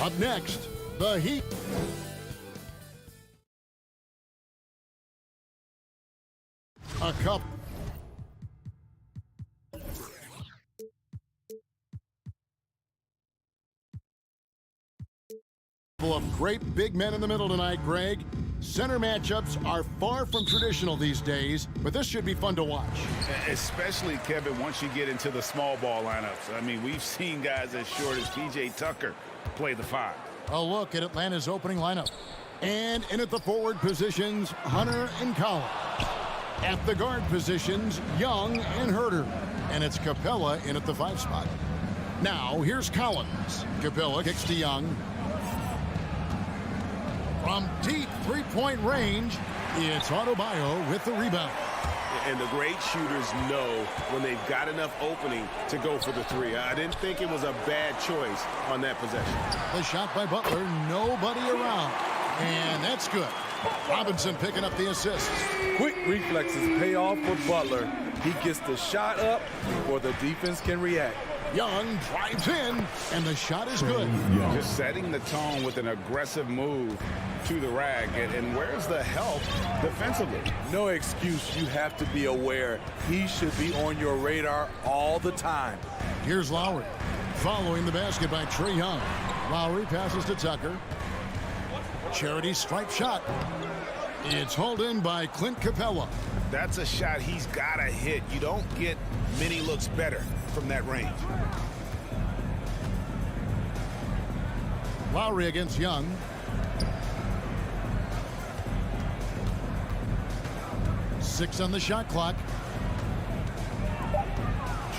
Up next, the Heat. A couple of great big men in the middle tonight, Greg. Center matchups are far from traditional these days, but this should be fun to watch. Especially, Kevin, once you get into the small ball lineups. I mean, we've seen guys as short as P.J. Tucker play the 5. A look at Atlanta's opening lineup. And in at the forward positions, Hunter and Collins. At the guard positions, Young and Herter. And it's Capella in at the 5 spot. Now, here's Collins. Capella kicks to Young. From deep three-point range, it's Adebayo with the rebound. And the great shooters know when they've got enough opening to go for the 3. I didn't think it was a bad choice on that possession. The shot by Butler, nobody around. And that's good. Robinson picking up the assist. Quick reflexes pay off for Butler. He gets the shot up before the defense can react. Young drives in, and the shot is good. Just setting the tone with an aggressive move to the rack. And where's the help defensively? No excuse. You have to be aware. He should be on your radar all the time. Here's Lowry. Following the basket by Trae Young. Lowry passes to Tucker. Charity stripe shot. It's hauled in by Clint Capella. That's a shot he's got to hit. You don't get many looks better from that range. Lowry against Young. Six on the shot clock.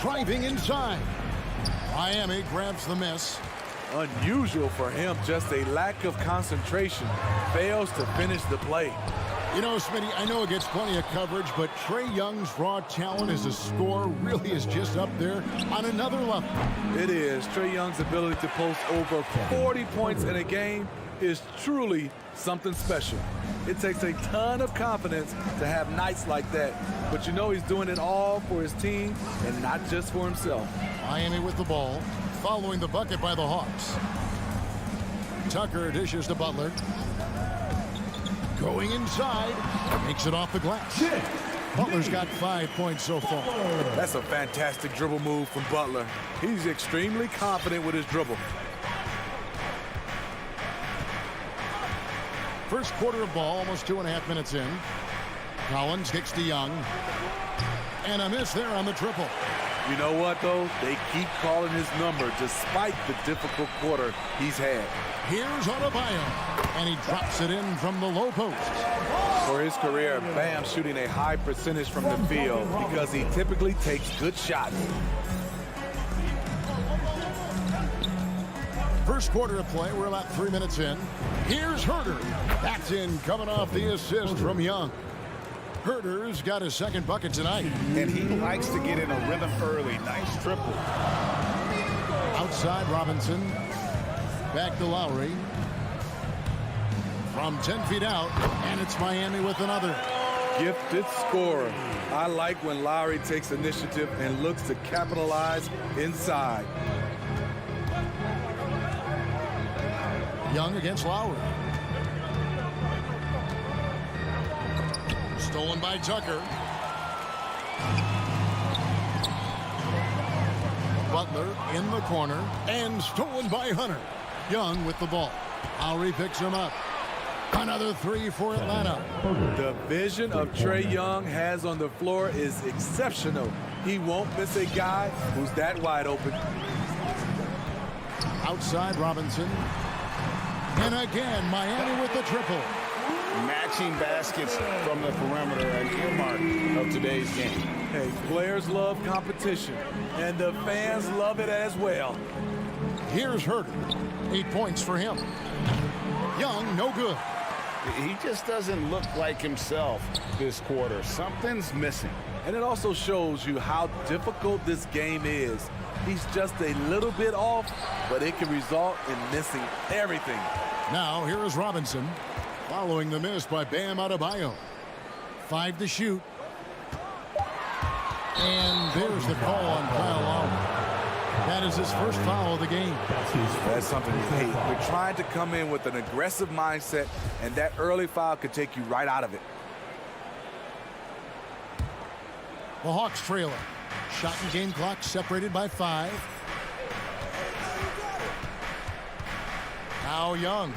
Driving inside. Miami grabs the miss. Unusual for him, just a lack of concentration. Fails to finish the play. You know, Smitty, I know it gets plenty of coverage, but Trae Young's raw talent as a scorer really is just up there on another level. It is. Trae Young's ability to post over 40 points in a game is truly something special. It takes a ton of confidence to have nights like that, but you know he's doing it all for his team and not just for himself. Miami with the ball, following the bucket by the Hawks. Tucker dishes to Butler. Going inside, makes it off the glass. Butler's got 5 points so far. That's a fantastic dribble move from Butler. He's extremely confident with his dribble. First quarter of ball, almost 2.5 minutes in. Collins kicks to Young. And a miss there on the triple. You know what, though? They keep calling his number despite the difficult quarter he's had. Here's Adebayo, and he drops it in from the low post. For his career, Bam shooting a high percentage from the field because he typically takes good shots. First quarter of play, we're about 3 minutes in. Here's Herter. That's in, coming off the assist from Young. Herter's got his second bucket tonight. And he likes to get in a rhythm early. Nice triple. Outside Robinson. Back to Lowry. From 10 feet out, and it's Miami with another. Gifted scorer. I like when Lowry takes initiative and looks to capitalize inside. Young against Lowry. Stolen by Tucker. Butler in the corner, and stolen by Hunter. Young with the ball. Lowry picks him up. Another 3 for Atlanta. The vision of Trae Young has on the floor is exceptional. He won't miss a guy who's that wide open. Outside Robinson. And again, Miami with the triple. Matching baskets from the perimeter, an earmark of today's game. Hey, players love competition, and the fans love it as well. Here's Herter. 8 points for him. Young, no good. He just doesn't look like himself this quarter. Something's missing. And it also shows you how difficult this game is. He's just a little bit off, but it can result in missing everything. Now, here is Robinson. Following the miss by Bam Adebayo. 5 to shoot. And there's the call on Kyle Lowry. That is his first foul of the game. That's something you hate. They're trying to come in with an aggressive mindset, and that early foul could take you right out of it. The Hawks trailing. Shot and game clock separated by 5. Now Young.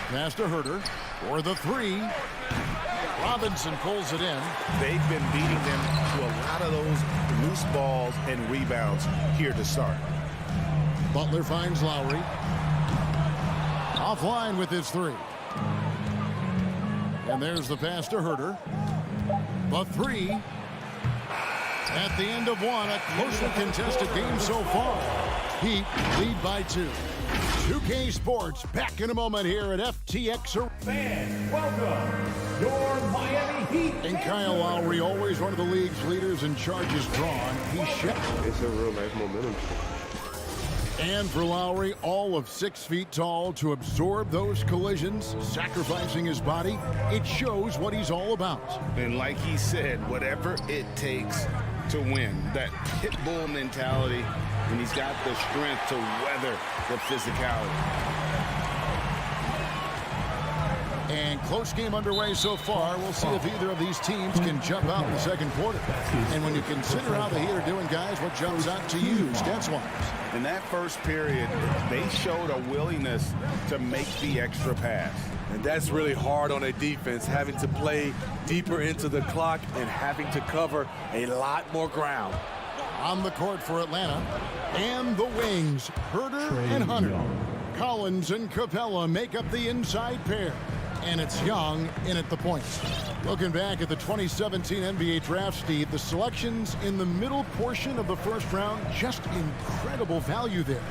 Pass to Herter for the 3. Robinson pulls it in. They've been beating them to a lot of those loose balls and rebounds here to start. Butler finds Lowry. Offline with his 3. And there's the pass to Herter. The 3. At the end of 1, a closely contested game so far. Heat lead by 2. 2K Sports back in a moment here at FTX. Fans, welcome your Miami Heat. And Kyle Lowry, always one of the league's leaders in charges drawn. He shot. It's a real nice momentum. And for Lowry, all of 6 feet tall, to absorb those collisions, sacrificing his body, it shows what he's all about. And like he said, whatever it takes to win, that pit bull mentality, and he's got the strength to weather the physicality. And close game underway so far. We'll see if either of these teams can jump out in the second quarter. And when you consider how the Heat are doing, guys, what jumps out to you stats-wise? In that first period, they showed a willingness to make the extra pass. And that's really hard on a defense, having to play deeper into the clock and having to cover a lot more ground. On the court for Atlanta, and the wings, Herter and Hunter. Collins and Capella make up the inside pair. And it's Young in at the point. Looking back at the 2017 NBA draft, Steve, the selections in the middle portion of the first round, just incredible value there.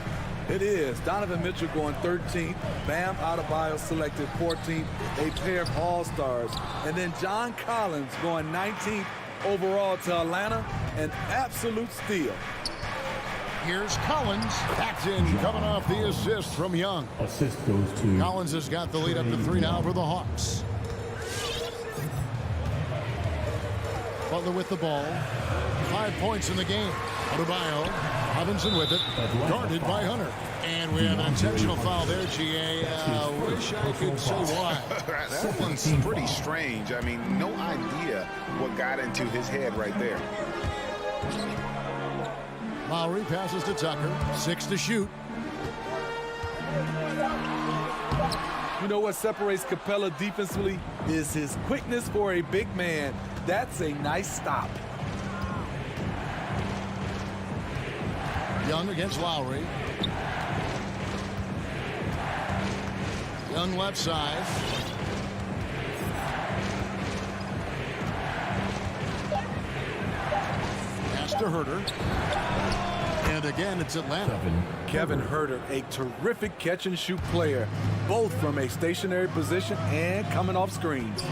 It is. Donovan Mitchell going 13th. Bam Adebayo selected 14th. A pair of all-stars. And then John Collins going 19th overall to Atlanta. An absolute steal. Here's Collins. That's in, coming off the assist from Young. Assist goes to Collins has got the lead up to 3 now for the Hawks. Butler with the ball. 5 points in the game. Adebayo. Robinson with it. Guarded by Hunter. And we have an intentional foul there, GA. Wish I could say why. That one's pretty strange. I mean, no idea what got into his head right there. Lowry passes to Tucker. 6 to shoot. You know what separates Capella defensively is his quickness for a big man. That's a nice stop. Young against Lowry. Young left side. Pass to Herter. And again, it's Atlanta. Kevin Herter, a terrific catch-and-shoot player, both from a stationary position and coming off screens.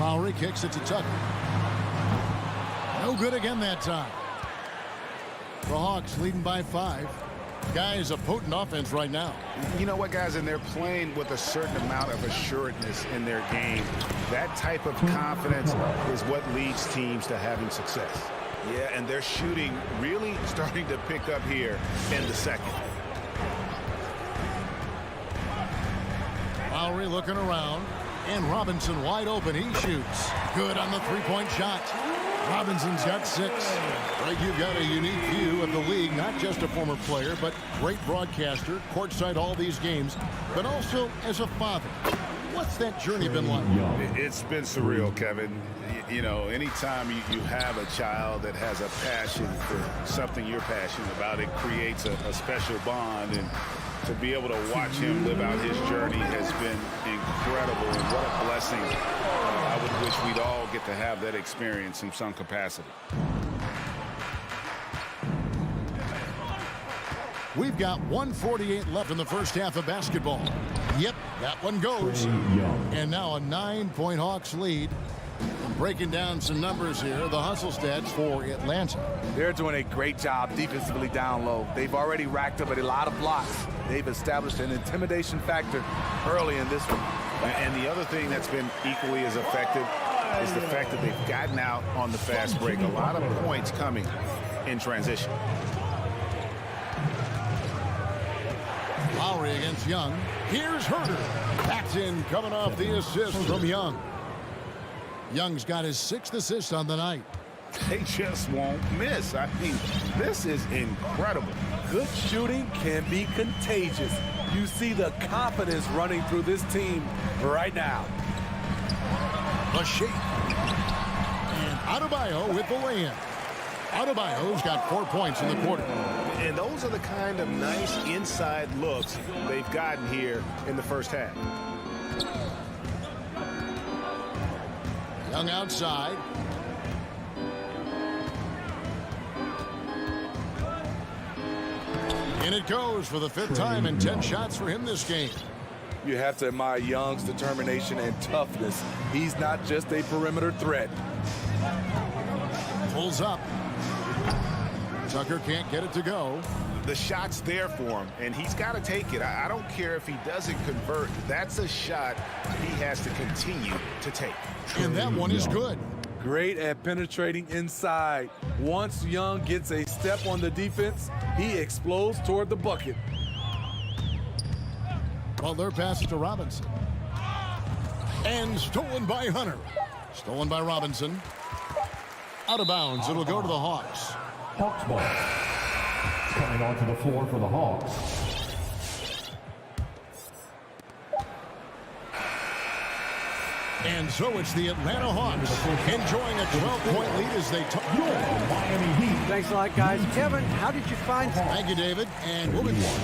Lowry kicks it to Tucker. No good again that time. The Hawks leading by 5. Guys, a potent offense right now. You know what, guys? And they're playing with a certain amount of assuredness in their game. That type of confidence is what leads teams to having success. Yeah, and their shooting really starting to pick up here in the second. Lowry looking around. And Robinson wide open. He shoots. Good on the three-point shot. Robinson's got 6. Right, you've got a unique view of the league, not just a former player, but great broadcaster, courtside all these games, but also as a father. What's that journey been like? It's been surreal, Kevin. You know, anytime you have a child that has a passion for something you're passionate about, it creates a special bond. And to be able to watch him live out his journey has been incredible. And what a blessing. I would wish we'd all get to have that experience in some capacity. We've got 1:48 left in the first half of basketball. Yep, that one goes. And now a 9-point Hawks lead. Breaking down some numbers here, the hustle stats for Atlanta. They're doing a great job defensively down low. They've already racked up a lot of blocks. They've established an intimidation factor early in this one. And the other thing that's been equally as effective is the fact that they've gotten out on the fast break. A lot of points coming in transition. Lowry against Young. Here's Herder. Backs in, coming off the assist from Young. Young's got his 6th assist on the night. They just won't miss. I mean, this is incredible. Good shooting can be contagious. You see the confidence running through this team right now. The shape. And Adebayo with the lay-in. Adebayo's got 4 points in the quarter. And those are the kind of nice inside looks they've gotten here in the first half. Young outside. And it goes for the 5th time in 10 shots for him this game. You have to admire Young's determination and toughness. He's not just a perimeter threat. Pulls up. Tucker can't get it to go. The shot's there for him, and he's got to take it. I don't care if he doesn't convert. That's a shot he has to continue to take. And that one is good. Great at penetrating inside. Once Young gets a step on the defense, he explodes toward the bucket. Butler passes to Robinson. And stolen by Hunter. Stolen by Robinson. Out of bounds. It'll go to the Hawks. Hawks ball. Coming onto the floor for the Hawks. And so it's the Atlanta Hawks enjoying a 12-point lead as they Your Miami Heat. Thanks a lot, guys. Kevin, how did you find... Thank you, David. And we'll be back.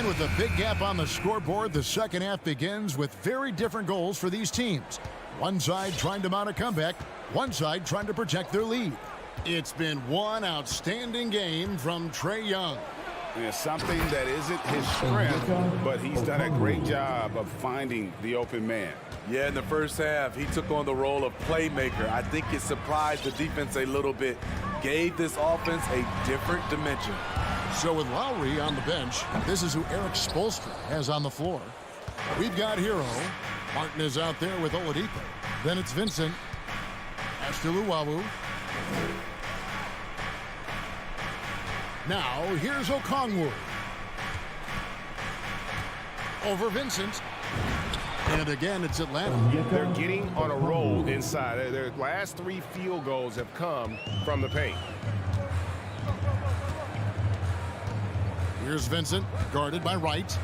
With a big gap on the scoreboard, the second half begins with very different goals for these teams. One side trying to mount a comeback, one side trying to protect their lead. It's been one outstanding game from Trae Young. It's something that isn't his strength, but he's done a great job of finding the open man. Yeah, in the first half, he took on the role of playmaker. I think it surprised the defense a little bit, gave this offense a different dimension. So with Lowry on the bench, this is who Eric Spoelstra has on the floor. We've got Hero. Martin is out there with Oladipo. Then it's Vincent. Pass to Luwawu. Now here's Okongwu. Over Vincent. And again, it's Atlanta. They're getting on a roll inside. Their last 3 field goals have come from the paint. Here's Vincent, guarded by Wright.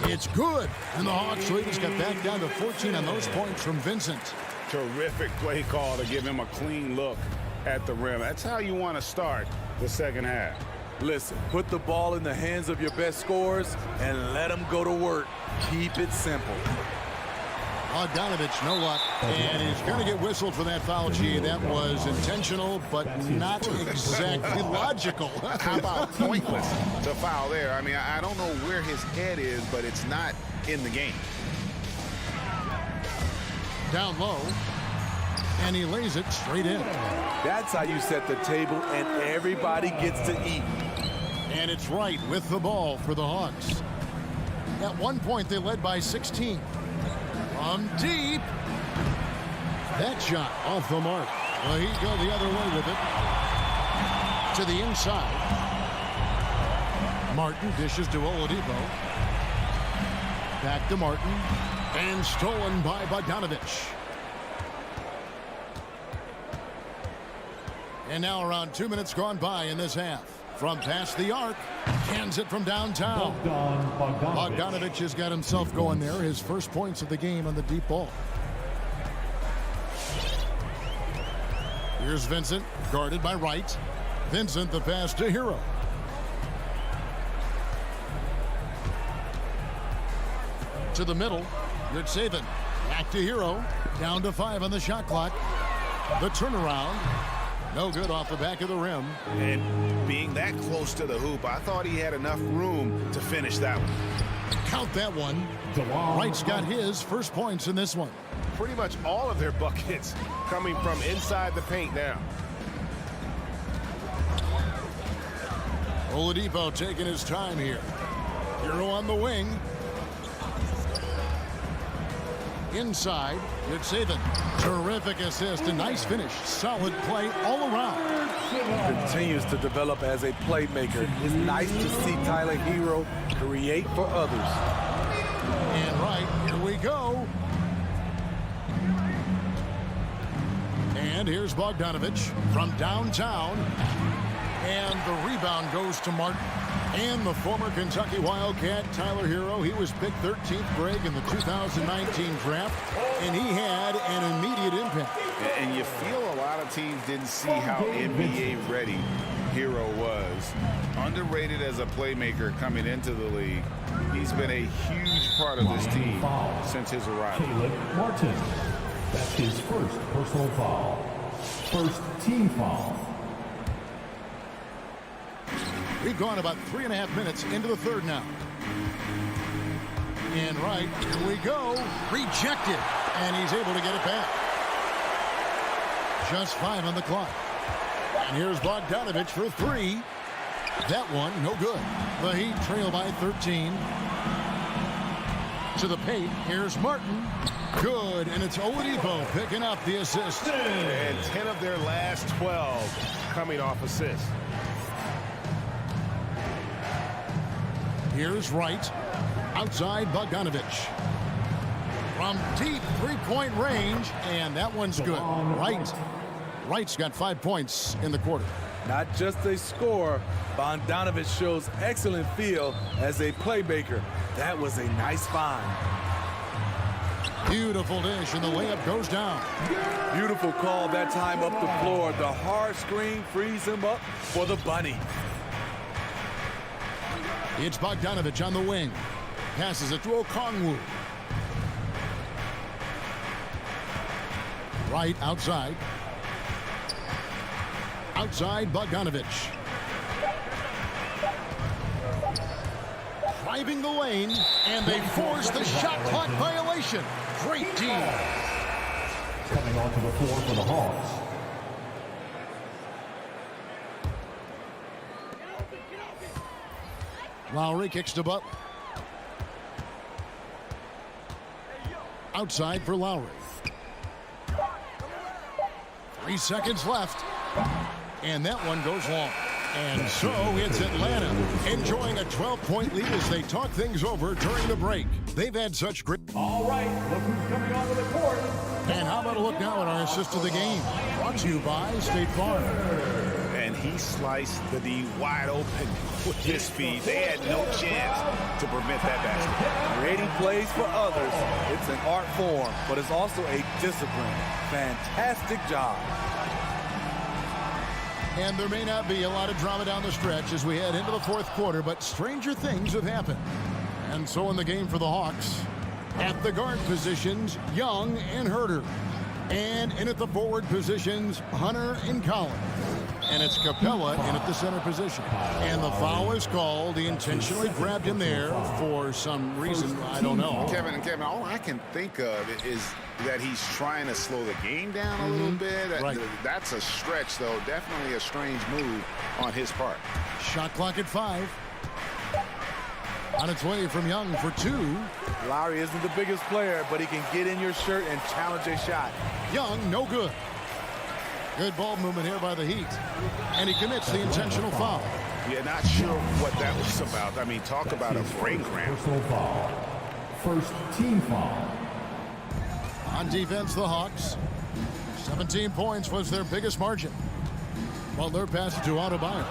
It's good. And the Hawks lead has got back down to 14 on those points from Vincent. Terrific play call to give him a clean look at the rim. That's how you want to start the second half. Listen, put the ball in the hands of your best scorers and let them go to work. Keep it simple. Bogdanovich, no luck. And he's going to get whistled for that foul, G. That was intentional, but not exactly logical. How about pointless, the foul there? I mean, I don't know where his head is, but it's not in the game. Down low. And he lays it straight in. That's how you set the table, and everybody gets to eat. And it's Wright with the ball for the Hawks. At one point, they led by 16. From deep. That shot off the mark. Well, he'd go the other way with it. To the inside. Martin dishes to Oladipo. Back to Martin. And stolen by Bogdanovich. And now around 2 minutes gone by in this half. From past the arc, cans it from downtown. Bogdanovich has got himself going there. His first points of the game on the deep ball. Here's Vincent, guarded by Wright. Vincent, the pass to Hero. To the middle, good saving. Back to Hero. Down to 5 on the shot clock. The turnaround. No good off the back of the rim. And being that close to the hoop, I thought he had enough room to finish that one. Count that one. Wright's got his first points in this one. Pretty much all of their buckets coming from inside the paint now. Oladipo taking his time here. Hero on the wing. Inside, it's Saban. Terrific assist, a nice finish. Solid play all around. He continues to develop as a playmaker. It's nice to see Tyler Hero create for others. And right, here we go. And here's Bogdanovich from downtown. And the rebound goes to Martin. And the former Kentucky Wildcat, Tyler Hero, he was picked 13th grade in the 2019 draft, and he had an immediate impact. And you feel a lot of teams didn't see how NBA ready Hero was. Underrated as a playmaker coming into the league. He's been a huge part of this team since his arrival. Caleb Martin. That's his first personal foul. First team foul. We've gone about 3.5 minutes into the third now. And right, here we go. Rejected. And he's able to get it back. Just 5 on the clock. And here's Bogdanovich for 3. That one, no good. The Heat trail by 13. To the paint, here's Martin. Good, and it's Oladipo picking up the assist. And 10 of their last 12 coming off assists. Here's Wright. Outside Bogdanovich. From deep three-point range, and that one's good. Wright's got 5 points in the quarter. Not just a scorer, Bogdanovich shows excellent feel as a playmaker. That was a nice find. Beautiful dish, and the layup goes down. Beautiful call that time up the floor. The hard screen frees him up for the bunny. It's Bogdanovich on the wing. Passes it to Okongwu. Right outside. Outside Bogdanovich. Driving the lane, and they force the shot clock violation. Great D. Coming onto the floor for the Hawks. Lowry kicks to Butler. Outside for Lowry. 3 seconds left. And that one goes long. And so it's Atlanta enjoying a 12-point lead as they talk things over during the break. They've had such great... All right, look who's coming onto the court. And how about a look now at our assist of the game? Brought to you by State Farm. And he sliced the D wide open with his speed. They had no chance to prevent that basket. Creating plays for others, it's an art form, but it's also a discipline. Fantastic job. And there may not be a lot of drama down the stretch as we head into the fourth quarter, but stranger things have happened. And so in the game for the Hawks, at the guard positions, Young and Herter. And in at the forward positions, Hunter and Collins. And it's Capella in at the center position. And the foul is called. He intentionally grabbed him there for some reason. I don't know. Kevin, all I can think of is that he's trying to slow the game down a little bit. Right. That's a stretch, though. Definitely a strange move on his part. Shot clock at 5. On its way from Young for 2. Lowry isn't the biggest player, but he can get in your shirt and challenge a shot. Young, no good. Good ball movement here by the Heat. And he commits the intentional foul. Yeah, not sure what that was about. I mean, talk about a brain cramp. Personal foul. First team foul. On defense, the Hawks. 17 points was their biggest margin. Butler passed it to Adebayo.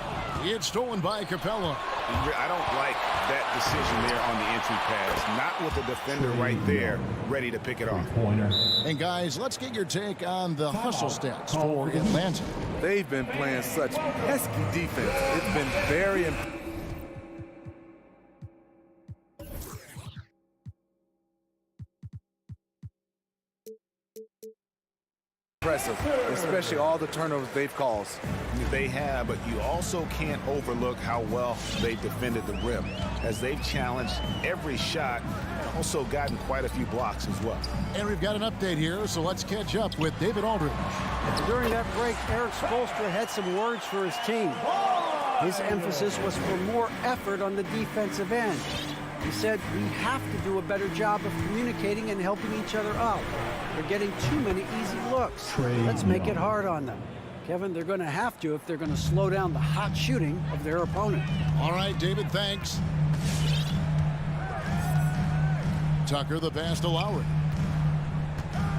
It's stolen by Capella. I don't like that decision there on the entry pass. Not with the defender right there ready to pick it off. Pointer. And guys, let's get your take on the hustle stats for Atlanta. They've been playing such pesky defense. It's been very impressive, especially all the turnovers they've caused. They have, but you also can't overlook how well they defended the rim, as they've challenged every shot and also gotten quite a few blocks as well. And we've got an update here, so let's catch up with David Aldridge. During that break, Eric Spoelstra had some words for his team. His emphasis was for more effort on the defensive end. He said, we have to do a better job of communicating and helping each other out. They're getting too many easy looks. Let's make it hard on them. Kevin, they're going to have to if they're going to slow down the hot shooting of their opponent. All right, David, thanks. Tucker, the pass to Lowry.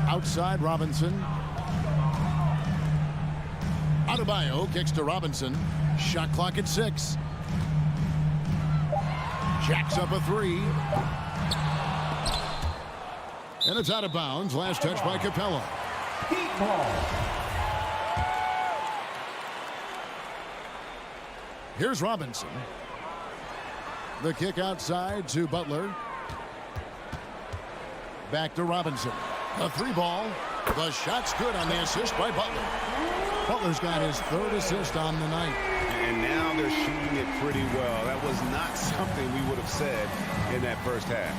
Outside, Robinson. Adebayo kicks to Robinson. Shot clock at 6. Jacks up a 3. And it's out of bounds. Last touch by Capella. Heat ball. Here's Robinson. The kick outside to Butler. Back to Robinson. A 3-ball. The shot's good on the assist by Butler. Butler's got his 3rd assist on the night. And now they're shooting it pretty well. That was not something we would have said in that first half.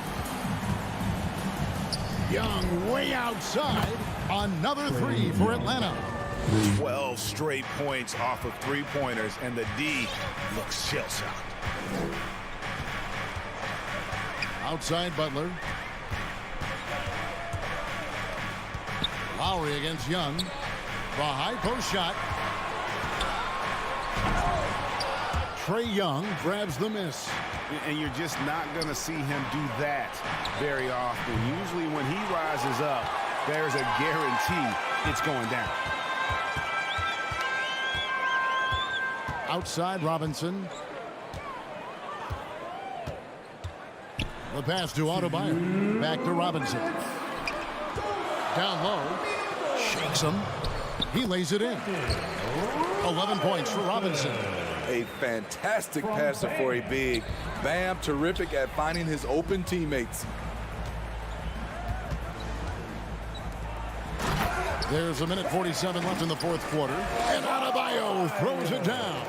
Young way outside. Another 3 for Atlanta. 12 straight points off of 3-pointers, and the D looks shell-shocked. Outside Butler. Lowry against Young. The high post shot. Trae Young grabs the miss. And you're just not going to see him do that very often. Usually when he rises up, there's a guarantee it's going down. Outside Robinson. The pass to Adebayo. Back to Robinson. Down low. Shakes him. He lays it in. 11 points for Robinson. A fantastic passer for a big. Bam, terrific at finding his open teammates. There's a minute 47 left in the 4th quarter. And Adebayo throws it down.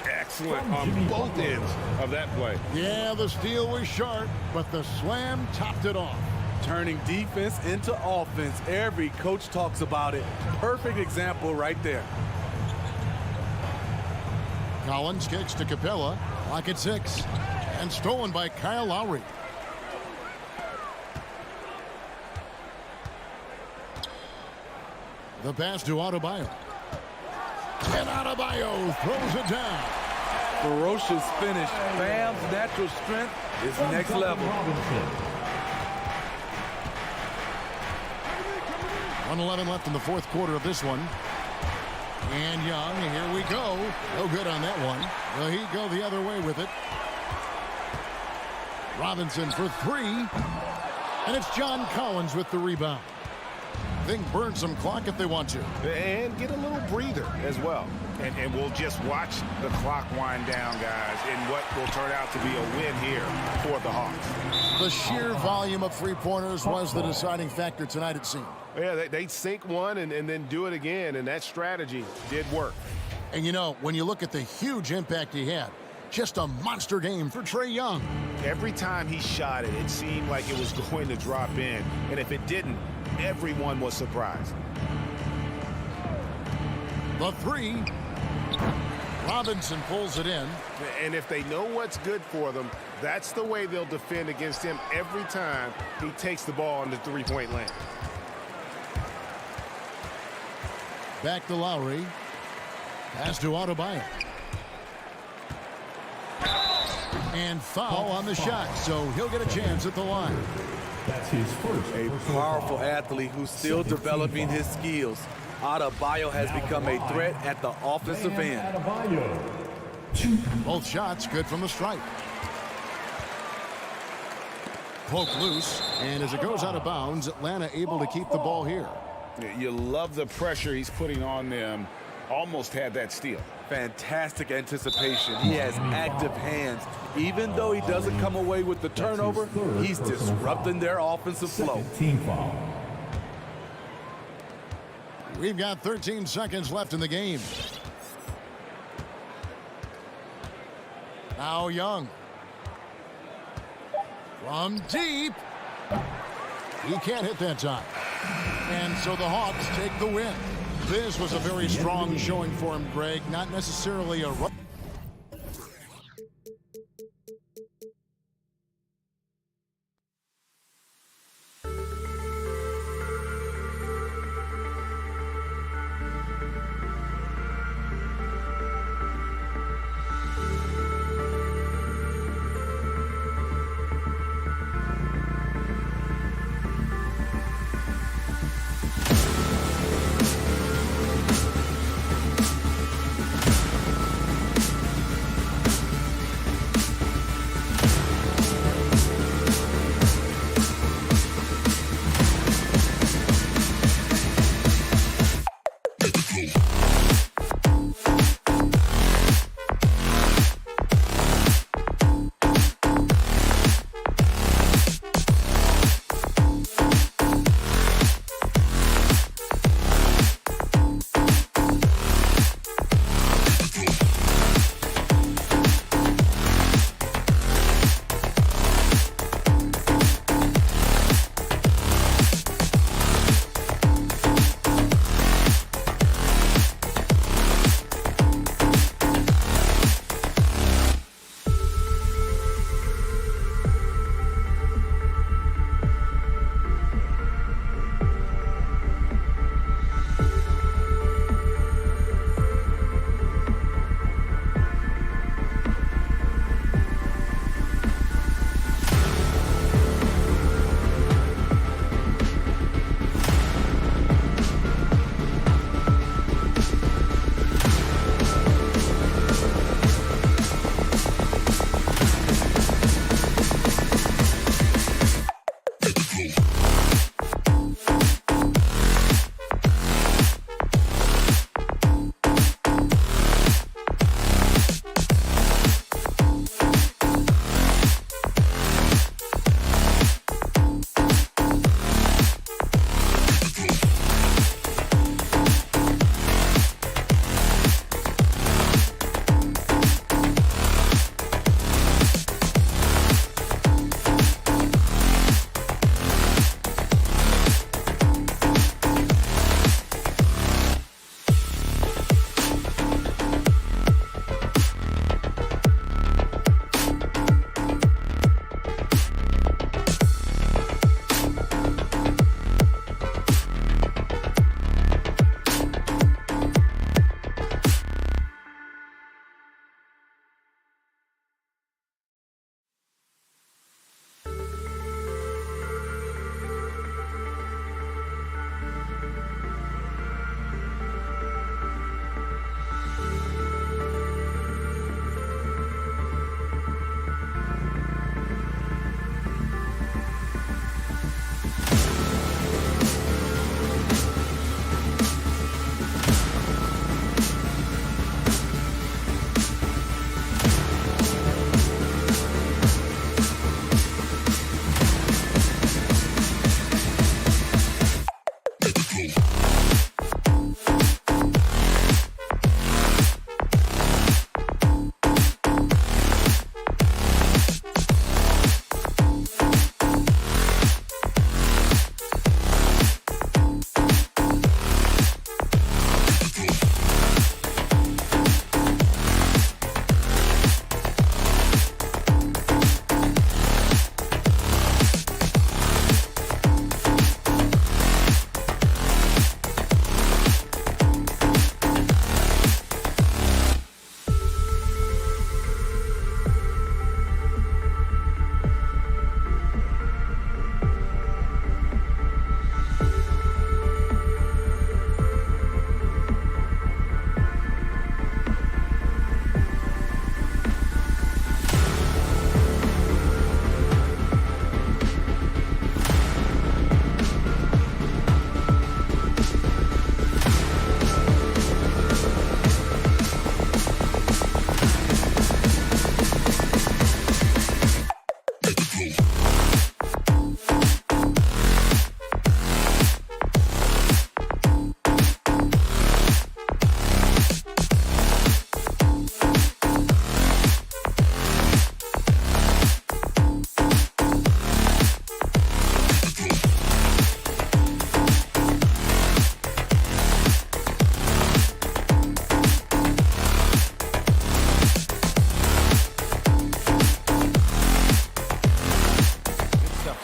Excellent on both ends of that play. Yeah, the steal was sharp, but the slam topped it off. Turning defense into offense. Every coach talks about it. Perfect example right there. Collins kicks to Capella. Clock at 6. And stolen by Kyle Lowry. The pass to Adebayo. And Adebayo throws it down. Ferocious finish. Bam's natural strength is next level. 1:11 left in the 4th quarter of this one. And Young, here we go. No good on that one. Will he go the other way with it? Robinson for 3. And it's John Collins with the rebound. They can burn some clock if they want to. And get a little breather as well. And we'll just watch the clock wind down, guys, in what will turn out to be a win here for the Hawks. The sheer volume of 3-pointers was the deciding factor tonight, it seemed. Yeah, they sink one and then do it again, and that strategy did work. And, you know, when you look at the huge impact he had, just a monster game for Trae Young. Every time he shot it, it seemed like it was going to drop in. And if it didn't, everyone was surprised. The 3. Robinson pulls it in. And if they know what's good for them, that's the way they'll defend against him every time he takes the ball in the 3-point lane. Back to Lowry. Pass to Adebayo. And foul on the shot, so he'll get a chance at the line. That's his first. A powerful athlete who's still developing his skills. Adebayo has become a threat at the offensive end. Adebayo. Both shots good from the stripe. Poke loose, and as it goes out of bounds, Atlanta able to keep the ball here. You love the pressure he's putting on them. Almost had that steal. Fantastic anticipation. He has active hands. Even though he doesn't come away with the turnover, he's disrupting their offensive flow. Team foul. We've got 13 seconds left in the game. Now Young. From deep. He can't hit that time. And so the Hawks take the win. This was a very strong showing for him, Greg. Not necessarily a run.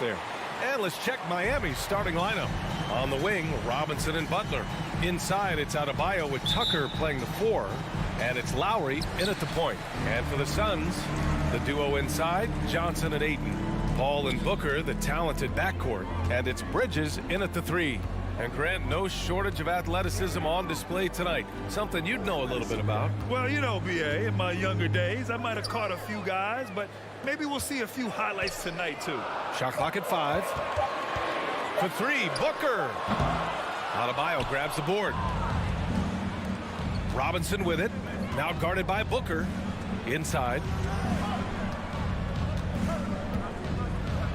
there. And let's check Miami's starting lineup. On the wing, Robinson and Butler. Inside, it's Adebayo with Tucker playing the 4. And it's Lowry in at the point. And for the Suns, the duo inside, Johnson and Ayton. Paul and Booker, the talented backcourt. And it's Bridges in at the 3. And Grant, no shortage of athleticism on display tonight. Something you'd know a little bit about. Well, you know, B.A., in my younger days, I might have caught a few guys, but maybe we'll see a few highlights tonight, too. Shot clock at 5. For 3, Booker. Adebayo grabs the board. Robinson with it. Now guarded by Booker. Inside.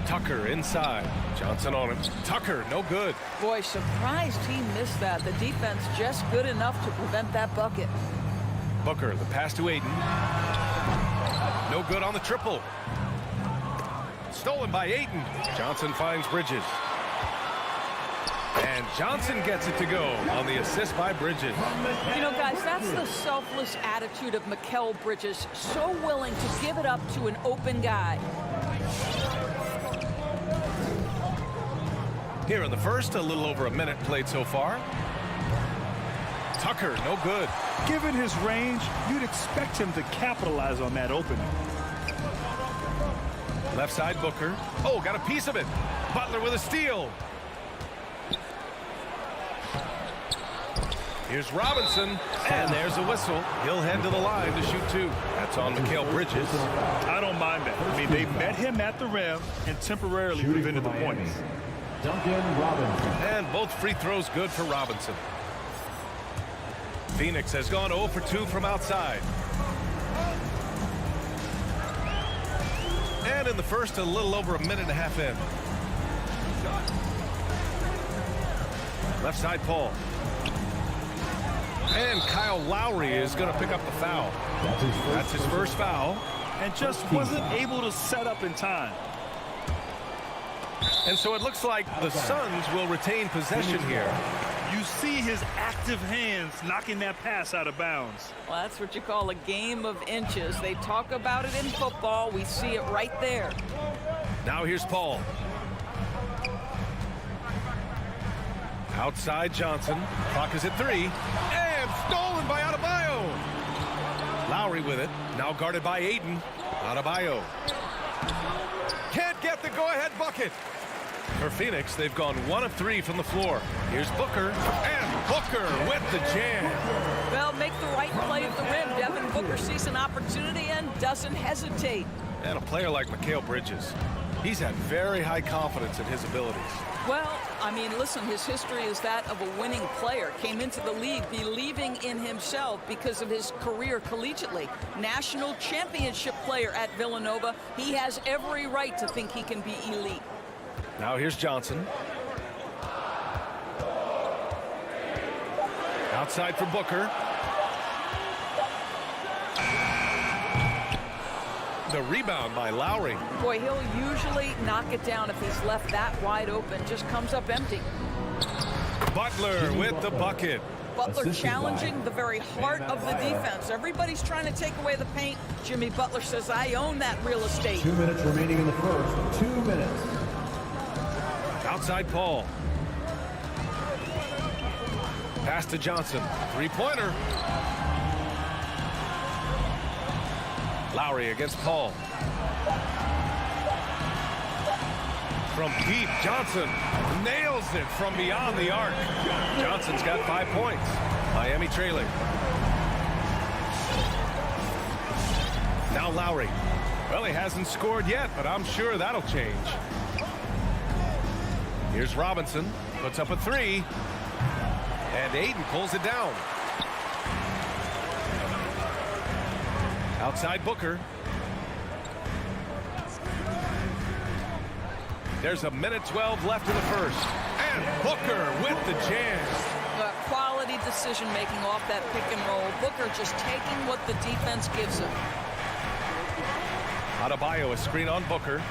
Tucker inside. Johnson on him. Tucker, no good. Boy, surprised he missed that. The defense just good enough to prevent that bucket. Booker, the pass to Ayton. No good on the triple. Stolen by Ayton. Johnson finds Bridges. And Johnson gets it to go on the assist by Bridges. You know, guys, that's the selfless attitude of Mikal Bridges. So willing to give it up to an open guy. Here in the first, a little over a minute played so far. Tucker, no good. Given his range, you'd expect him to capitalize on that opening. Left side, Booker. Oh, got a piece of it. Butler with a steal. Here's Robinson, and there's a whistle. He'll head to the line to shoot 2. That's on Mikal Bridges. I don't mind that. I mean, they met him at the rim and temporarily prevented the points. Duncan Robinson. And both free throws good for Robinson. Phoenix has gone 0 for 2 from outside. And in the first, a little over a minute and a half in. Left side, Paul. And Kyle Lowry is going to pick up the foul. That's his first foul. And just wasn't able to set up in time. And so it looks like the Suns will retain possession here. You see his active hands knocking that pass out of bounds. Well, that's what you call a game of inches. They talk about it in football. We see it right there. Now here's Paul. Outside Johnson. Clock is at 3. And stolen by Adebayo. Lowry with it. Now guarded by Ayton. Adebayo. Can't get the go-ahead bucket. For Phoenix, they've gone 1 of 3 from the floor. Here's Booker. And Booker with the jam. Well, make the right play at the rim. Devin Booker sees an opportunity and doesn't hesitate. And a player like Mikal Bridges, he's had very high confidence in his abilities. Well, I mean, listen, his history is that of a winning player. Came into the league believing in himself because of his career collegiately. National championship player at Villanova. He has every right to think he can be elite. Now here's Johnson. Outside for Booker. The rebound by Lowry. Boy, he'll usually knock it down if he's left that wide open. Just comes up empty. Butler with the bucket. Butler challenging the very heart of the defense. Everybody's trying to take away the paint. Jimmy Butler says, I own that real estate. 2 minutes remaining in the first. 2 minutes. Outside Paul. Pass to Johnson. Three-pointer. Lowry against Paul. From deep, Johnson nails it from beyond the arc. Johnson's got 5 points. Miami trailing. Now Lowry. Well, he hasn't scored yet, but I'm sure that'll change. Here's Robinson. Puts up a 3. And Ayton pulls it down. Outside Booker. There's a minute 12 left in the first. And Booker with the jam. Quality decision making off that pick and roll. Booker just taking what the defense gives him. Adebayo, a screen on Booker.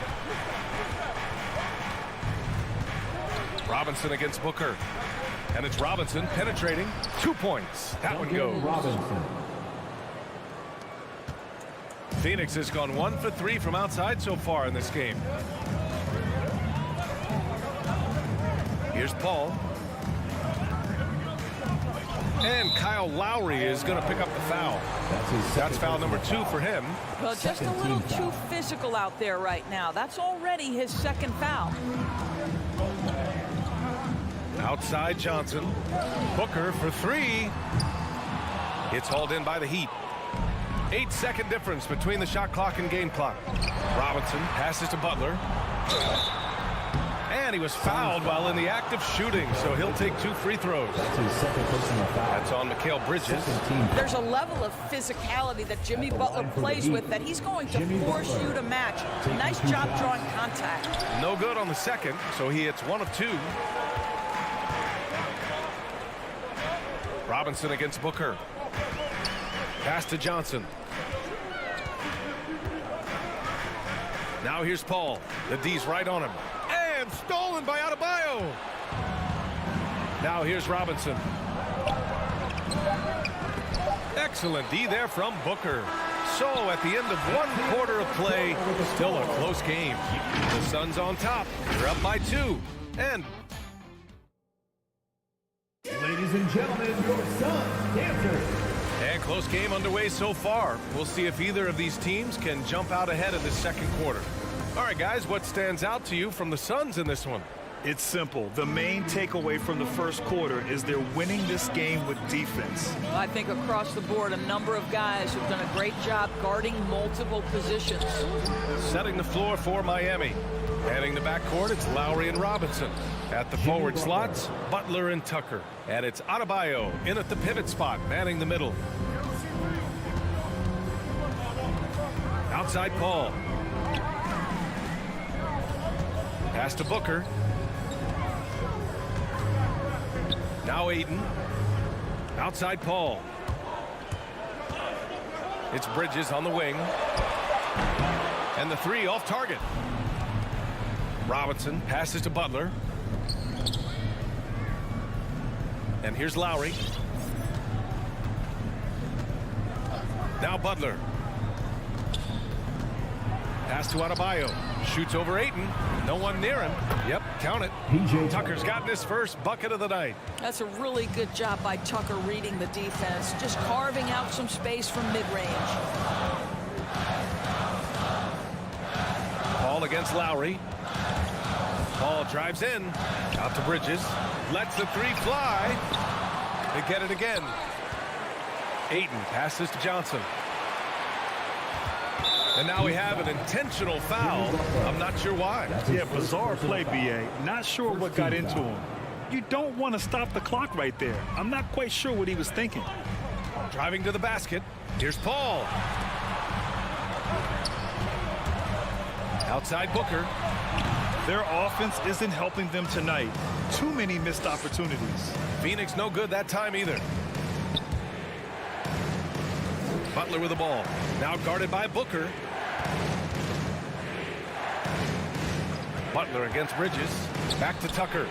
Robinson against Booker. And it's Robinson penetrating. 2 points. That one goes. Robinson. Phoenix has gone 1 for 3 from outside so far in this game. Here's Paul. And Kyle Lowry is going to pick up the foul. That's foul number 2 for him. Well, just a little too physical out there right now. That's already his second foul. Outside Johnson. Booker for 3. It's hauled in by the Heat. 8-second difference between the shot clock and game clock. Robinson passes to Butler. And he was fouled while in the act of shooting, so he'll take 2 free throws. That's his second personal foul. That's on Mikal Bridges. There's a level of physicality that Jimmy Butler plays with that he's going to force you to match. Nice job drawing contact. No good on the second, so he hits 1 of 2. Robinson against Booker. Pass to Johnson. Now here's Paul. The D's right on him. And stolen by Adebayo. Now here's Robinson. Excellent D there from Booker. So at the end of 1 quarter of play, still a close game. The Suns on top. They're up by 2. And Ladies and gentlemen, your Suns dancers. And close game underway so far. We'll see if either of these teams can jump out ahead in this second quarter. All right, guys, what stands out to you from the Suns in this one? It's simple. The main takeaway from the first quarter is they're winning this game with defense. I think across the board, a number of guys have done a great job guarding multiple positions. Setting the floor for Miami. Heading the backcourt, it's Lowry and Robinson. At the forward slots, Butler and Tucker. And it's Adebayo in at the pivot spot, manning the middle. Outside Paul. Pass to Booker. Now Aiden. Outside Paul. It's Bridges on the wing. And the 3 off target. Robinson passes to Butler. And here's Lowry. Now Butler. Pass to Adebayo. Shoots over Ayton. No one near him. Yep, count it. Tucker's gotten his first bucket of the night. That's a really good job by Tucker reading the defense, just carving out some space from mid-range. Paul against Lowry. Paul drives in. Out to Bridges. Lets the 3 fly. They get it again. Ayton passes to Johnson. And now we have an intentional foul. I'm not sure why. Yeah, bizarre play, B.A. Not sure what got into him. You don't want to stop the clock right there. I'm not quite sure what he was thinking. Driving to the basket. Here's Paul. Outside Booker. Their offense isn't helping them tonight. Too many missed opportunities. Phoenix no good that time either. Butler with the ball. Now guarded by Booker. Butler against Bridges. Back to Tucker.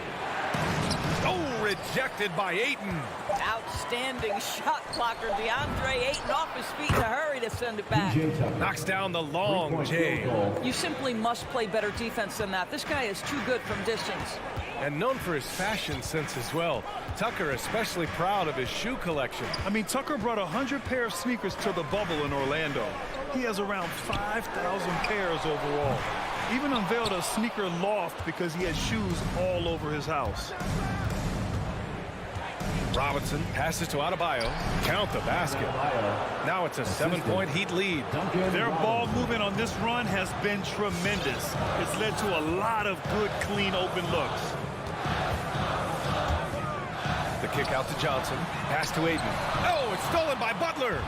Oh, rejected by Ayton. Outstanding shot blocker. DeAndre Ayton off his feet in a hurry to send it back. Knocks down the long J. You simply must play better defense than that. This guy is too good from distance. And known for his fashion sense as well. Tucker especially proud of his shoe collection. I mean, Tucker brought 100 pair of sneakers to the bubble in Orlando. He has around 5,000 pairs overall. Even unveiled a sneaker loft because he has shoes all over his house. Robinson passes to Adebayo. Count the basket. Now it's a 7-point Heat lead. Their ball movement on this run has been tremendous. It's led to a lot of good, clean, open looks. The kick out to Johnson. Pass to Ayton. Oh, it's stolen by Butler.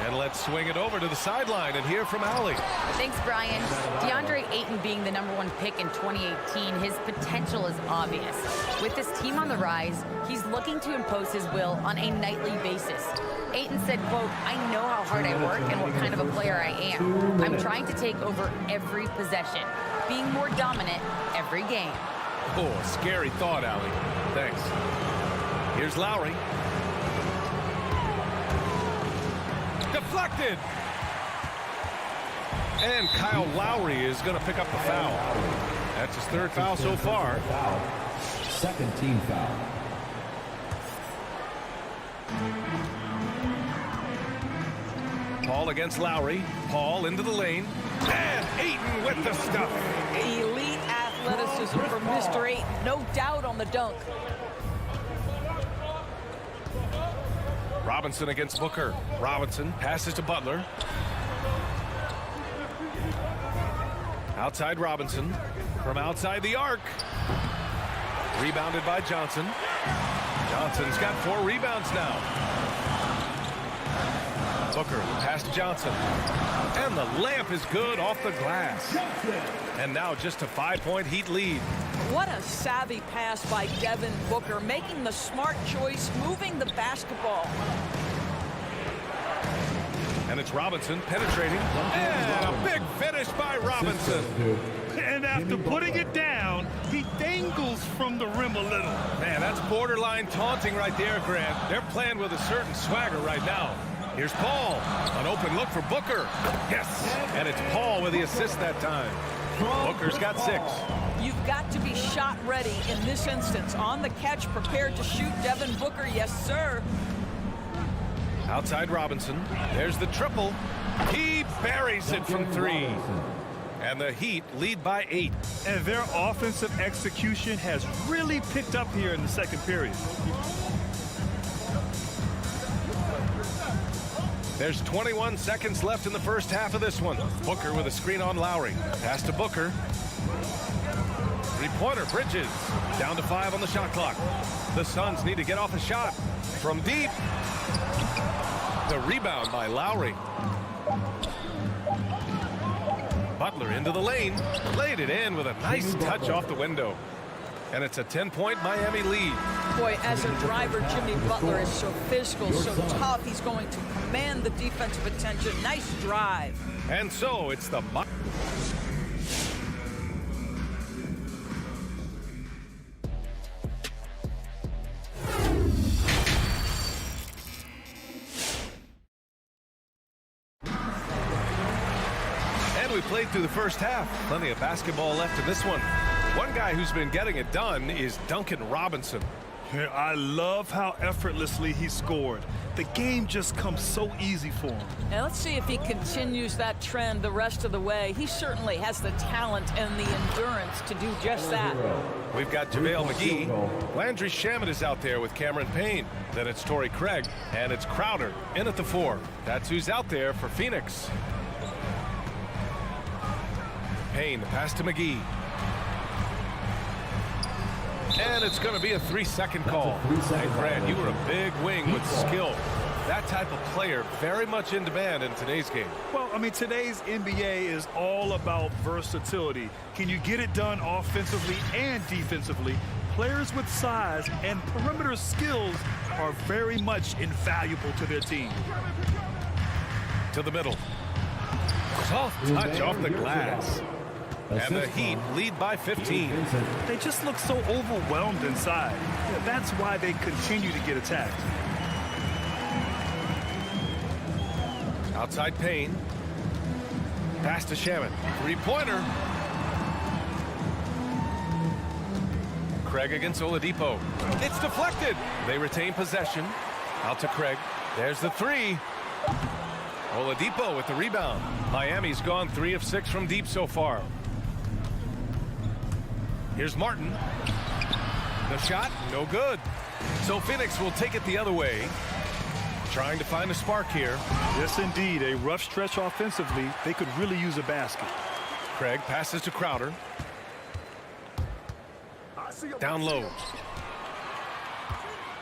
And let's swing it over to the sideline and hear from Allie. Thanks, Brian. DeAndre Ayton being the #1 pick in 2018, his potential is obvious. With this team on the rise, he's looking to impose his will on a nightly basis. Ayton said, quote, "I know how hard I work and what kind of a player I am. I'm trying to take over every possession, being more dominant every game." Oh, a scary thought, Allie. Thanks. Here's Lowry. Deflected. And Kyle Lowry is going to pick up the foul. That's his 3rd foul so far. Second team foul. Paul against Lowry. Paul into the lane. And Ayton with the stuff. Elite athleticism from Mr. Ayton. No doubt on the dunk. Robinson against Booker. Robinson passes to Butler. Outside Robinson. From outside the arc. Rebounded by Johnson. Johnson's got 4 rebounds now. Booker pass to Johnson. And the layup is good off the glass. And now just a 5-point Heat lead. What a savvy pass by Devin Booker, making the smart choice, moving the basketball. And it's Robinson penetrating. And a big finish by Robinson. And after putting it down, he dangles from the rim a little. Man, that's borderline taunting right there, Grant. They're playing with a certain swagger right now. Here's Paul. An open look for Booker. Yes. And it's Paul with the assist that time. Booker's got 6. You've got to be shot ready in this instance. On the catch, prepared to shoot. Devin Booker, yes, sir. Outside Robinson. There's the triple. He buries it from 3. And the Heat lead by 8. And their offensive execution has really picked up here in the second period. There's 21 seconds left in the first half of this one. Booker with a screen on Lowry. Pass to Booker. Three-pointer, Bridges. Down to 5 on the shot clock. The Suns need to get off a shot. From deep. The rebound by Lowry. Butler into the lane. Laid it in with a nice touch off the window. And it's a 10-point Miami lead. Boy, as a driver, Jimmy Butler is so physical, so tough. He's going to command the defensive attention. Nice drive. And so it's the... And we played through the first half. Plenty of basketball left in this one. One guy who's been getting it done is Duncan Robinson. I love how effortlessly he scored. The game just comes so easy for him. Now let's see if he continues that trend the rest of the way. He certainly has the talent and the endurance to do just that. We've got JaVale McGee. Landry Shamet is out there with Cameron Payne. Then it's Torrey Craig. And it's Crowder in at the 4. That's who's out there for Phoenix. Payne, the pass to McGee. And it's going to be a 3-second call. Hey, Grant, you were a big wing with skill. That type of player very much in demand in today's game. Well, I mean, today's NBA is all about versatility. Can you get it done offensively and defensively? Players with size and perimeter skills are very much invaluable to their team. To the middle. Soft touch off the glass. And the Heat lead by 15. They just look so overwhelmed inside. That's why they continue to get attacked. Outside Payne. Pass to Shamet. 3-pointer. Craig against Oladipo. It's deflected. They retain possession. Out to Craig. There's the 3. Oladipo with the rebound. Miami's gone 3 of 6 from deep so far. Here's Martin. The shot, no good. So Phoenix will take it the other way. Trying to find a spark here. Yes, indeed. A rough stretch offensively. They could really use a basket. Craig passes to Crowder. Down low.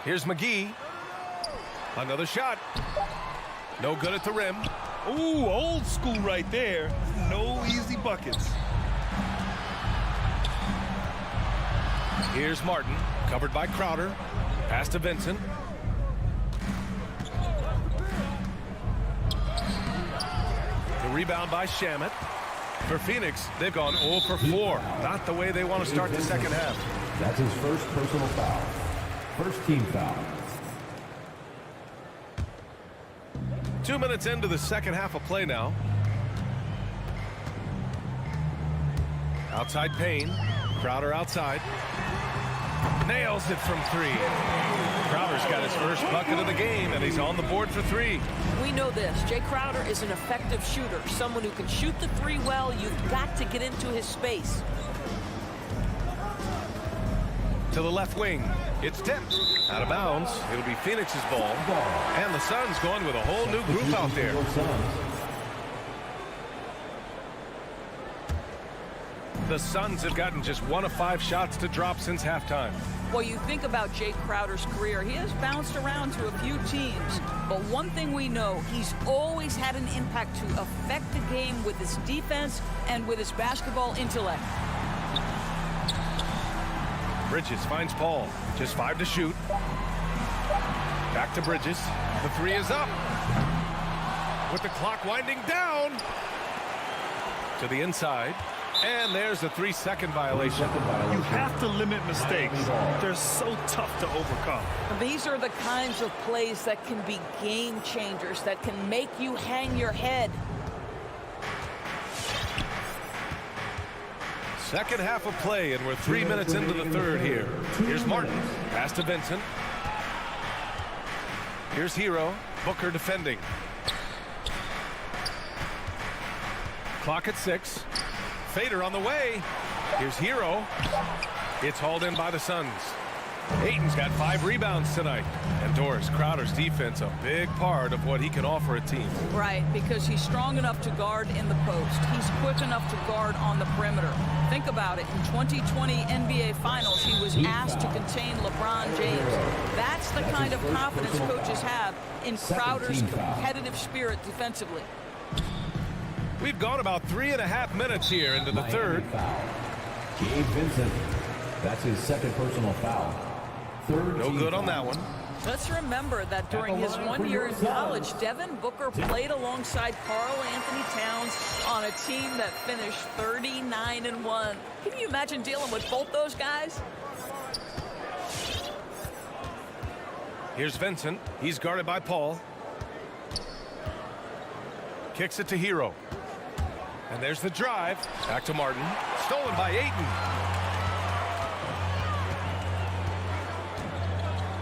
Here's McGee. Another shot. No good at the rim. Ooh, old school right there. No easy buckets. Here's Martin, covered by Crowder. Pass to Vincent. The rebound by Shamet. For Phoenix, they've gone 0 for 4. Not the way they want to start the second half. That's his first personal foul. First team foul. 2 minutes into the second half of play now. Outside Payne. Crowder outside. Nails it from 3. Crowder's got his first bucket of the game, and he's on the board for 3. We know this. Jay Crowder is an effective shooter, someone who can shoot the 3 well. You've got to get into his space. To the left wing. It's tipped. Out of bounds. It'll be Phoenix's ball. And the Suns going with a whole new group out there. The Suns have gotten just 1 of 5 shots to drop since halftime. Well, you think about Jay Crowder's career, he has bounced around to a few teams. But one thing we know, he's always had an impact to affect the game with his defense and with his basketball intellect. Bridges finds Paul. Just 5 to shoot. Back to Bridges. The 3 is up. With the clock winding down. To the inside. And there's a 3-second violation. You have to limit mistakes. They're so tough to overcome. These are the kinds of plays that can be game changers, that can make you hang your head. Second half of play, and we're 3 minutes into the third here. Here's Martin. Pass to Vincent. Here's Hero. Booker defending. Clock at 6. Fader on the way. Here's Hero. It's hauled in by the Suns. Ayton's got 5 rebounds tonight. And Doris, Crowder's defense, a big part of what he can offer a team. Right, because he's strong enough to guard in the post. He's quick enough to guard on the perimeter. Think about it. In 2020 NBA Finals, he was asked to contain LeBron James. That's the kind of confidence coaches have in Crowder's competitive spirit defensively. We've gone about 3.5 minutes here into the third. Gabe Vincent. That's his second personal foul. No good on that one. Let's remember that during his 1 year in college, Devin Booker played alongside Karl Anthony Towns on a team that finished 39-1. Can you imagine dealing with both those guys? Here's Vincent. He's guarded by Paul. Kicks it to Hero. And there's the drive. Back to Martin. Stolen by Ayton.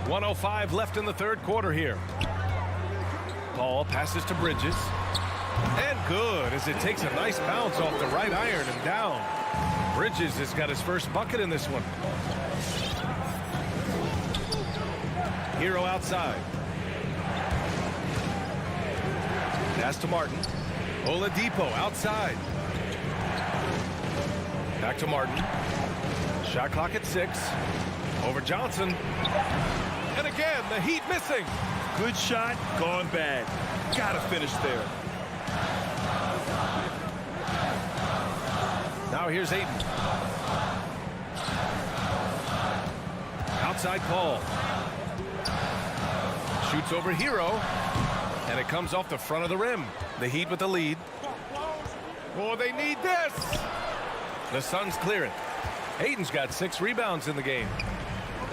1:05 left in the third quarter here. Paul passes to Bridges. And good, as it takes a nice bounce off the right iron and down. Bridges has got his first bucket in this one. Hero outside. Pass to Martin. Oladipo outside. Back to Martin. Shot clock at 6. Over Johnson. And again, the Heat missing. Good shot, gone bad. Gotta finish there. Now here's Ayton. Outside Paul. Shoots over Hero. And it comes off the front of the rim. The Heat with the lead. Oh, they need this. The Suns clear it. Ayton's got 6 rebounds in the game.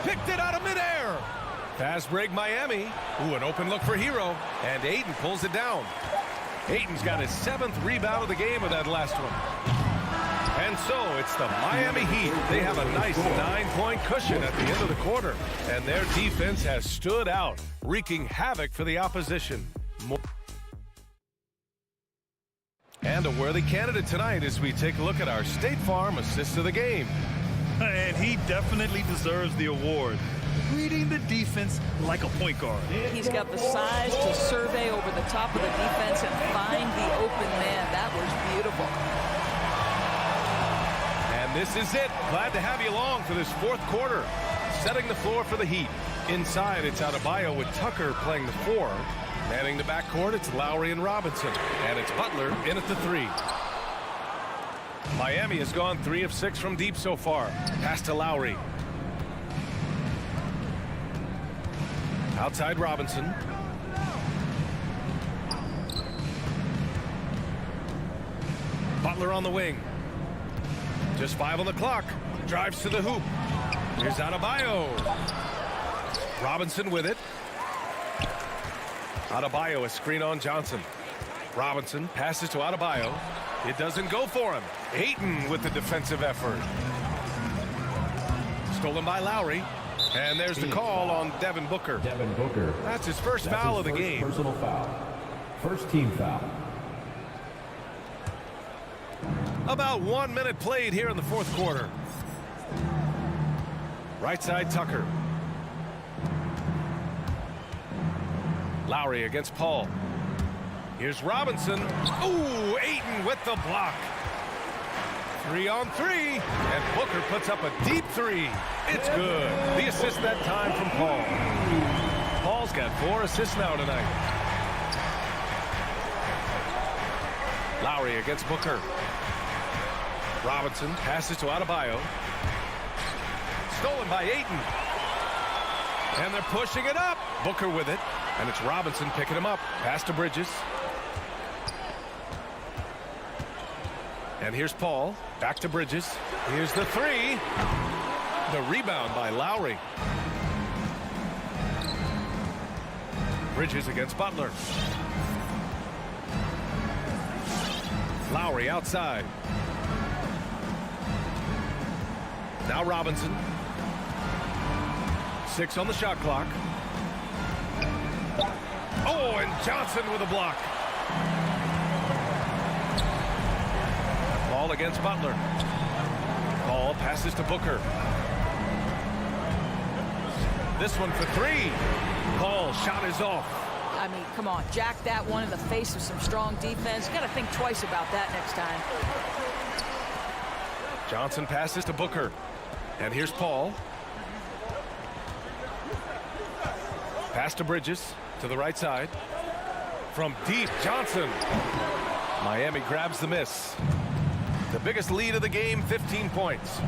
Picked it out of midair. Fast break Miami. Ooh, an open look for Hero. And Ayton pulls it down. Ayton's got his 7th rebound of the game with that last one. And so it's the Miami Heat. They have a nice 9-point cushion at the end of the quarter. And their defense has stood out, wreaking havoc for the opposition. And a worthy candidate tonight as we take a look at our State Farm assist of the game. And he definitely deserves the award. Reading the defense like a point guard. He's got the size to survey over the top of the defense and find the open man. That was beautiful. And this is it. Glad to have you along for this fourth quarter. Setting the floor for the Heat. Inside, it's Adebayo with Tucker playing the 4. Manning the backcourt, it's Lowry and Robinson. And it's Butler in at the 3. Miami has gone 3 of 6 from deep so far. Pass to Lowry. Outside Robinson. Butler on the wing. Just 5 on the clock. Drives to the hoop. Here's Adebayo. Robinson with it. Adebayo, a screen on Johnson. Robinson passes to Adebayo. It doesn't go for him. Ayton with the defensive effort. Stolen by Lowry. And there's the call on Devin Booker. Devin Booker. That's his first foul of the game. Personal foul. First team foul. About 1 minute played here in the fourth quarter. Right side, Tucker. Lowry against Paul. Here's Robinson. Ooh, Ayton with the block. 3 on 3, and Booker puts up a deep 3. It's good. The assist that time from Paul. Paul's got 4 assists now tonight. Lowry against Booker. Robinson passes to Adebayo. Stolen by Ayton. And they're pushing it up. Booker with it. And it's Robinson picking him up. Pass to Bridges. And here's Paul. Back to Bridges. Here's the 3. The rebound by Lowry. Bridges against Butler. Lowry outside. Now Robinson. 6 on the shot clock. Oh, and Johnson with a block. Ball against Butler. Ball passes to Booker. This one for 3. Paul shot is off. I mean, come on, jack that one in the face of some strong defense. Got to think twice about that next time. Johnson passes to Booker. And here's Paul. Pass to Bridges to the right side. From deep, Johnson. Miami grabs the miss. The biggest lead of the game, 15 points.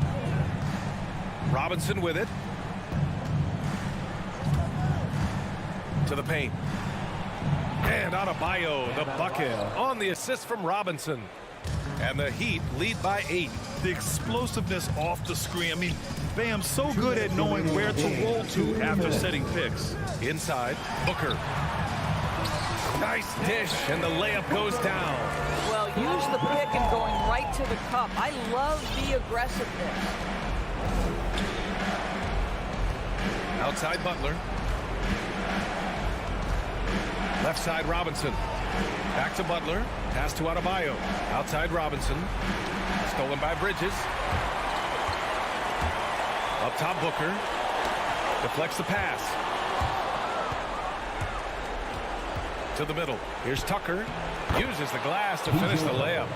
Robinson with it. To the paint. And Adebayo, the bucket, on the assist from Robinson. And the Heat lead by 8. The explosiveness off the screen. I mean, Bam's so good at knowing where to roll to after setting picks. Inside, Booker. Nice dish, and the layup goes down. Well, use the pick and going right to the cup. I love the aggressiveness. Outside Butler. Left side Robinson. Back to Butler. Pass to Adebayo. Outside Robinson. Stolen by Bridges. Up top Booker. Deflects the pass. To the middle. Here's Tucker. Uses the glass to finish the layup.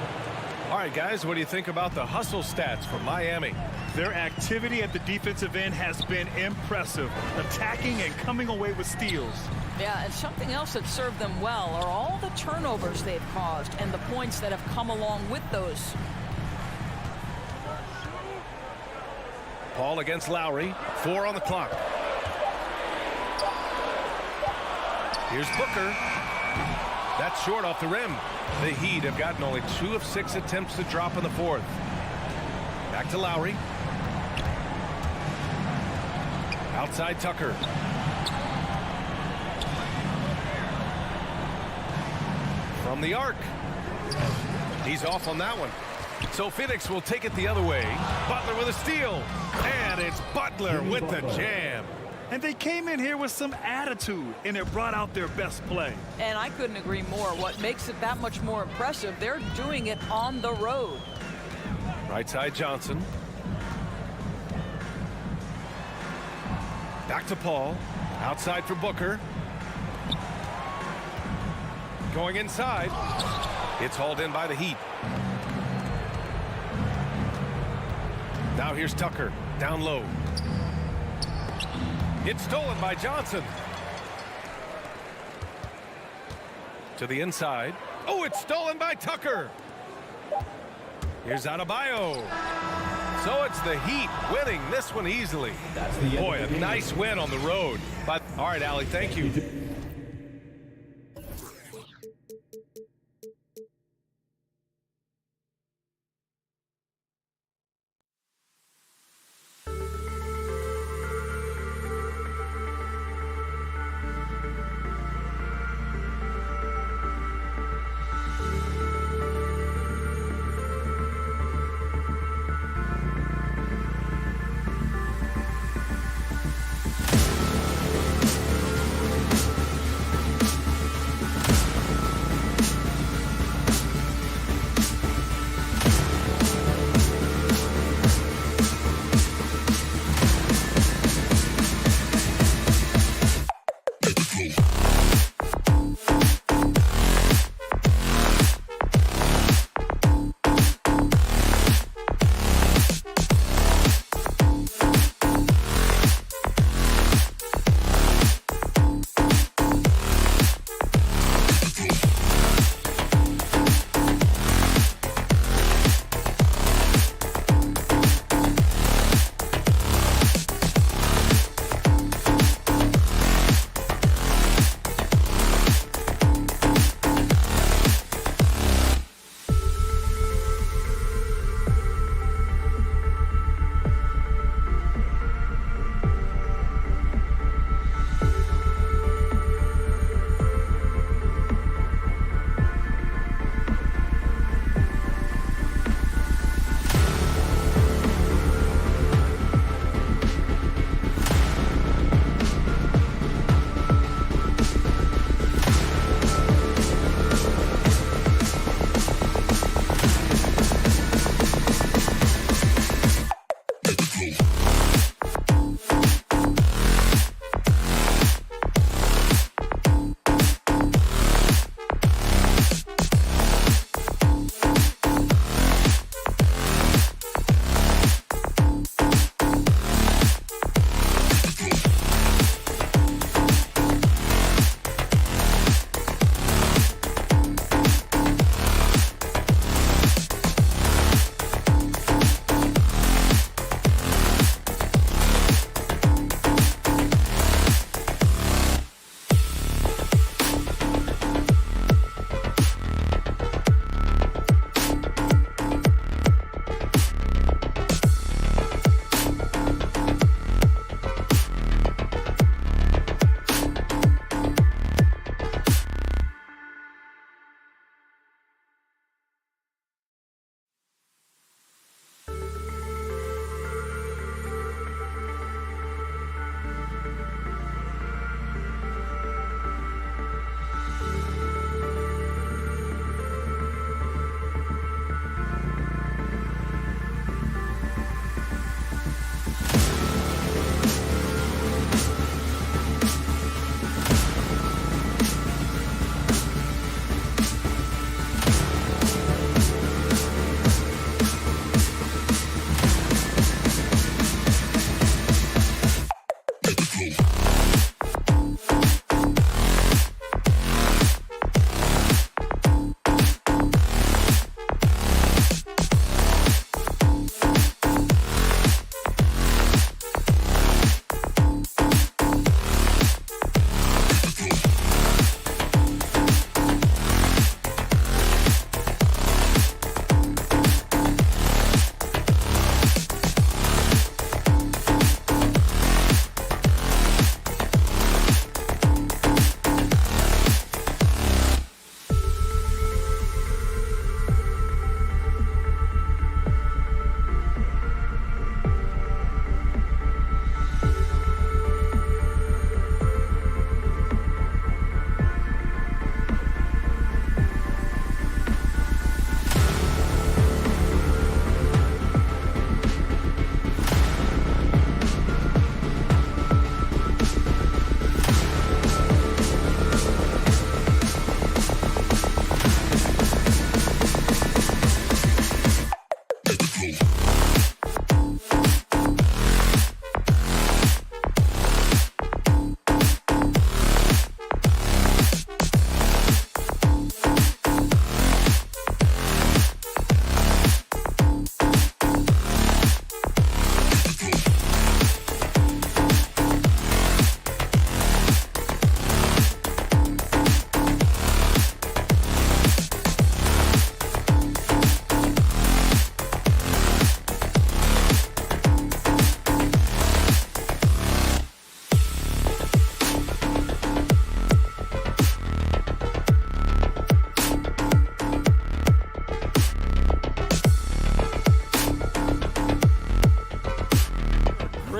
All right, guys, what do you think about the hustle stats for Miami? Their activity at the defensive end has been impressive, attacking and coming away with steals. Yeah, and something else that served them well are all the turnovers they've caused and the points that have come along with those. Paul against Lowry. 4 on the clock. Here's Booker. That's short off the rim. The Heat have gotten only 2 of 6 attempts to drop in the fourth. Back to Lowry. Outside Tucker. From the arc. He's off on that one. So Phoenix will take it the other way. Butler with a steal. And it's Butler with the jam. And they came in here with some attitude, and it brought out their best play. And I couldn't agree more. What makes it that much more impressive, they're doing it on the road. Right side Johnson. Back to Paul. Outside for Booker. Going inside. It's hauled in by the Heat. Now here's Tucker. Down low. It's stolen by Johnson. To the inside. Oh, it's stolen by Tucker. Here's Adebayo. So it's the Heat winning this one easily. Boy, a nice win on the road. But all right, Allie, thank you.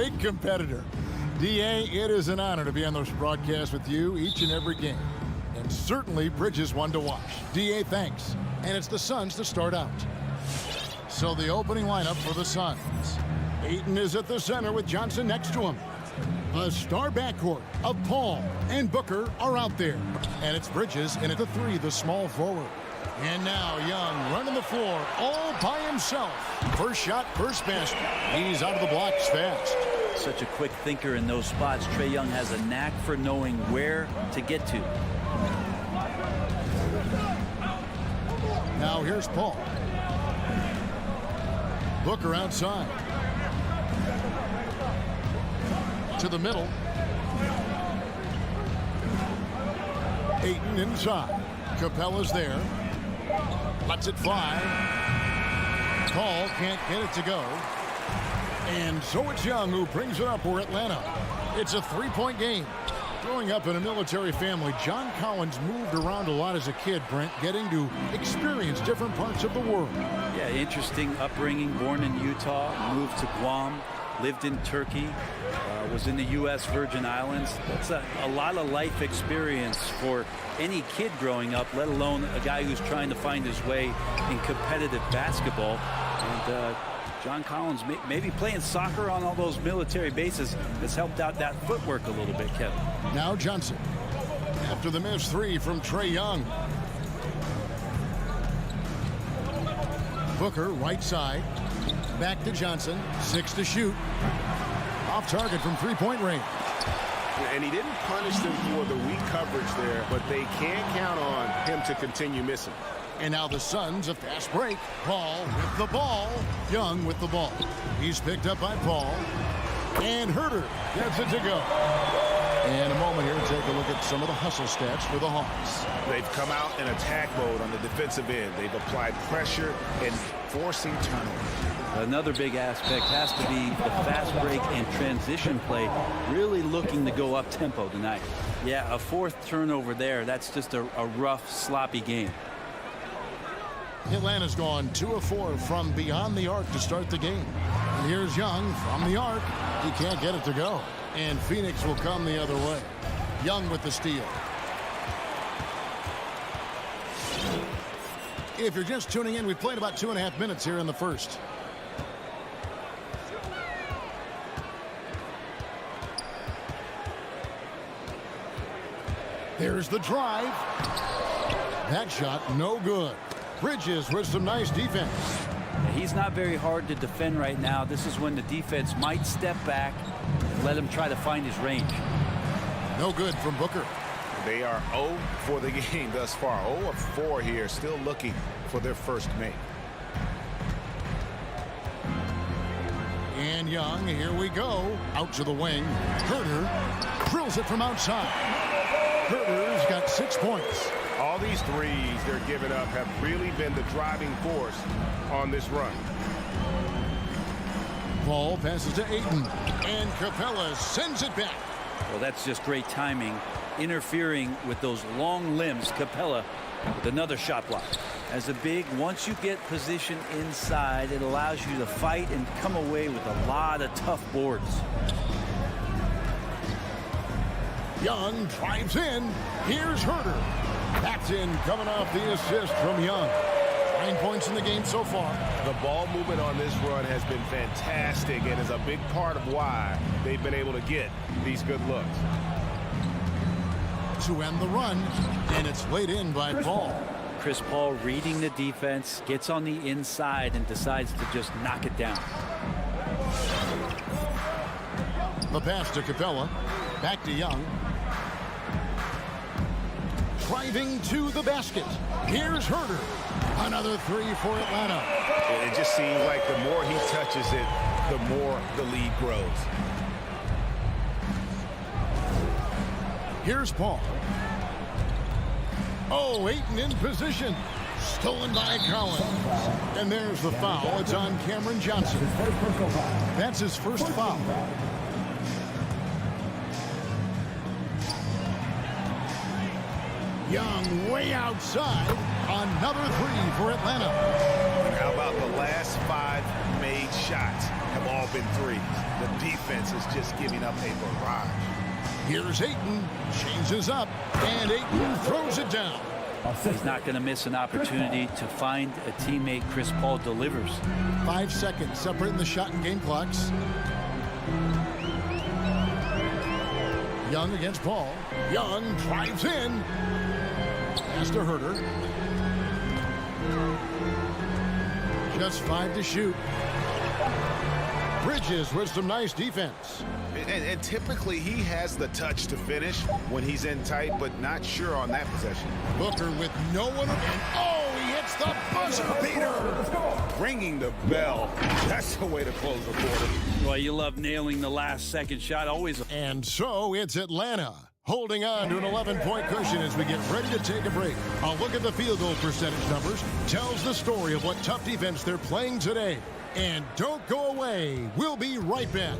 great competitor. D.A., it is an honor to be on this broadcast with you each and every game. And certainly Bridges one to watch. D.A., thanks. And it's the Suns to start out. So the opening lineup for the Suns. Ayton is at the center with Johnson next to him. A star backcourt of Paul and Booker are out there. And it's Bridges in at the 3, the small forward. And now Young running the floor all by himself. First shot, first basket. He's out of the blocks fast. Such a quick thinker in those spots. Trae Young has a knack for knowing where to get to. Now here's Paul. Booker outside. To the middle. Ayton inside. Capella's there. Lets it fly. Paul can't get it to go. And so it's Young who brings it up for Atlanta. It's a 3-point game. Growing up in a military family, John Collins moved around a lot as a kid, Brent, getting to experience different parts of the world. Yeah, interesting upbringing. Born in Utah, moved to Guam, lived in Turkey, was in the U.S. Virgin Islands. That's a lot of life experience for any kid growing up, let alone a guy who's trying to find his way in competitive basketball. And John Collins, maybe playing soccer on all those military bases, has helped out that footwork a little bit, Kevin. Now Johnson, after the missed 3 from Trae Young. Booker, right side. Back to Johnson. 6 to shoot. Off target from 3-point range. And he didn't punish them for the weak coverage there, but they can't count on him to continue missing. And now the Suns, a fast break. Paul with the ball. Young with the ball. He's picked up by Paul. And Herter gets it to go. And a moment here to take a look at some of the hustle stats for the Hawks. They've come out in attack mode on the defensive end. They've applied pressure and forcing turnovers. Another big aspect has to be the fast break and transition play, really looking to go up tempo tonight. Yeah, a 4th turnover there. That's just a rough, sloppy game. Atlanta's gone 2 of 4 from beyond the arc to start the game. And here's Young from the arc. He can't get it to go. And Phoenix will come the other way. Young with the steal. If you're just tuning in, we played about 2.5 minutes here in the first. There's the drive. That shot, no good. Bridges with some nice defense. He's not very hard to defend right now. This is when the defense might step back, let him try to find his range. No good from Booker. They are 0 for the game thus far. 0 of 4 here, still looking for their first make. And Young, here we go. Out to the wing. Herter drills it from outside. Herter's got 6 points. All these threes they're giving up have really been the driving force on this run. Paul passes to Ayton. And Capella sends it back. Well, that's just great timing. Interfering with those long limbs. Capella with another shot block. As a big, once you get position inside, it allows you to fight and come away with a lot of tough boards. Young drives in. Here's Herter. That's in, coming off the assist from Young. 9 points in the game so far. The ball movement on this run has been fantastic and is a big part of why they've been able to get these good looks. To end the run, and it's laid in by Paul. Chris Paul reading the defense, gets on the inside and decides to just knock it down. The pass to Capella. Back to Young. Driving to the basket. Here's Herter. Another 3 for Atlanta. It just seems like the more he touches it, the more the lead grows. Here's Paul. Oh, Ayton in position. Stolen by Collins. And there's the foul. It's on Cameron Johnson. That's his first foul. Young way outside. Another 3 for Atlanta. And how about the last 5 made shots have all all been threes. The defense is just giving up a barrage. Here's Ayton, changes up, and Ayton throws it down. He's not going to miss an opportunity to find a teammate. Chris Paul delivers. 5 seconds separating the shot and game clocks. Young against Paul. Young drives in. Pass to Herter. Just 5 to shoot. Bridges with some nice defense. And typically he has the touch to finish when he's in tight, but not sure on that possession. Booker with no one. And oh, he hits the buzzer beater. Ringing the bell. That's the way to close the quarter. Well, you love nailing the last second shot. Always. And so it's Atlanta holding on to an 11-point cushion as we get ready to take a break. A look at the field goal percentage numbers tells the story of what tough defense they're playing today. And don't go away. We'll be right back.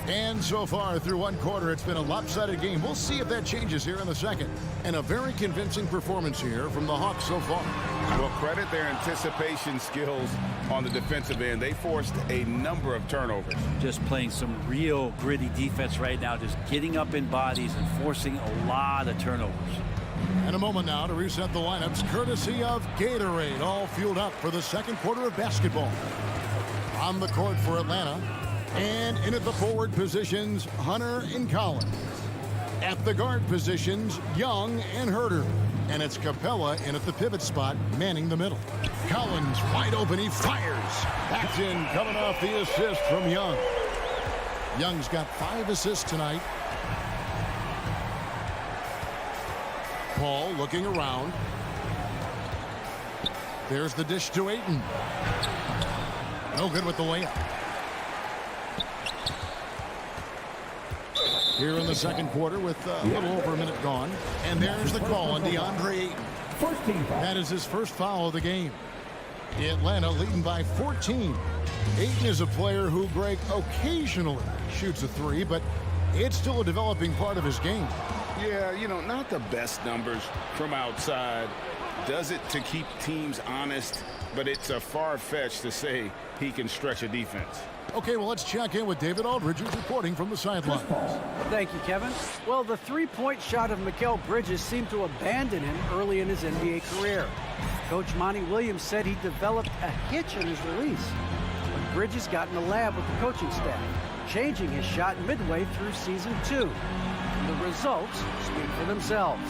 And so far through one quarter, it's been a lopsided game. We'll see if that changes here in the second. And a very convincing performance here from the Hawks so far. Well, credit their anticipation skills on the defensive end. They forced a number of turnovers. Just playing some real gritty defense right now, just getting up in bodies and forcing a lot of turnovers. And a moment now to reset the lineups, courtesy of Gatorade, all fueled up for the second quarter of basketball. On the court for Atlanta, and in at the forward positions, Hunter and Collins. At the guard positions, Young and Herter. And it's Capella in at the pivot spot, manning the middle. Collins wide open, he fires. Backed in, coming off the assist from Young. Young's got 5 assists tonight. Paul looking around. There's the dish to Ayton. No good with the layup. Here in the second quarter with a little over a minute gone. And there's the call on DeAndre Ayton. That is his first foul of the game. Atlanta leading by 14. Ayton is a player who, Greg, occasionally shoots a three, but it's still a developing part of his game. Yeah, you know, not the best numbers from outside. Does it to keep teams honest, but it's a far-fetched to say he can stretch a defense. Okay, well, let's check in with David Aldridge, who's reporting from the sidelines. Thank you, Kevin. Well, the three-point shot of Mikal Bridges seemed to abandon him early in his NBA career. Coach Monty Williams said he developed a hitch in his release. But Bridges got in the lab with the coaching staff, changing his shot midway through season 2. And the results speak for themselves.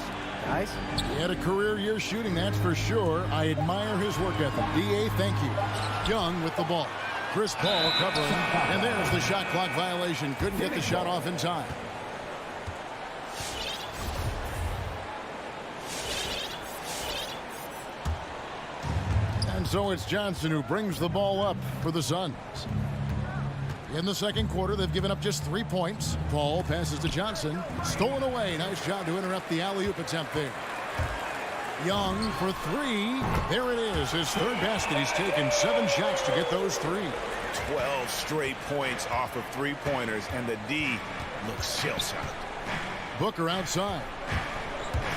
Guys? He had a career year shooting, that's for sure. I admire his work ethic. D.A., thank you. Young with the ball. Chris Paul covering, and there's the shot clock violation. Couldn't get the shot off in time. And so it's Johnson who brings the ball up for the Suns. In the second quarter, they've given up just 3 points. Paul passes to Johnson. Stolen away. Nice job to interrupt the alley-oop attempt there. Young for 3. There it is, his third basket. He's taken 7 shots to get those 3. 12 straight points off of three-pointers, and the D looks shell-shocked. Booker outside.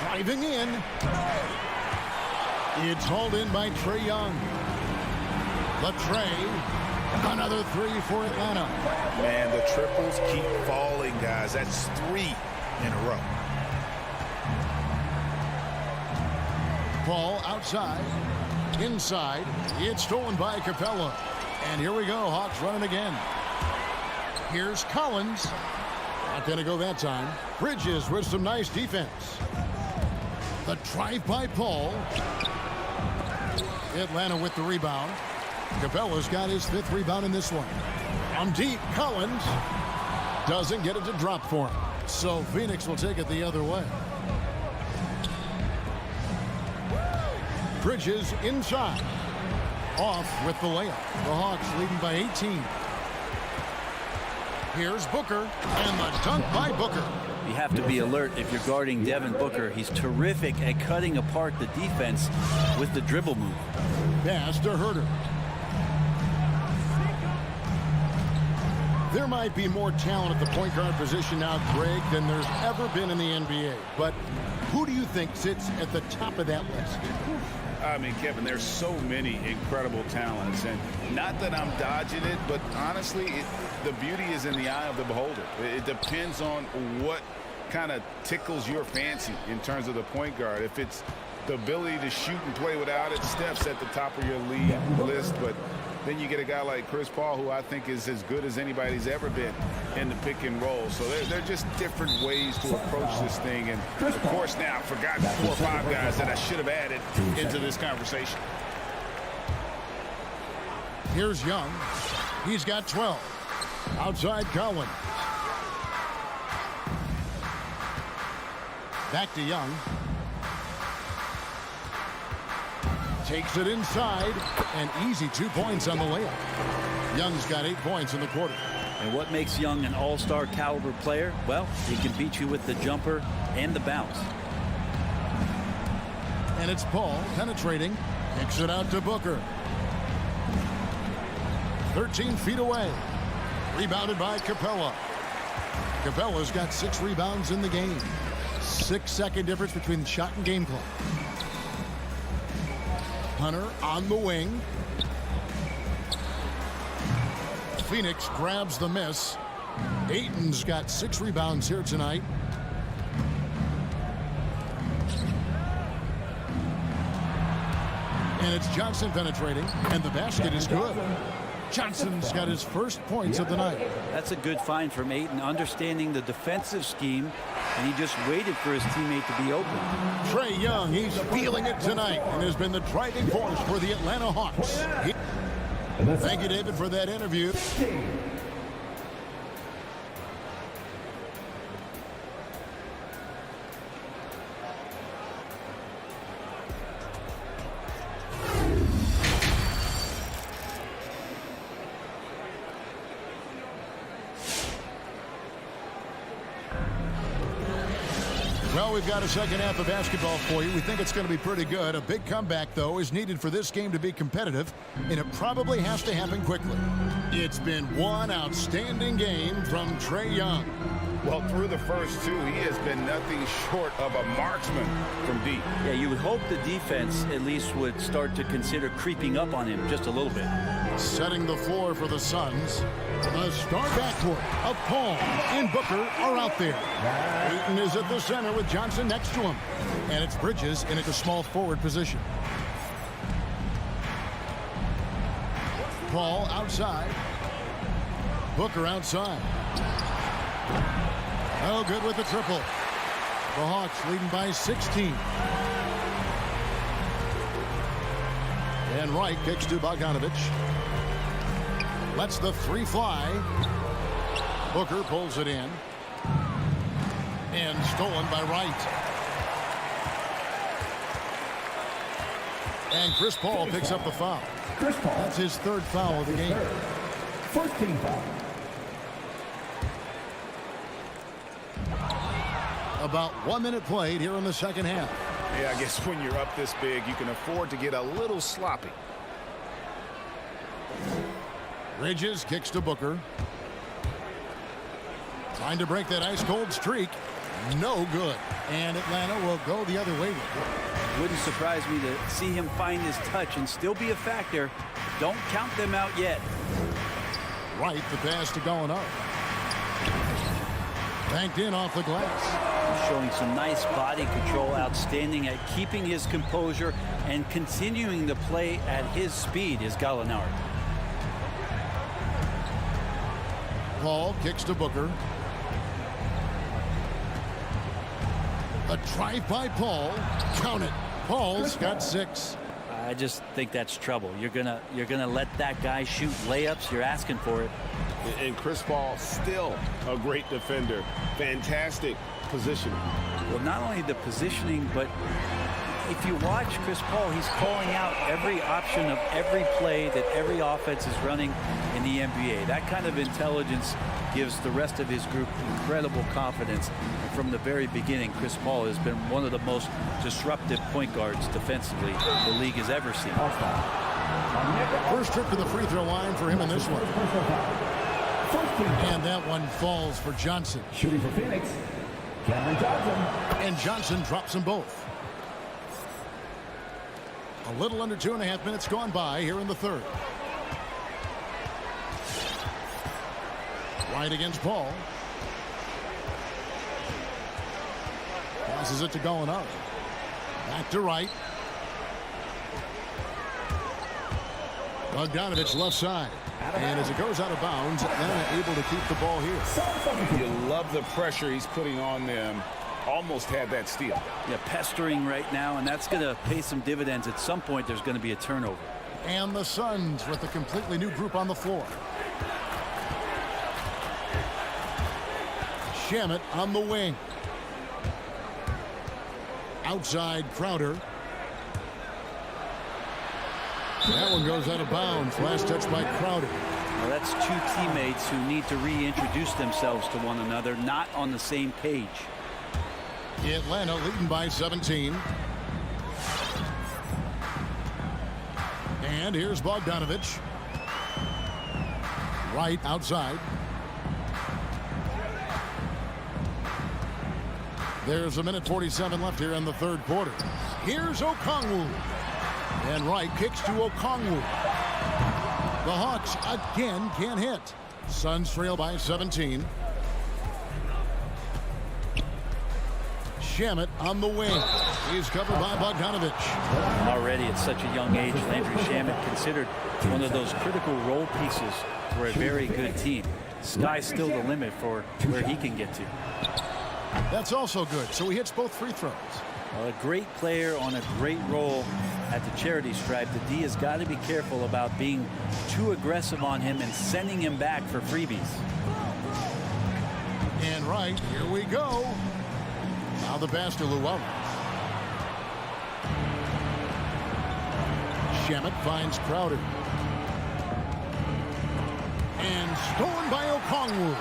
Driving in. It's hauled in by Trae Young. Latrey. Another 3 for Atlanta. Man, the triples keep falling, guys. That's 3 in a row. Paul outside. Inside. It's stolen by Capella. And here we go. Hawks running again. Here's Collins. Not going to go that time. Bridges with some nice defense. The drive by Paul. Atlanta with the rebound. Capella's got his 5th rebound in this one. On deep, Collins doesn't get it to drop for him. So Phoenix will take it the other way. Bridges inside. Off with the layup. The Hawks leading by 18. Here's Booker, and the dunk by Booker. You have to be alert if you're guarding Devin Booker. He's terrific at cutting apart the defense with the dribble move. Pass to Herter. There might be more talent at the point guard position now, Greg, than there's ever been in the NBA. But who do you think sits at the top of that list? I mean, Kevin, there's so many incredible talents, and not that I'm dodging it, but honestly, the beauty is in the eye of the beholder. It depends on what kind of tickles your fancy in terms of the point guard. If it's the ability to shoot and play without it, Steph's at the top of your league list, but then you get a guy like Chris Paul, who I think is as good as anybody's ever been in the pick and roll. So they're just different ways to approach this thing. And, of course, now I've forgotten 4 or 5 guys that I should have added into this conversation. Here's Young. He's got 12. Outside Collins. Back to Young. Takes it inside, and easy 2 points on the layup. Young's got 8 points in the quarter. And what makes Young an all-star caliber player? Well, he can beat you with the jumper and the bounce. And it's Paul penetrating. Kicks it out to Booker. 13 feet away. Rebounded by Capella. Capella's got 6 rebounds in the game. 6-second difference between the shot and game clock. Hunter on the wing. Phoenix grabs the miss. Ayton's got 6 rebounds here tonight. And it's Johnson penetrating, and the basket is good. Johnson's got his first points of the night. That's a good find from Ayton, understanding the defensive scheme, and he just waited for his teammate to be open. Trae Young, he's feeling it tonight and has been the driving force for the Atlanta Hawks. Thank you, David, for that interview. Well, we've got a second half of basketball for you. We think it's going to be pretty good. A big comeback, though, is needed for this game to be competitive, and it probably has to happen quickly. It's been one outstanding game from Trae Young. Well, through the first 2, he has been nothing short of a marksman from deep. Yeah, you would hope the defense at least would start to consider creeping up on him just a little bit. Setting the floor for the Suns. The star backcourt of Paul and Booker are out there. Ayton is at the center with Johnson next to him. And it's Bridges in at the small forward position. Paul outside. Booker outside. Oh, good with the triple. The Hawks leading by 16. And Wright kicks to Bogdanovich. Lets the 3 fly. Booker pulls it in. And stolen by Wright. And Chris Paul picks up the foul. Chris Paul. That's his 3rd foul of the game. First team foul. About 1 minute played here in the second half. Yeah, I guess when you're up this big, you can afford to get a little sloppy. Bridges kicks to Booker. Trying to break that ice-cold streak. No good. And Atlanta will go the other way. Wouldn't surprise me to see him find his touch and still be a factor. Don't count them out yet. Right, the pass to going up. Banked in off the glass. Showing some nice body control, outstanding at keeping his composure and continuing to play at his speed is Gallinari. Paul kicks to Booker. A drive by Paul. Count it. Paul's got 6. I just think that's trouble. You're gonna let that guy shoot layups. You're asking for it. And Chris Paul still a great defender. Fantastic positioning. Well, not only the positioning, but if you watch Chris Paul, he's calling out every option of every play that every offense is running in the NBA. That kind of intelligence gives the rest of his group incredible confidence. And from the very beginning, Chris Paul has been one of the most disruptive point guards defensively the league has ever seen. First trip to the free throw line for him in this one. And that one falls for Johnson. Shooting for Phoenix, Cameron Johnson. And Johnson drops them both. A little under 2.5 minutes gone by here in the third. Right against Paul. Passes it to Gallinari. Back to right. Bogdanovich left side. And as it goes out of bounds, Atlanta able to keep the ball here. You love the pressure he's putting on them. Almost had that steal. Yeah, pestering right now, and that's going to pay some dividends. At some point, there's going to be a turnover. And the Suns with a completely new group on the floor. Shamet on the wing. Outside Crowder. That one goes out of bounds. Last touch by Crowder. Well, that's two teammates who need to reintroduce themselves to one another, not on the same page. Atlanta leading by 17. And here's Bogdanovich. Right outside. There's 1:47 left here in the third quarter. Here's Okongwu. And Wright kicks to Okongwu. The Hawks again can't hit. Suns trail by 17. Shamet on the wing. He's covered by Bogdanovich. Already at such a young age, Landry Shamet considered one of those critical role pieces for a very good team. Sky's still the limit for where he can get to. That's also good. So he hits both free throws. Well, a great player on a great role at the charity stripe. The D has got to be careful about being too aggressive on him and sending him back for freebies. And right, here we go. Now the pass to Llewellyn. Shamet finds Crowder. And stolen by Okongwu.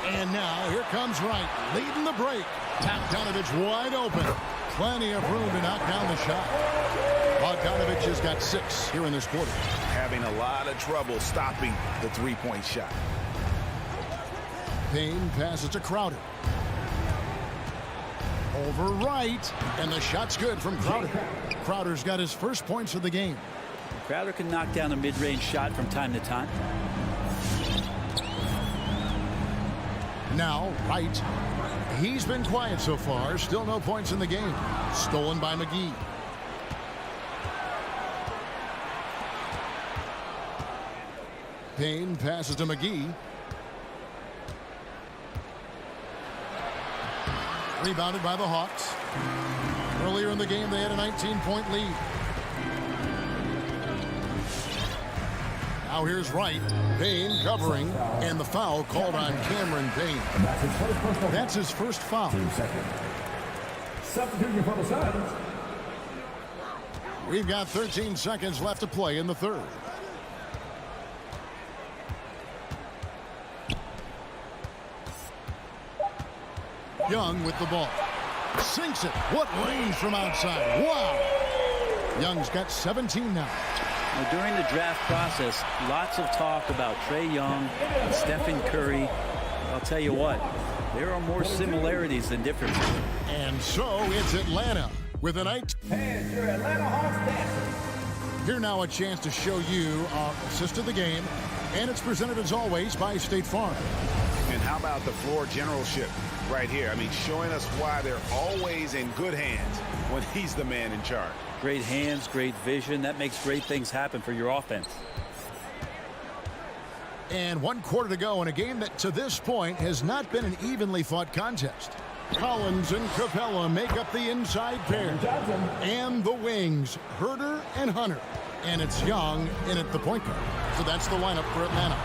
And now here comes Wright, leading the break. Bogdanovich wide open. Plenty of room to knock down the shot. Bogdanovich has got 6 here in this quarter. Having a lot of trouble stopping the three-point shot. Payne passes to Crowder. Over Wright. And the shot's good from Crowder. Crowder's got his first points of the game. Crowder can knock down a mid-range shot from time to time. Now, Wright. He's been quiet so far. Still no points in the game. Stolen by McGee. Payne passes to McGee. Rebounded by the Hawks. Earlier in the game, they had a 19-point lead. Now here's Wright. Payne covering, and the foul called on Cameron Payne. That's his first foul. Substituting for the Suns. We've got 13 seconds left to play in the third. Young with the ball. Sinks it. What range from outside. Wow. Young's got 17 now. Well, during the draft process, lots of talk about Trae Young and Stephen Curry. I'll tell you what, there are more similarities than differences. And so it's Atlanta with a night. And your Atlanta Hawks dancing. Here now a chance to show you our assist of the game. And it's presented as always by State Farm. And how about the floor generalship right here? I mean, showing us why they're always in good hands when he's the man in charge. Great hands, great vision. That makes great things happen for your offense. And 1 quarter to go in a game that to this point has not been an evenly fought contest. Collins and Capella make up the inside pair. And the wings, Herter and Hunter. And it's Young in at the point guard. So that's the lineup for Atlanta.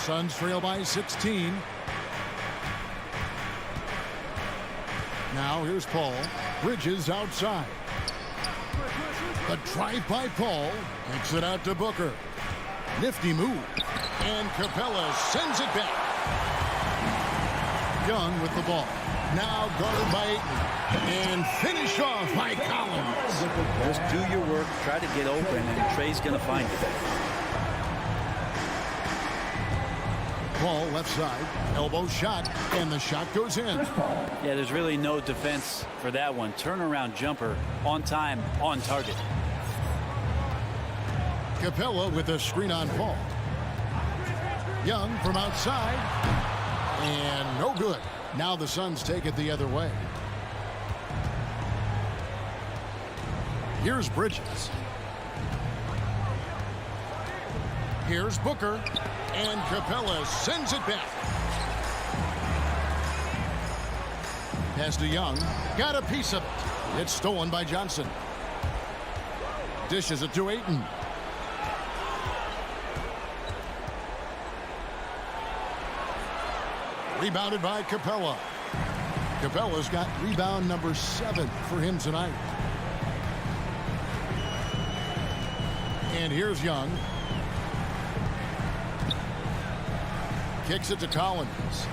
Suns trail by 16. Now here's Paul. Bridges outside. The drive by Paul. Takes it out to Booker. Nifty move. And Capella sends it back. Young with the ball. Now guarded by Ayton. And finish off by Collins. Just do your work. Try to get open, and Trae's going to find it. Paul left side, elbow shot, and the shot goes in. Yeah, there's really no defense for that one. Turnaround jumper on time, on target. Capella with a screen on Paul. Young from outside, and no good. Now the Suns take it the other way. Here's Bridges. Here's Booker, and Capella sends it back. Pass to Young, got a piece of it. It's stolen by Johnson. Dishes it to Ayton. Rebounded by Capella. Capella's got rebound number 7 for him tonight. And here's Young. Kicks it to Collins.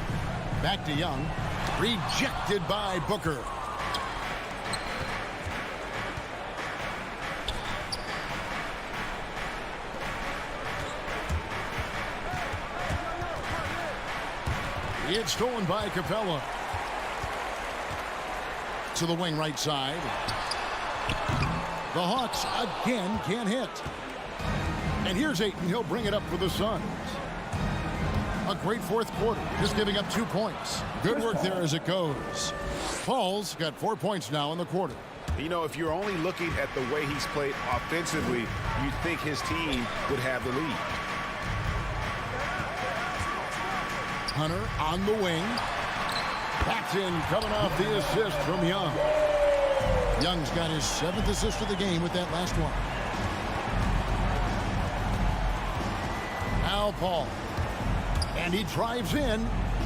Back to Young. Rejected by Booker. It's stolen by Capella. To the wing right side. The Hawks again can't hit. And here's Ayton. He'll bring it up for the Suns. A great fourth quarter, just giving up 2 points. Good work there as it goes. Paul's got 4 points now in the quarter. You know, if you're only looking at the way he's played offensively, you'd think his team would have the lead. Hunter on the wing. Paxton coming off the assist from Young. Young's got his 7th assist of the game with that last one. Now Paul. And he drives in.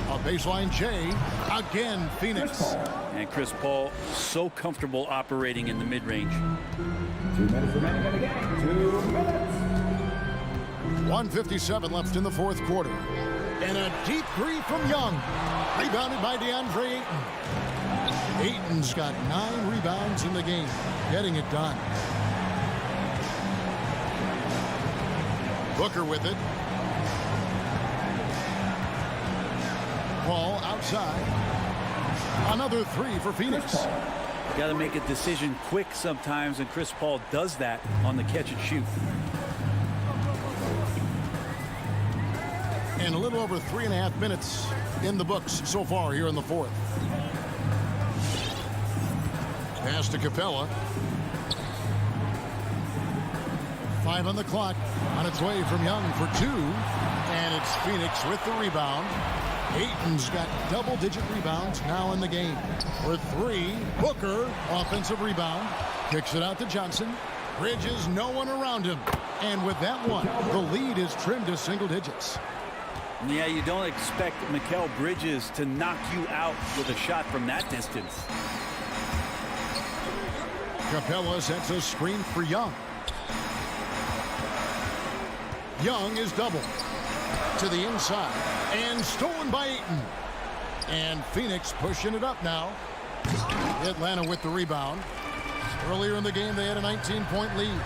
A baseline J. Again, Phoenix. And Chris Paul so comfortable operating in the mid-range. 2 minutes remaining in the game. 2 minutes. 1:57 left in the fourth quarter. And a deep three from Young. Rebounded by DeAndre Ayton. Ayton's got 9 rebounds in the game. Getting it done. Booker with it. Paul outside. Another 3 for Phoenix. Got to make a decision quick sometimes, and Chris Paul does that on the catch and shoot. And a little over 3.5 minutes in the books so far here in the fourth. Pass to Capella. 5 on the clock. On its way from Young for 2. And it's Phoenix with the rebound. Ayton's got double-digit rebounds now in the game. For 3, Booker, offensive rebound. Kicks it out to Johnson. Bridges, no one around him. And with that one, the lead is trimmed to single digits. Yeah, you don't expect Mikal Bridges to knock you out with a shot from that distance. Capella sets a screen for Young. Young is doubled. To the inside. And stolen by Ayton. And Phoenix pushing it up now. Atlanta with the rebound. Earlier in the game, they had a 19-point lead.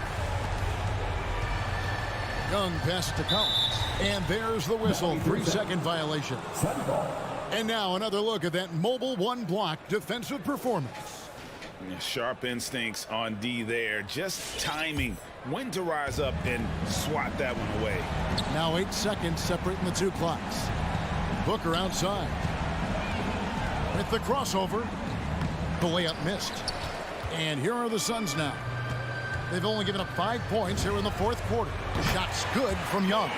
Young passes to Collins. And there's the whistle. 3-second violation. And now another look at that mobile one-block defensive performance. Sharp instincts on D there. Just timing when to rise up and swat that one away. Now 8 seconds separating the 2 clocks. Booker outside. With the crossover. The layup missed. And here are the Suns now. They've only given up 5 points here in the fourth quarter. The shot's good from Young.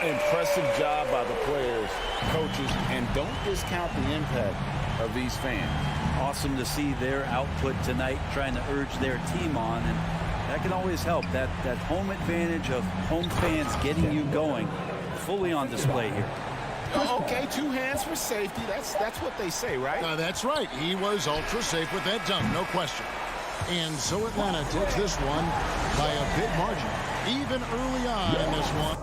Impressive job by the players, coaches, and don't discount the impact of these fans. Awesome to see their output tonight, trying to urge their team on, and that can always help. That home advantage of home fans getting you going, fully on display here. Okay, 2 hands for safety. That's what they say, right? That's right. He was ultra safe with that dunk, no question. And so Atlanta takes this one by a big margin, even early on in this one.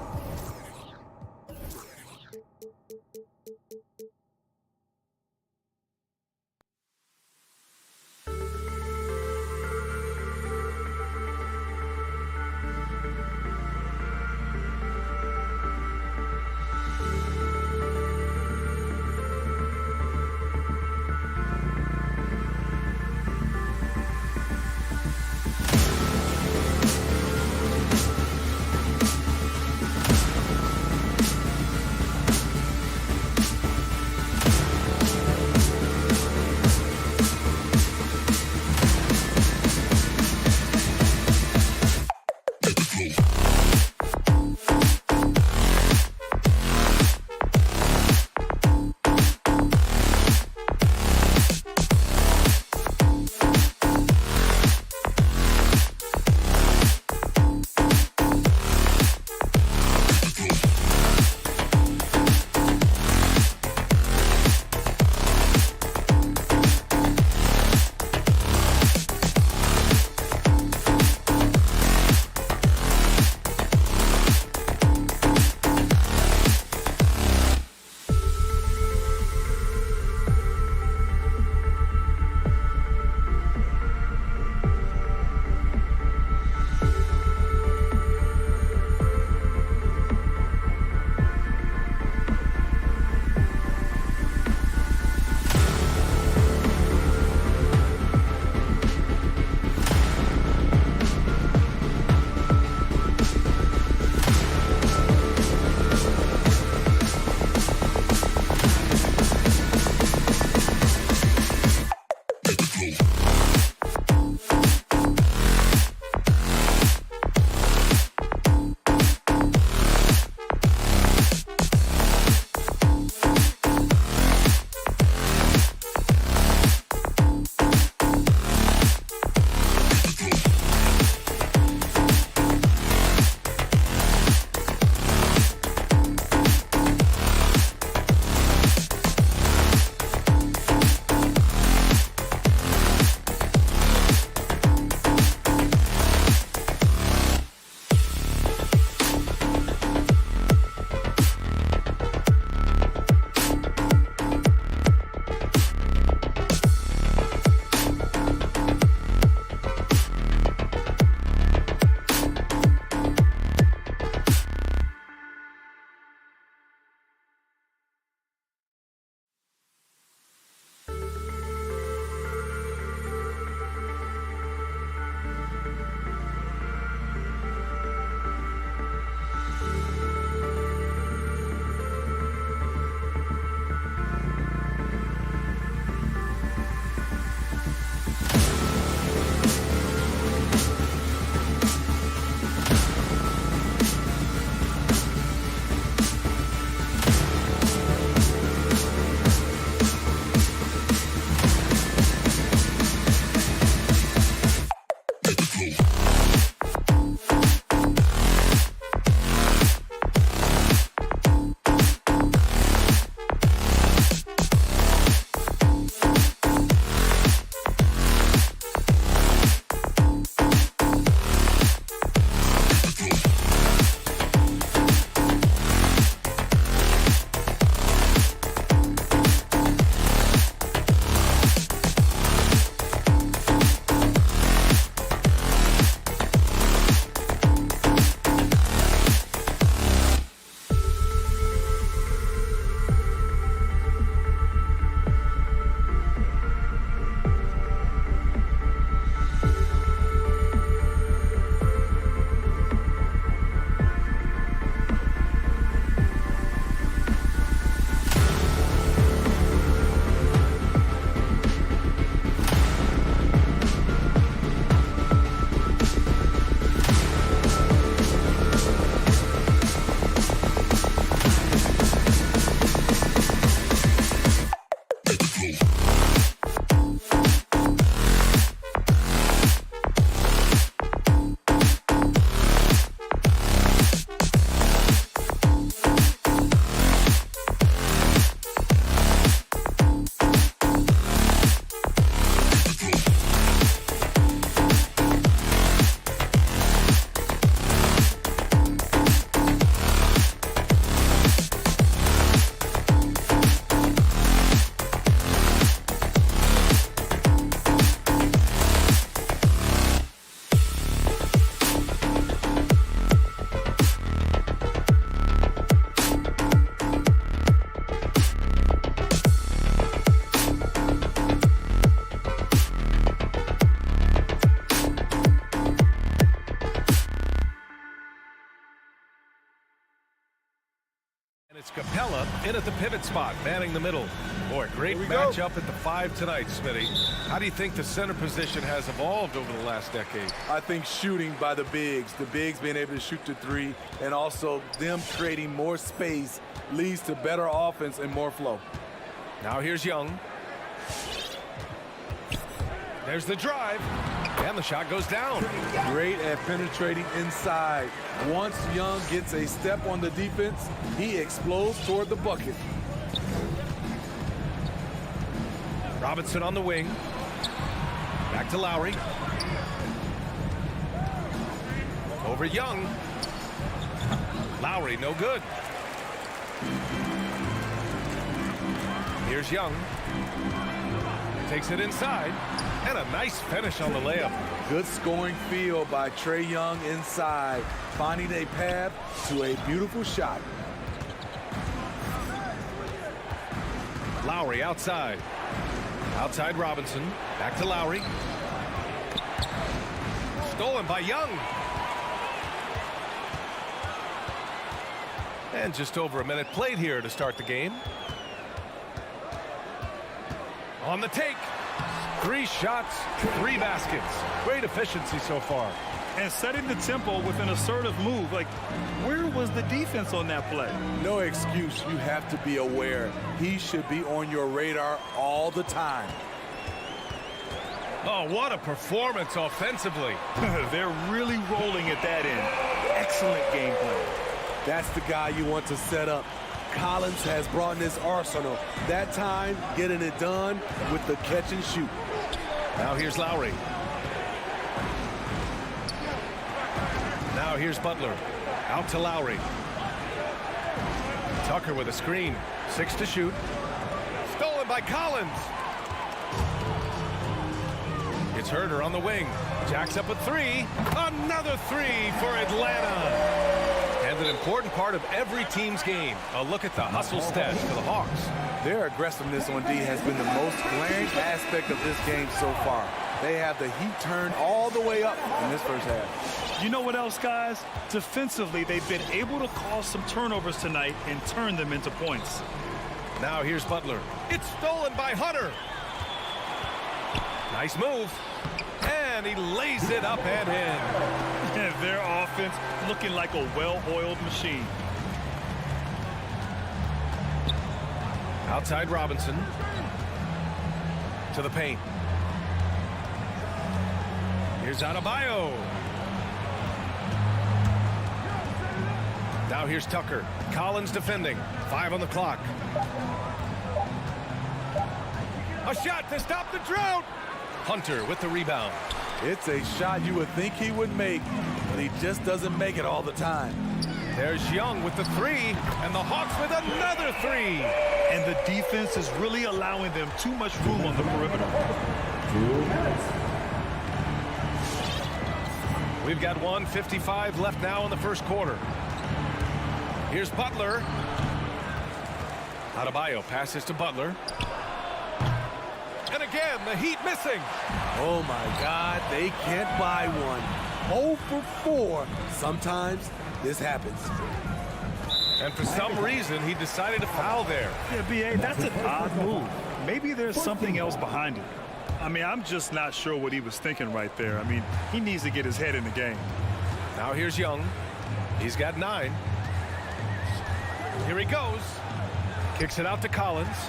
It's Capella in at the pivot spot, manning the middle. Boy, great matchup at the 5 tonight, Smitty. How do you think the center position has evolved over the last decade? I think shooting by the bigs being able to shoot the 3, and also them creating more space leads to better offense and more flow. Now here's Young. There's the drive, and the shot goes down. Great at penetrating inside. Once Young gets a step on the defense, he explodes toward the bucket. Robinson on the wing. Back to Lowry. Over Young. Lowry, no good. Here's Young. Takes it inside. And a nice finish on the layup. Good scoring field by Trae Young inside, finding a path to a beautiful shot. Lowry outside. Outside Robinson. Back to Lowry. Stolen by Young. And just over a minute played here to start the game. On the take. 3 shots, 3 baskets. Great efficiency so far. And setting the tempo with an assertive move. Like, where was the defense on that play? No excuse. You have to be aware. He should be on your radar all the time. Oh, what a performance offensively. They're really rolling at that end. Excellent game plan. That's the guy you want to set up. Collins has brought in his arsenal. That time, getting it done with the catch and shoot. Now here's Lowry. Now here's Butler. Out to Lowry. Tucker with a screen. 6 to shoot. Stolen by Collins. It's Herder on the wing. Jacks up a 3. Another 3 for Atlanta. And an important part of every team's game. A look at the hustle stats for the Hawks. Their aggressiveness on D has been the most glaring aspect of this game so far. They have the heat turned all the way up in this first half. You know what else, guys? Defensively, they've been able to cause some turnovers tonight and turn them into points. Now here's Butler. It's stolen by Hunter. Nice move. And he lays it up and in. And their offense looking like a well-oiled machine. Outside Robinson. To the paint. Here's Adebayo. Now here's Tucker. Collins defending. 5 on the clock. A shot to stop the drought. Hunter with the rebound. It's a shot you would think he would make, but he just doesn't make it all the time. There's Young with the 3, and the Hawks with another 3. And the defense is really allowing them too much room on the perimeter. 2 minutes. We've got 1:55 left now in the first quarter. Here's Butler. Adebayo passes to Butler. And again, the Heat missing. Oh, my God, they can't buy one. 0 for 4. Sometimes this happens. And for some reason, he decided to foul there. Yeah, B.A., that's an odd move. Maybe there's something else behind it. I mean, I'm just not sure what he was thinking right there. I mean, he needs to get his head in the game. Now here's Young. He's got 9. Here he goes. Kicks it out to Collins.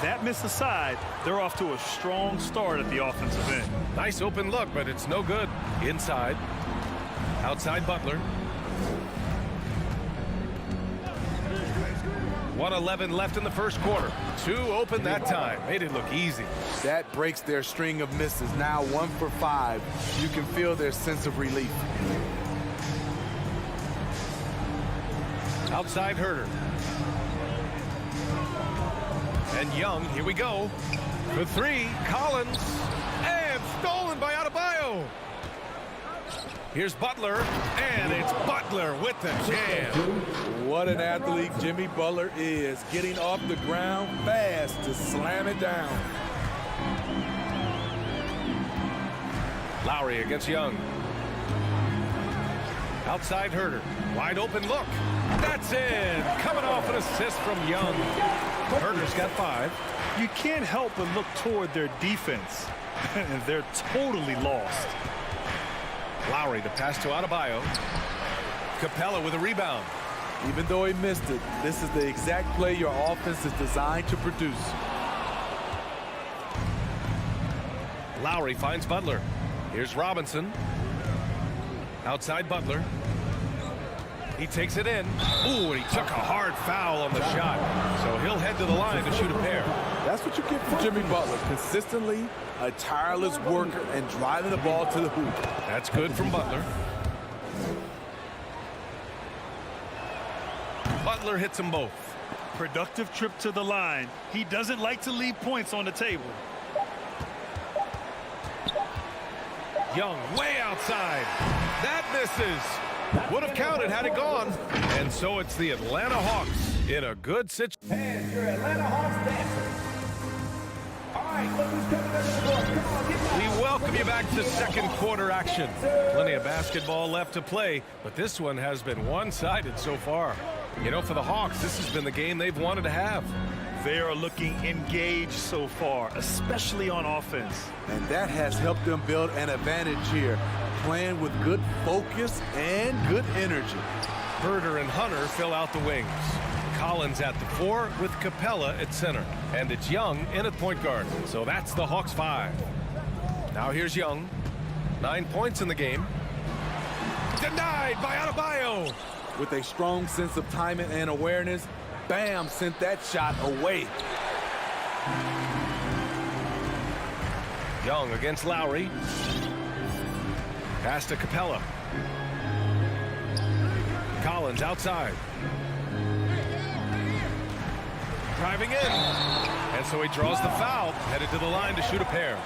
That miss aside, they're off to a strong start at the offensive end. Nice open look, but it's no good. Inside. Outside Butler. 1:11 left in the first quarter. 2 open that time. Made it look easy. That breaks their string of misses. Now 1 for 5. You can feel their sense of relief. Outside Herder. And Young, here we go. For 3, Collins. And stolen by Adebayo. Here's Butler, and it's Butler with the jam. What an athlete Jimmy Butler is, getting off the ground fast to slam it down. Lowry against Young. Outside Herder. Wide open look. That's in. Coming off an assist from Young. Herder's got 5. You can't help but look toward their defense. And they're totally lost. Lowry to pass to Adebayo. Capella with a rebound. Even though he missed it, this is the exact play your offense is designed to produce. Lowry finds Butler. Here's Robinson. Outside Butler. He takes it in. Ooh, and he took a hard foul on the shot. So he'll head to the line to shoot a pair. That's what you get from Jimmy Butler. Consistently a tireless worker and driving the ball to the hoop. That's good from Butler. Butler hits them both. Productive trip to the line. He doesn't like to leave points on the table. Young way outside. That misses. Would have counted had it gone. And so it's the Atlanta Hawks in a good situation. And your Atlanta Hawks dancers. All right, look who's coming to the court. Come on, get back. We welcome you back to second quarter action. Plenty of basketball left to play, but this one has been one-sided so far. You know, for the Hawks, this has been the game they've wanted to have. They are looking engaged so far, especially on offense. And that has helped them build an advantage here, playing with good focus and good energy. Herder and Hunter fill out the wings. Collins at the 4 with Capella at center. And it's Young in at point guard. So that's the Hawks 5. Now here's Young. 9 points in the game. Denied by Adebayo. With a strong sense of timing and awareness, Bam sent that shot away. Young against Lowry. Pass to Capella. Collins outside. Driving in. And so he draws the foul, headed to the line to shoot a pair.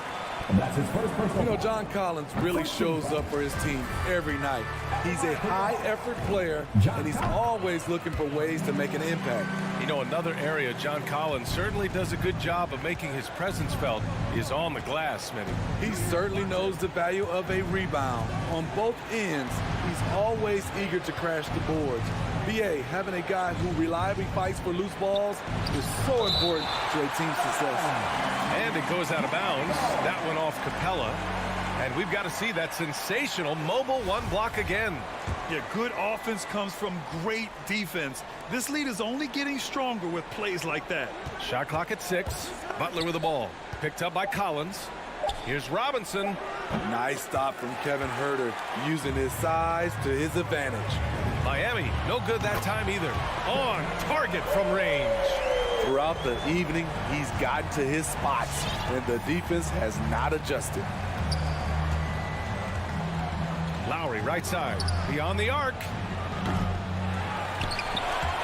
And that's his first personal. You know, John Collins really shows up for his team every night. He's a high-effort player, and he's always looking for ways to make an impact. You know, another area John Collins certainly does a good job of making his presence felt is on the glass, Smitty. He certainly knows the value of a rebound. On both ends, he's always eager to crash the boards. BA, having a guy who reliably fights for loose balls is so important to a team's success. And it goes out of bounds. That one off Capella. And we've got to see that sensational mobile one block again. Yeah, good offense comes from great defense. This lead is only getting stronger with plays like that. Shot clock at 6. Butler with the ball. Picked up by Collins. Here's Robinson. Nice stop from Kevin Herder, using his size to his advantage. Miami, no good that time either. On target from range. Throughout the evening, he's gotten to his spots, and the defense has not adjusted. Lowry, right side. Beyond the arc.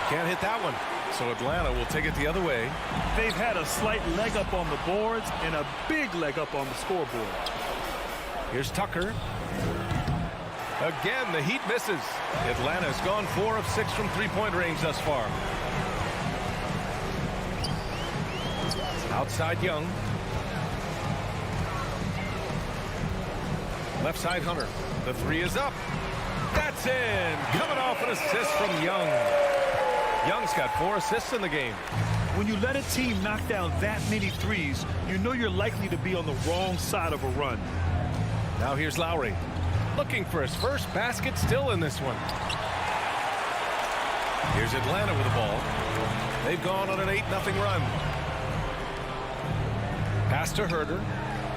Can't hit that one. So Atlanta will take it the other way. They've had a slight leg up on the boards and a big leg up on the scoreboard. Here's Tucker. Again, the Heat misses. Atlanta's gone 4 of 6 from three-point range thus far. Outside Young. Left side Hunter. The 3 is up. That's in. Coming off an assist from Young. Young's got 4 assists in the game. When you let a team knock down that many threes, you know you're likely to be on the wrong side of a run. Now here's Lowry. Looking for his first basket still in this one. Here's Atlanta with the ball. They've gone on an 8-0 run. Pass to Herder.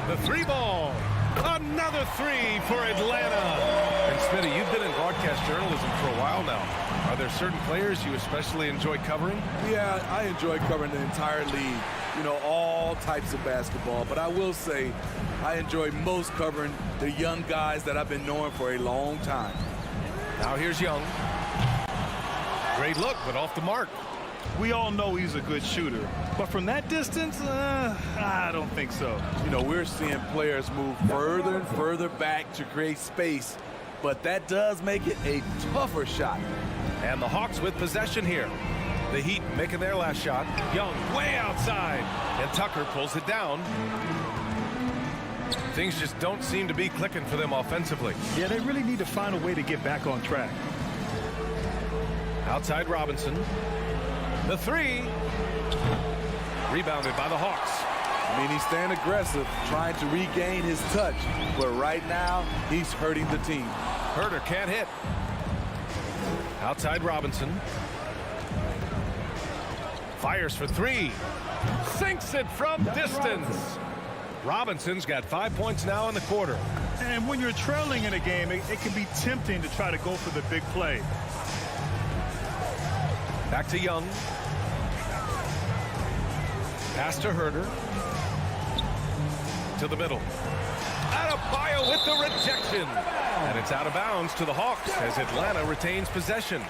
The 3 ball. Another 3 for Atlanta. And Smitty, you've been in broadcast journalism for a while now. Are there certain players you especially enjoy covering? Yeah, I enjoy covering the entire league. You know, all types of basketball. But I will say, I enjoy most covering the young guys that I've been knowing for a long time. Now here's Young. Great look, but off the mark. We all know he's a good shooter, but from that distance, I don't think so. You know, we're seeing players move further and further back to create space, but that does make it a tougher shot. And the Hawks with possession here. The Heat making their last shot. Young way outside, and Tucker pulls it down. Things just don't seem to be clicking for them offensively. Yeah, they really need to find a way to get back on track. Outside Robinson. The three. Rebounded by the Hawks. I mean, he's staying aggressive, trying to regain his touch. But right now, he's hurting the team. Herder can't hit. Outside Robinson. Fires for three. Sinks it from distance. Robinson's got 5 points now in the quarter. And when you're trailing in a game, it can be tempting to try to go for the big play. Back to Young. Pass to Herder. To the middle. Adebayo with the rejection. And it's out of bounds to the Hawks as Atlanta retains possession.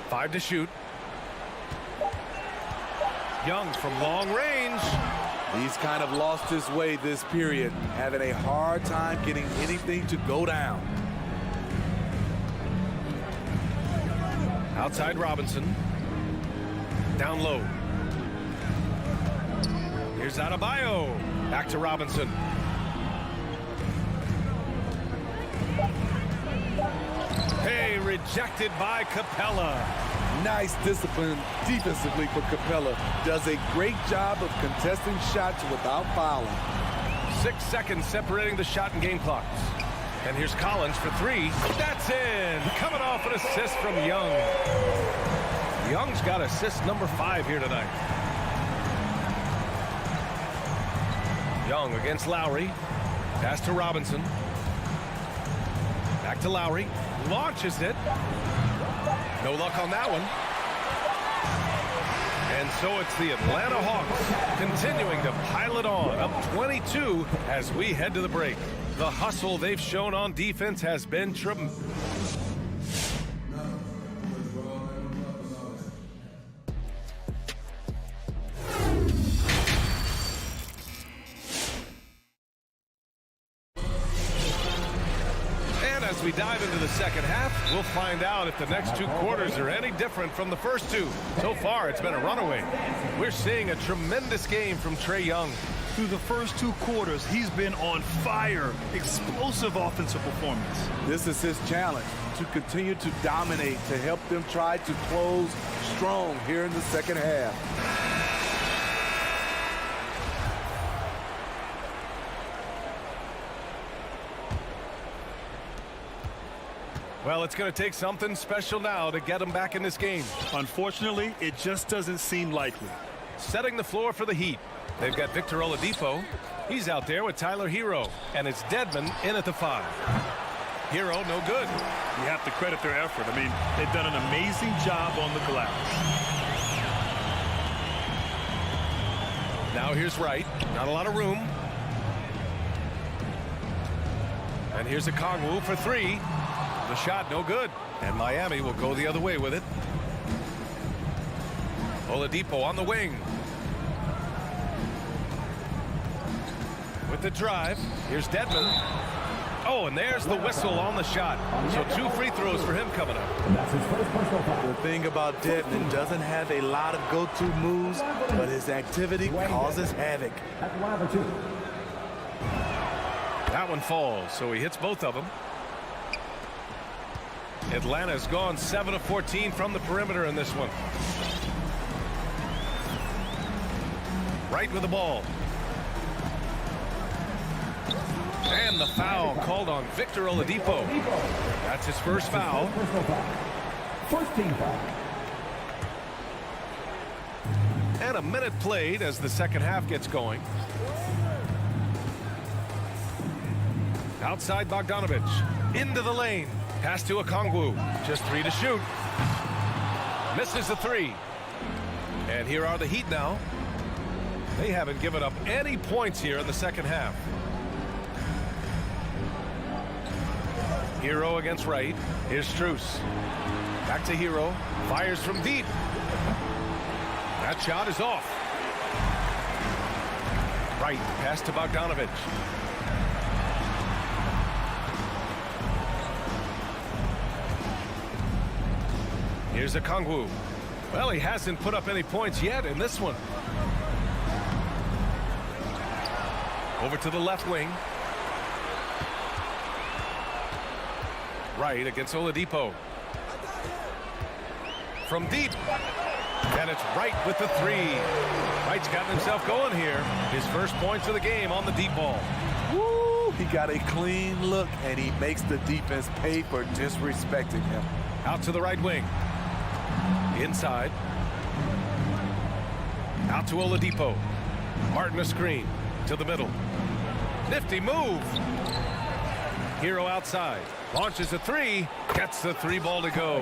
Five to shoot. Young from long range. He's kind of lost his way this period, having a hard time getting anything to go down. Outside Robinson. Down low. Here's Adebayo. Back to Robinson. Hey, rejected by Capella. Nice discipline defensively for Capella. Does a great job of contesting shots without fouling. 6 seconds separating the shot and game clocks. And here's Collins for three. That's in. Coming off an assist from Young. Young's got assist number 5 here tonight. Young against Lowry. Pass to Robinson. Back to Lowry. Launches it. No luck on that one. And so it's the Atlanta Hawks continuing to pile it on, up 22 as we head to the break. The hustle they've shown on defense has been tremendous. As we dive into the second half, we'll find out if the next 2 quarters are any different from the first 2. So far, it's been a runaway. We're seeing a tremendous game from Trae Young. Through the first 2 quarters, he's been on fire. Explosive offensive performance. This is his challenge, to continue to dominate, to help them try to close strong here in the second half. Well, it's going to take something special now to get him back in this game. Unfortunately, it just doesn't seem likely. Setting the floor for the Heat. They've got Victor Oladipo. He's out there with Tyler Hero. And it's Dedmon in at the 5. Hero, no good. You have to credit their effort. I mean, they've done an amazing job on the glass. Now here's Wright. Not a lot of room. And here's a Kongwu for 3. The shot no good, and Miami will go the other way with it. Oladipo on the wing. With the drive, here's Dedmon. Oh, and there's the whistle on the shot. So 2 free throws for him coming up. That's his first personal foul. The thing about Dedmon, doesn't have a lot of go-to moves, but his activity causes havoc. Atlanta 2. That one falls, so he hits both of them. Atlanta's gone 7 of 14 from the perimeter in this one. Right with the ball. And the foul called on Victor Oladipo. That's his first foul. First team foul. And a minute played as the second half gets going. Outside Bogdanovich. Into the lane. Pass to Okongwu. Just 3 to shoot. Misses the 3. And here are the Heat now. They haven't given up any points here in the second half. Hero against Wright. Here's Strus. Back to Hero. Fires from deep. That shot is off. Wright. Pass to Bogdanovich. Here's Okongwu. Well, he hasn't put up any points yet in this one. Over to the left wing. Right against Oladipo. From deep. And it's Wright with the three. Wright's gotten himself going here. His first points of the game on the deep ball. Woo! He got a clean look, and he makes the defense pay for disrespecting him. Out to the right wing. Inside. Out to Oladipo. Martin a screen. To the middle. Nifty move. Hero outside. Launches a three. Gets the three ball to go.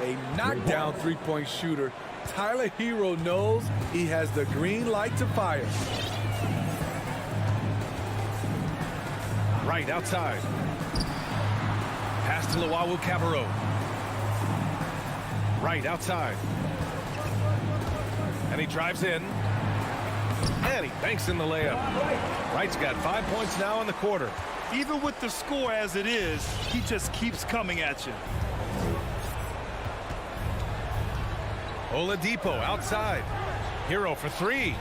A knockdown three-point shooter. Tyler Hero knows he has the green light to fire. Right outside. Pass to Luau Cabarro. Right outside. And he drives in. And he banks in the layup. Wright's got 5 points now in the quarter. Even with the score as it is, he just keeps coming at you. Oladipo outside. Hero for three.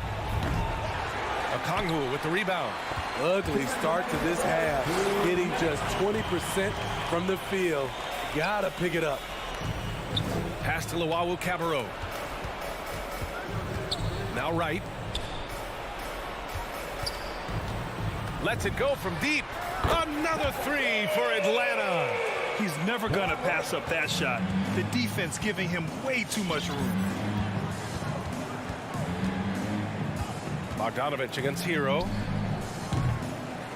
Okongwu with the rebound. Ugly start to this half. Hitting just 20% from the field. Gotta pick it up. Pass to Luau Cabarro. Now Wright. Lets it go from deep. Another three for Atlanta. He's never going to pass up that shot. The defense giving him way too much room. Bogdanovich against Hero.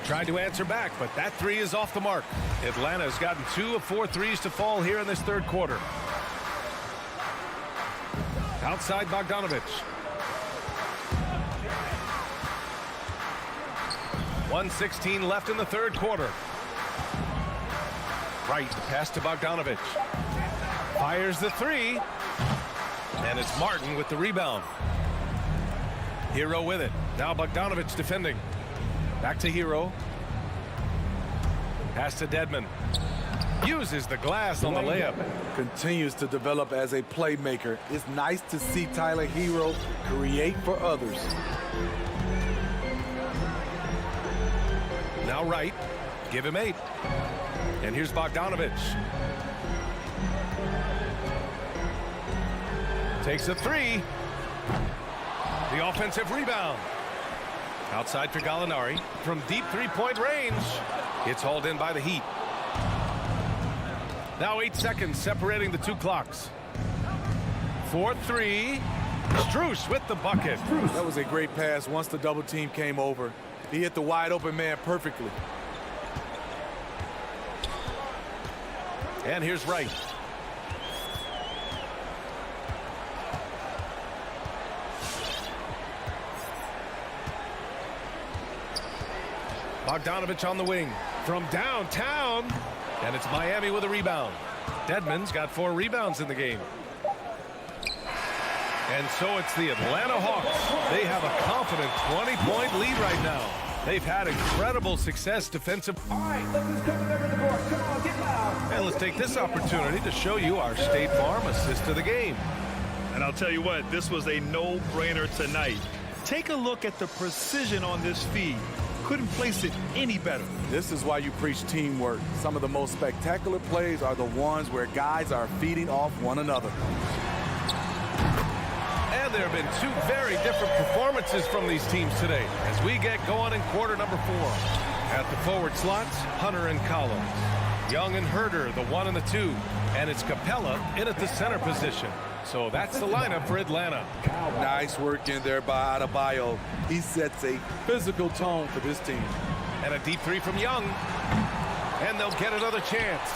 Tried to answer back, but that three is off the mark. Atlanta has gotten 2 of 4 threes to fall here in this third quarter. Outside Bogdanovich. 1:16 left in the third quarter. Right, pass to Bogdanovich. Fires the three. And it's Martin with the rebound. Hero with it. Now Bogdanovich defending. Back to Hero. Pass to Dedmon. Uses the glass on the layup. Continues to develop as a playmaker. It's nice to see Tyler Hero create for others. Now Wright. Give him 8. And here's Bogdanovich. Takes a three. The offensive rebound. Outside for Gallinari. From deep three-point range. It's hauled in by the Heat. Now 8 seconds separating the 2 clocks. 4-3. Strus with the bucket. That was a great pass once the double team came over. He hit the wide open man perfectly. And here's Wright. Bogdanovich on the wing from downtown. And it's Miami with a rebound. Dedmon's got 4 rebounds in the game. And so it's the Atlanta Hawks. They have a confident 20-point lead right now. They've had incredible success defensive. All right, look who's coming over the board. Come on, get loud. And let's take this opportunity to show you our State Farm assist of the game. And I'll tell you what, this was a no-brainer tonight. Take a look at the precision on this feed. Couldn't place it any better. This is why you preach teamwork. Some of the most spectacular plays are the ones where guys are feeding off one another. And there have been 2 very different performances from these teams today as we get going in quarter number 4. At the forward slots, Hunter and Collins. Young and Herder, the 1 and the 2. And it's Capella in at the center position. So that's the lineup for Atlanta. Nice work in there by Adebayo. He sets a physical tone for this team. And a deep three from Young. And they'll get another chance.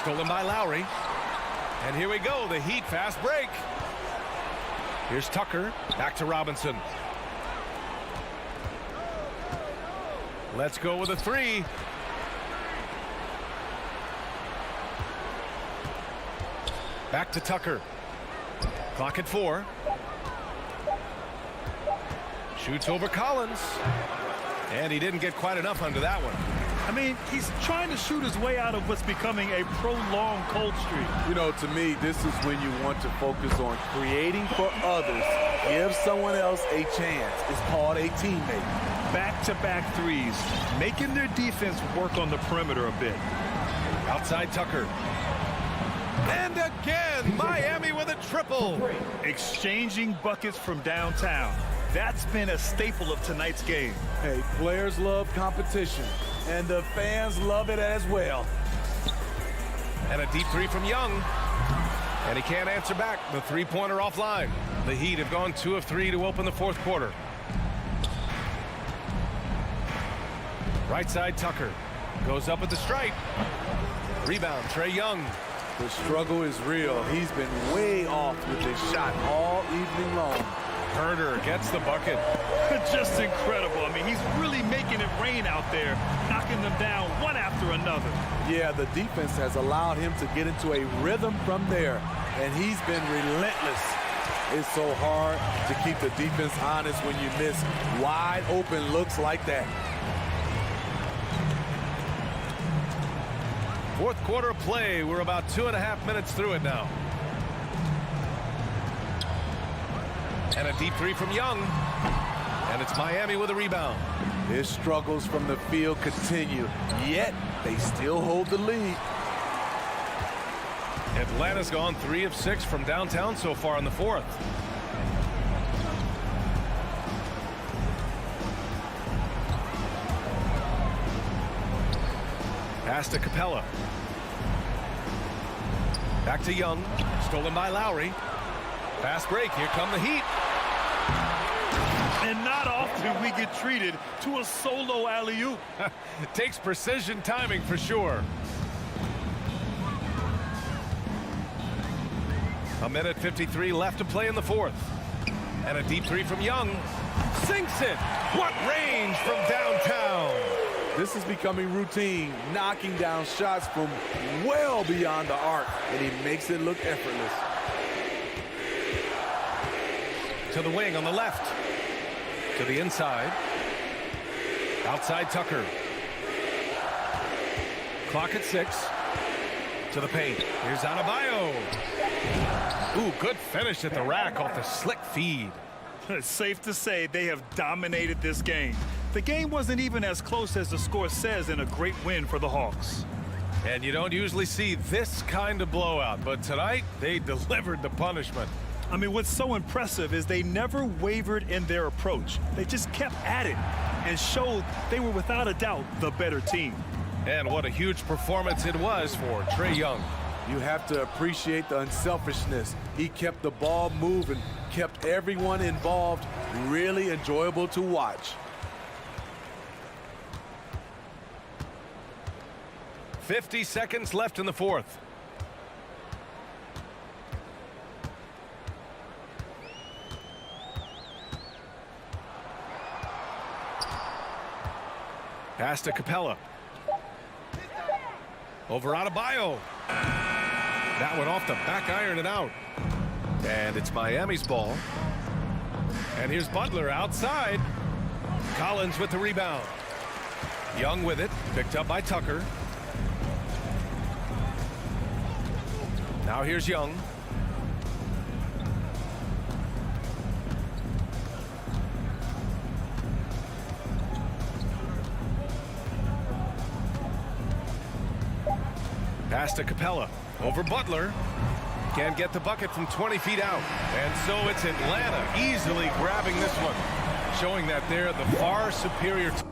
Stolen by Lowry. And here we go, the Heat fast break. Here's Tucker, back to Robinson. Let's go with a three. Back to Tucker. Clock at 4. Shoots over Collins. And he didn't get quite enough under that one. I mean, he's trying to shoot his way out of what's becoming a prolonged cold streak. You know, to me, this is when you want to focus on creating for others. Give someone else a chance. It's called a teammate. Back-to-back threes, making their defense work on the perimeter a bit. Outside Tucker. And again, Miami with a triple. Exchanging buckets from downtown. That's been a staple of tonight's game. Hey, players love competition, and the fans love it as well. And a deep three from Young. And he can't answer back. The three-pointer offline. The Heat have gone 2 of 3 to open the fourth quarter. Right side Tucker. Goes up at the stripe. Rebound, Trae Young. The struggle is real. He's been way off with his shot all evening long. Herder gets the bucket. Just incredible. I mean, he's really making it rain out there, knocking them down one after another. Yeah, the defense has allowed him to get into a rhythm from there, and he's been relentless. It's so hard to keep the defense honest when you miss wide open looks like that. Fourth quarter of play. We're about 2.5 minutes through it now. And a deep three from Young. And it's Miami with a rebound. His struggles from the field continue, yet they still hold the lead. Atlanta's gone 3 of 6 from downtown so far in the fourth. Pass to Capella. Back to Young. Stolen by Lowry. Fast break. Here come the Heat. And not often we get treated to a solo alley-oop. Takes precision timing for sure. A minute 53 left to play in the fourth. And a deep three from Young. Sinks it. What range from downtown. This is becoming routine, knocking down shots from well beyond the arc, and he makes it look effortless. To the wing on the left. To the inside. Outside Tucker. Clock at 6. To the paint. Here's Adebayo. Ooh, good finish at the rack off the slick feed. It's safe to say they have dominated this game. The game wasn't even as close as the score says in a great win for the Hawks. And you don't usually see this kind of blowout, but tonight they delivered the punishment. I mean, what's so impressive is they never wavered in their approach. They just kept at it and showed they were without a doubt the better team. And what a huge performance it was for Trae Young. You have to appreciate the unselfishness. He kept the ball moving, kept everyone involved, really enjoyable to watch. 50 seconds left in the fourth. Pass to Capella. Over Adebayo. That one off the back iron and out. And it's Miami's ball. And here's Butler outside. Collins with the rebound. Young with it. Picked up by Tucker. Now here's Young. Pass to Capella. Over Butler. Can't get the bucket from 20 feet out. And so it's Atlanta easily grabbing this one, showing that they're the far superior team.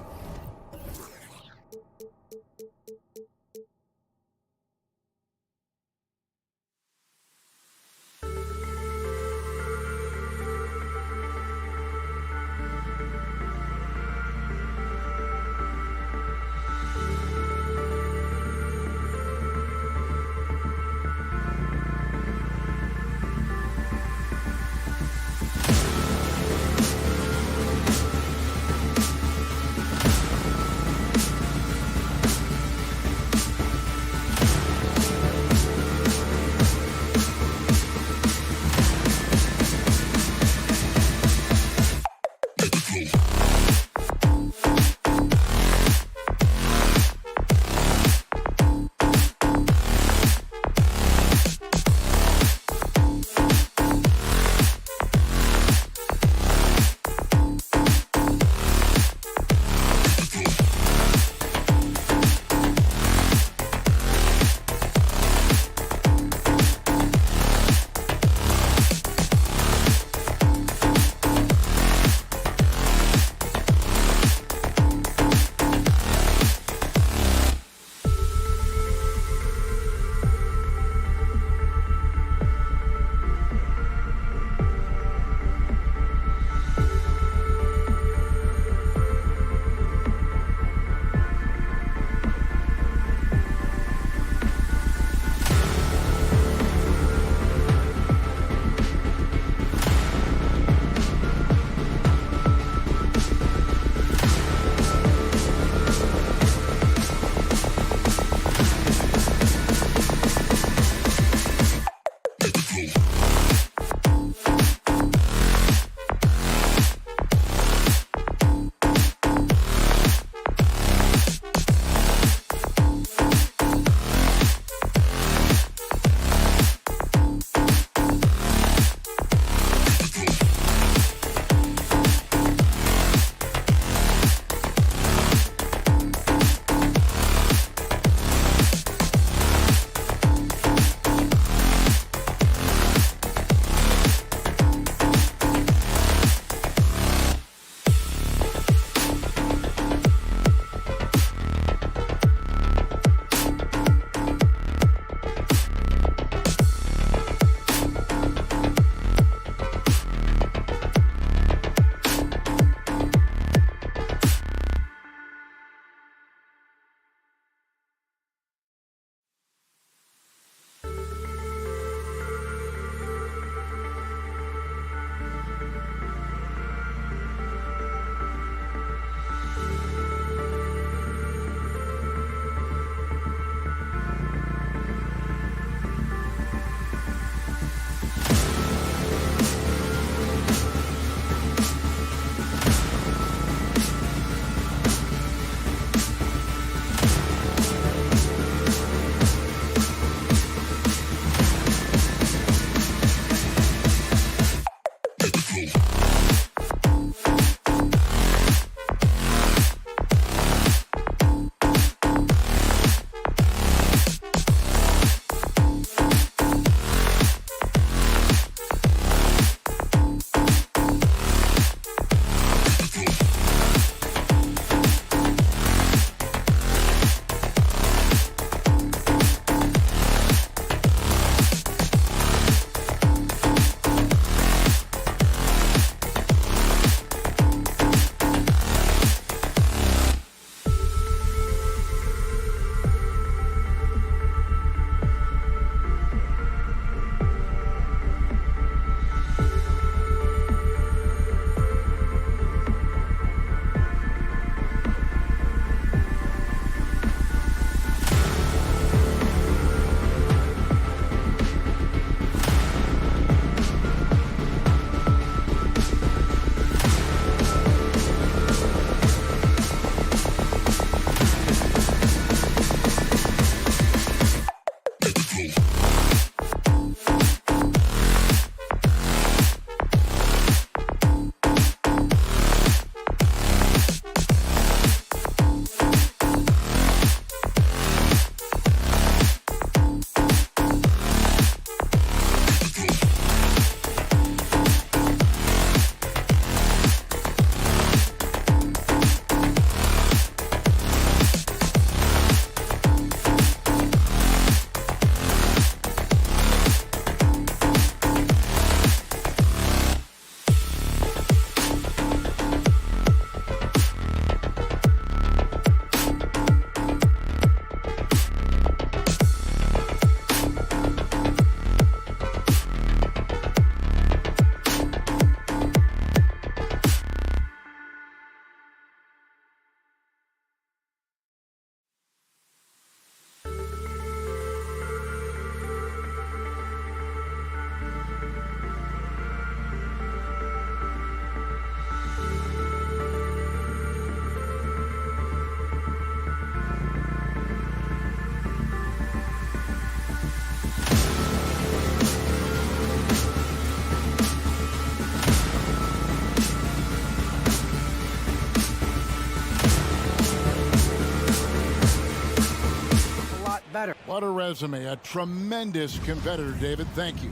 better. What a resume. A tremendous competitor, David. Thank you.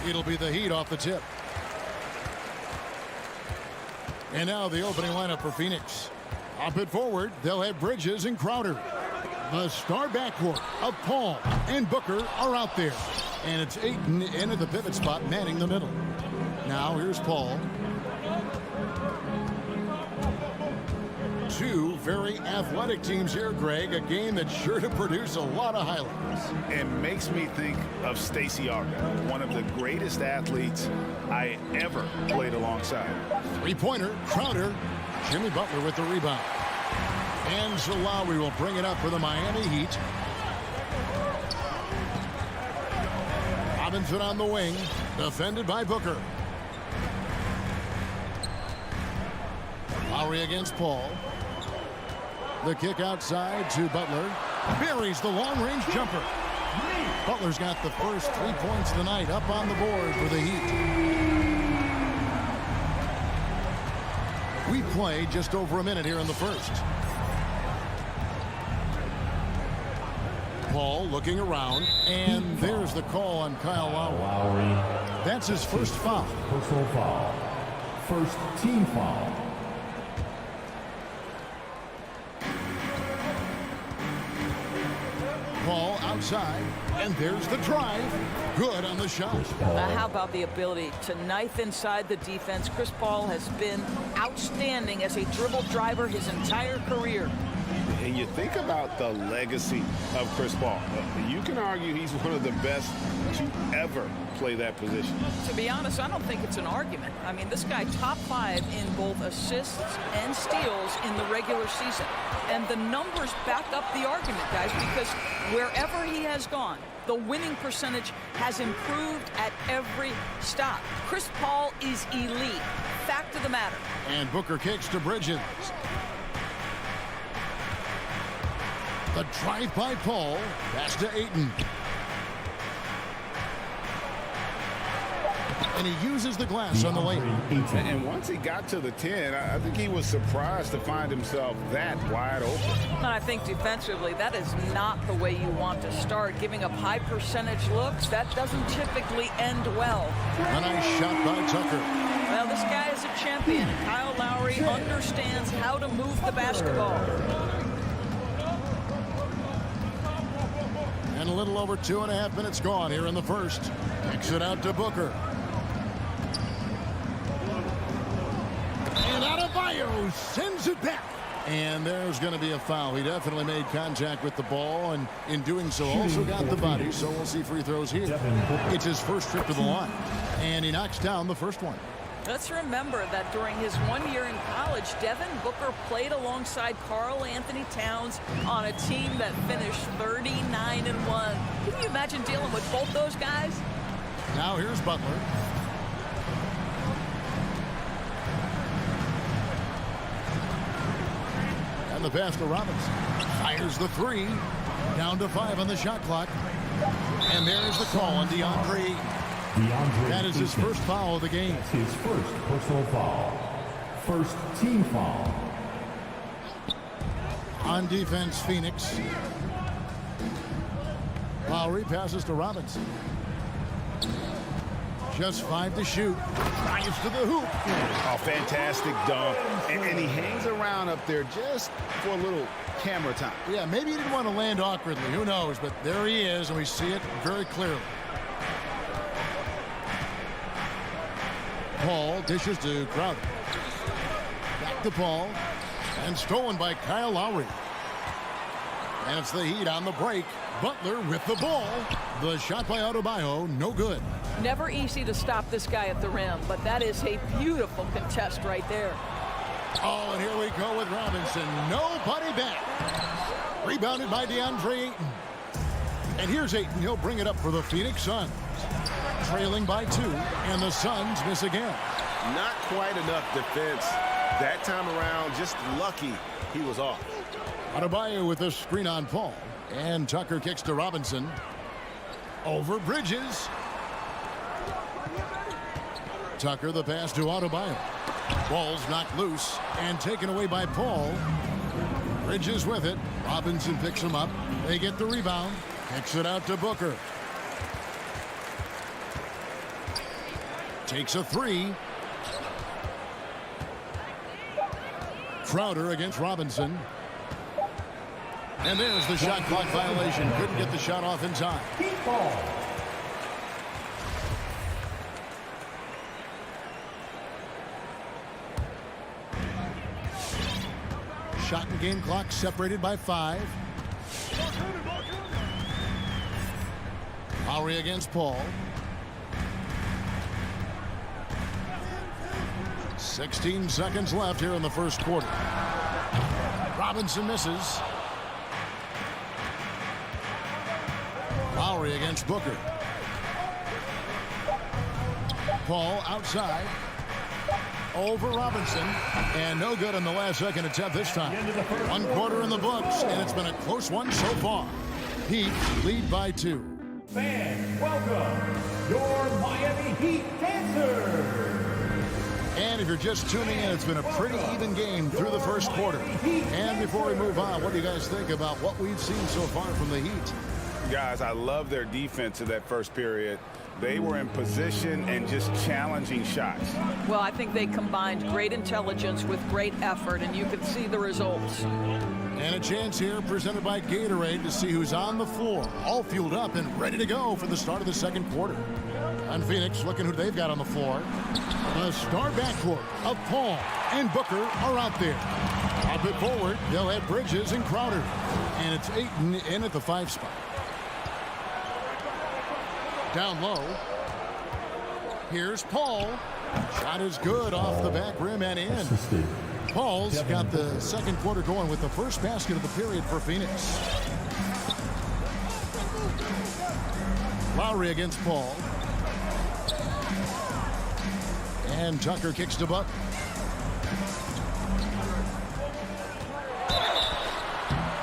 It'll be the Heat off the tip. And now the opening lineup for Phoenix. Up and forward, they'll have Bridges and Crowder. The star backcourt of Paul and Booker are out there. And it's Ayton in at the pivot spot, manning the middle. Now here's Paul. Two very athletic teams here, Greg. A game that's sure to produce a lot of highlights. It makes me think of Stacey Arga, one of the greatest athletes I ever played alongside. Three-pointer, Crowder. Jimmy Butler with the rebound. And Lowry will bring it up for the Miami Heat. Robinson on the wing, defended by Booker. Lowry against Paul. The kick outside to Butler. Buries the long-range jumper. Butler's got the first 3 points of the night up on the board for the Heat. We play just over a minute here in the first. Paul looking around, and there's the call on Kyle Lowry. That's his first foul. Personal foul. First team foul. Paul outside, and there's the drive. Good on the shot. How about the ability to knife inside the defense? Chris Paul has been outstanding as a dribble driver his entire career. And you think about the legacy of Chris Paul. You can argue he's one of the best to ever play that position. To be honest, I don't think it's an argument. I mean, this guy top 5 in both assists and steals in the regular season. And the numbers back up the argument, guys, because wherever he has gone, the winning percentage has improved at every stop. Chris Paul is elite. Fact of the matter. And Booker kicks to Bridges. The drive by Paul. Pass to Ayton. And he uses the glass on the lane. And once he got to the 10, I think he was surprised to find himself that wide open. And I think defensively, that is not the way you want to start. Giving up high percentage looks, that doesn't typically end well. A nice shot by Tucker. Well, this guy is a champion. Kyle Lowry understands how to move the basketball. And a little over 2.5 minutes gone here in the first. Kicks it out to Booker. And Adebayo sends it back. And there's going to be a foul. He definitely made contact with the ball, and in doing so also got the body. So we'll see free throws here. It's his first trip to the line. And he knocks down the first one. Let's remember that during his 1 year in college, Devin Booker played alongside Karl Anthony Towns on a team that finished 39-1. Can you imagine dealing with both those guys? Now here's Butler. And the pass to Robinson. Fires the three. Down to 5 on the shot clock. And there's the call on DeAndre. That is his first foul of the game. That's his first personal foul. First team foul. On defense, Phoenix. Lowry passes to Robinson. Just 5 to shoot. Drives to the hoop. Oh, fantastic dunk. And he hangs around up there just for a little camera time. Yeah, maybe he didn't want to land awkwardly. Who knows? But there he is, and we see it very clearly. Paul dishes to Crowder. Back to Paul. And stolen by Kyle Lowry. And it's the Heat on the break. Butler with the ball. The shot by Adebayo, no good. Never easy to stop this guy at the rim, but that is a beautiful contest right there. Oh, and here we go with Robinson. Nobody back. Rebounded by DeAndre Ayton. And here's Ayton. He'll bring it up for the Phoenix Suns. Trailing by 2, and the Suns miss again. Not quite enough defense that time around. Just lucky he was off. Adebayo with the screen on Paul. And Tucker kicks to Robinson. Over Bridges. Tucker the pass to Adebayo. Ball's knocked loose and taken away by Paul. Bridges with it. Robinson picks him up. They get the rebound. Kicks it out to Booker. Takes a three. Crowder against Robinson. And there's the shot clock violation. Couldn't get the shot off in time. Shot and game clock separated by 5. Lowry against Paul. 16 seconds left here in the first quarter. Robinson misses. Lowry against Booker. Paul outside. Over Robinson. And no good on the last second attempt this time. 1 quarter in the books, and it's been a close one so far. Heat lead by 2. Fans, welcome your Miami Heat dancers. And if you're just tuning in, it's been a pretty even game through the first quarter. And before we move on, what do you guys think about what we've seen so far from the Heat? Guys, I love their defense in that first period. They were in position and just challenging shots. Well, I think they combined great intelligence with great effort, and you can see the results. And a chance here presented by Gatorade to see who's on the floor, all fueled up and ready to go for the start of the second quarter. And Phoenix looking who they've got on the floor. The star backcourt of Paul and Booker are out there. Up it forward, they'll have Bridges and Crowder. And it's Ayton in at the 5 spot. Down low. Here's Paul. Shot is good off the back rim and in. Paul's got the second quarter going with the first basket of the period for Phoenix. Lowry against Paul. And Tucker kicks to Buck.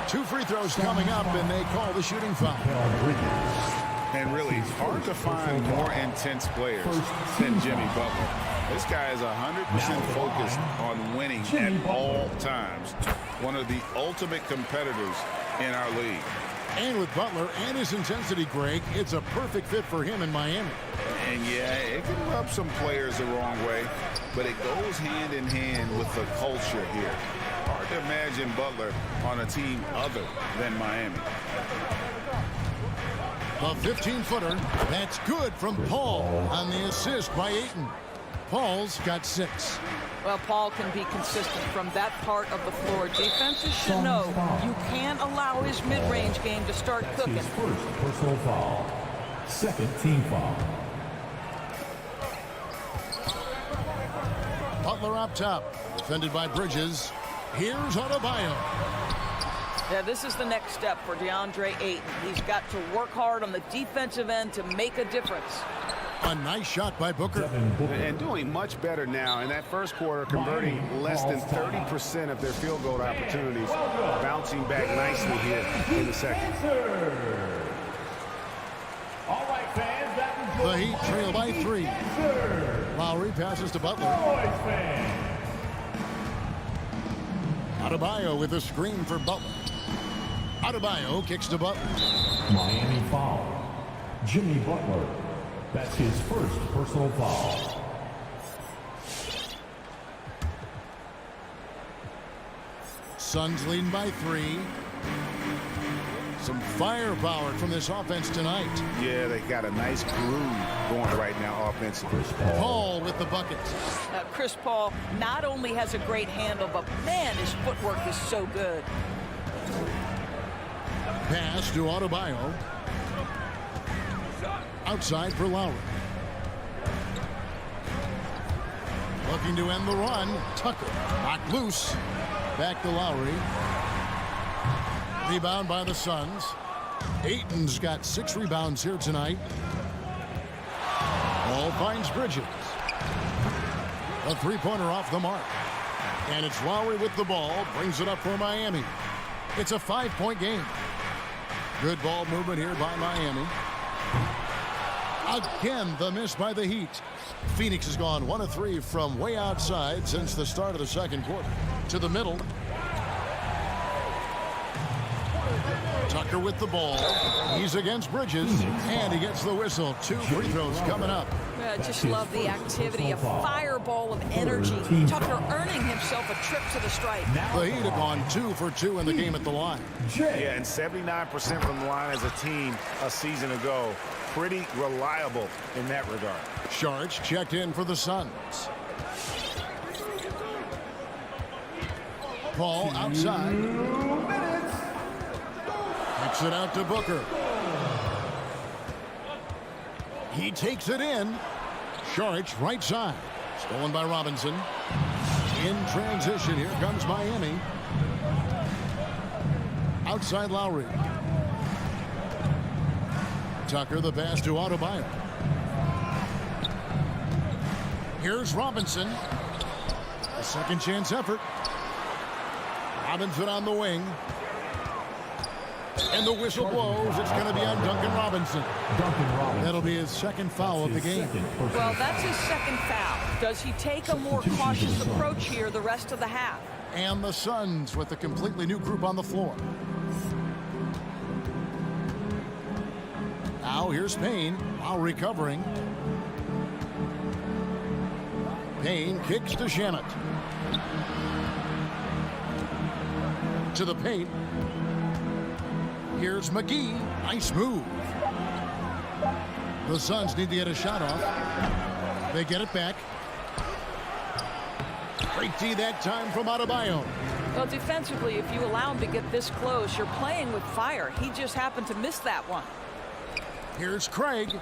Two free throws coming up, and they call the shooting foul. And really, hard to find more intense players than Jimmy Butler. This guy is 100% focused on winning at all times. One of the ultimate competitors in our league. And with Butler and his intensity, Greg, it's a perfect fit for him in Miami. And yeah, it can rub some players the wrong way, but it goes hand in hand with the culture here. Hard to imagine Butler on a team other than Miami. A 15-footer. That's good from Paul on the assist by Ayton. Paul's got 6. Well, Paul can be consistent from that part of the floor. Defenses should know you can't allow his mid-range game to start cooking. His first personal foul. Second team foul. Butler up top. Defended by Bridges. Here's Adebayo. Yeah, this is the next step for DeAndre Ayton. He's got to work hard on the defensive end to make a difference. A nice shot by Booker. And doing much better now. In that first quarter, converting less than 30% of their field goal opportunities. Bouncing back nicely here in the second. All right, fans, that The Heat trail by 3. Lowry passes to Butler. Adebayo with a screen for Butler. Adebayo kicks to Butler. Miami foul. Jimmy Butler. That's his first personal foul. Suns leading by 3. Some firepower from this offense tonight. Yeah, they got a nice groove going right now offensively. Paul with the bucket. Chris Paul not only has a great handle, but man, his footwork is so good. Pass to Adebayo. Outside for Lowry. Looking to end the run. Tucker knocked loose. Back to Lowry. Rebound by the Suns. Ayton's got 6 rebounds here tonight. Ball finds Bridges. A three-pointer off the mark. And it's Lowry with the ball. Brings it up for Miami. It's a 5-point game. Good ball movement here by Miami. Again, the miss by the Heat. Phoenix has gone 1 of 3 from way outside since the start of the second quarter. To the middle. Tucker with the ball. He's against Bridges, and he gets the whistle. 2 free throws coming up. I just love the activity, a fireball of energy. Tucker earning himself a trip to the stripe. The Heat have gone 2 for 2 in the game at the line. Yeah, and 79% from the line as a team a season ago. Pretty reliable in that regard. Sharch checked in for the Suns. Paul outside. Kicks it out to Booker. He takes it in. Sharch right side. Stolen by Robinson. In transition, here comes Miami. Outside Lowry. Tucker, the pass to Adebayo. Here's Robinson. A second chance effort. Robinson on the wing. And the whistle blows. It's going to be on Duncan Robinson. That'll be his second foul of the game. Well, that's his second foul. Does he take a more cautious approach here the rest of the half? And the Suns with a completely new group on the floor. Now here's Payne, while recovering. Payne kicks to Shamet. To the paint. Here's McGee. Nice move. The Suns need to get a shot off. They get it back. Great D that time from Adebayo. Well, defensively, if you allow him to get this close, you're playing with fire. He just happened to miss that one. Here's Craig,